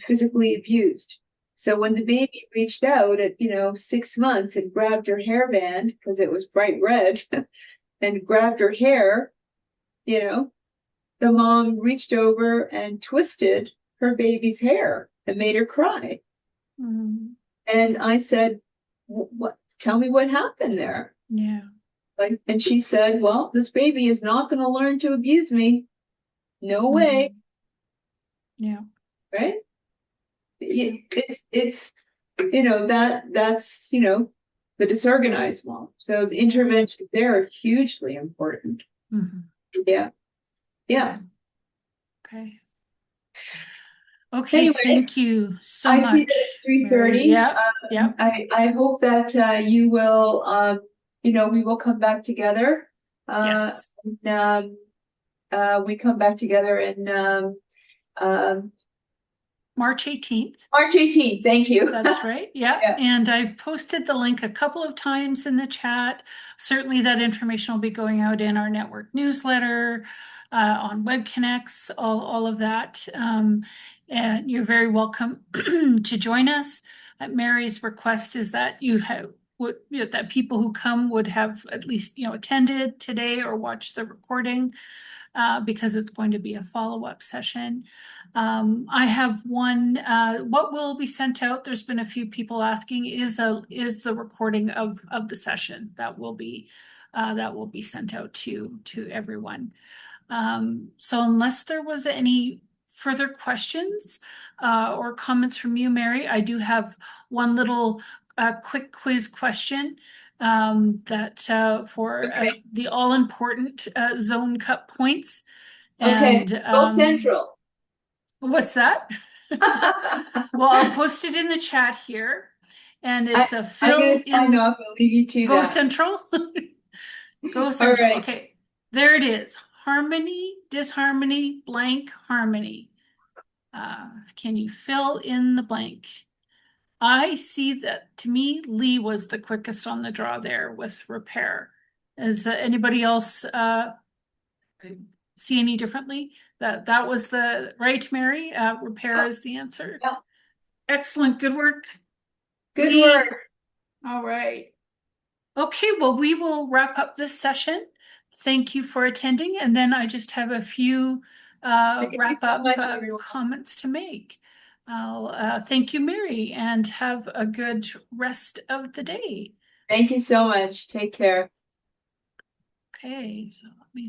physically abused. So when the baby reached out at, 6 months and grabbed her hairband because it was bright red and grabbed her hair, you know, the mom reached over and twisted her baby's hair and made her cry. Mm. And I said, "What? Tell me what happened there." Yeah. Like, and she said, "Well, this baby is not going to learn to abuse me. No way." Mm. Yeah. Right? Yeah. It's that's the disorganized mom. So the Yeah. interventions there are hugely important. Mm-hmm. Yeah, yeah. Yeah. Okay. Okay. Anyway, Thank you so I see that it's much, three Mary. thirty. Yep. Yep. I hope that you will we will come back together. Yes. And, we come back together in March 18th. March 18th. Thank you. That's right. Yeah. Yeah. And I've posted the link a couple of times in the chat. Certainly that information will be going out in our network newsletter, on Web Connects, all of that. And you're very welcome to join us. Mary's request is that you would, that people who come would have at least, attended today or watched the recording, because it's going to be a follow-up session. I have one, what will be sent out, there's been a few people asking, is the recording of the session that will be sent out to everyone. So unless there was any further questions or comments from you, Mary, I do have one little quick quiz question that for Okay. the all-important Zone Cup points. Okay, And go Central. what's that? Well, I'll post it in the chat here. And it's a I'm fill gonna sign in. off and leave you to Go that. Central. Go All Central. right. Okay, there it is. Harmony, disharmony, blank, harmony. Can you fill in the blank? I see that, to me, Lee was the quickest on the draw there with repair. Is anybody else see any differently? That was the right, Mary? Repair is the answer. Yeah. Excellent. Good work, Good Lee. work. All right. Okay, well, we will wrap up this session. Thank you for attending. And then I just have a few Thank you wrap so up much, everyone. comments to make. I'll thank you, Mary, and have a good rest of the day. Thank you so much. Take care. Okay, so let me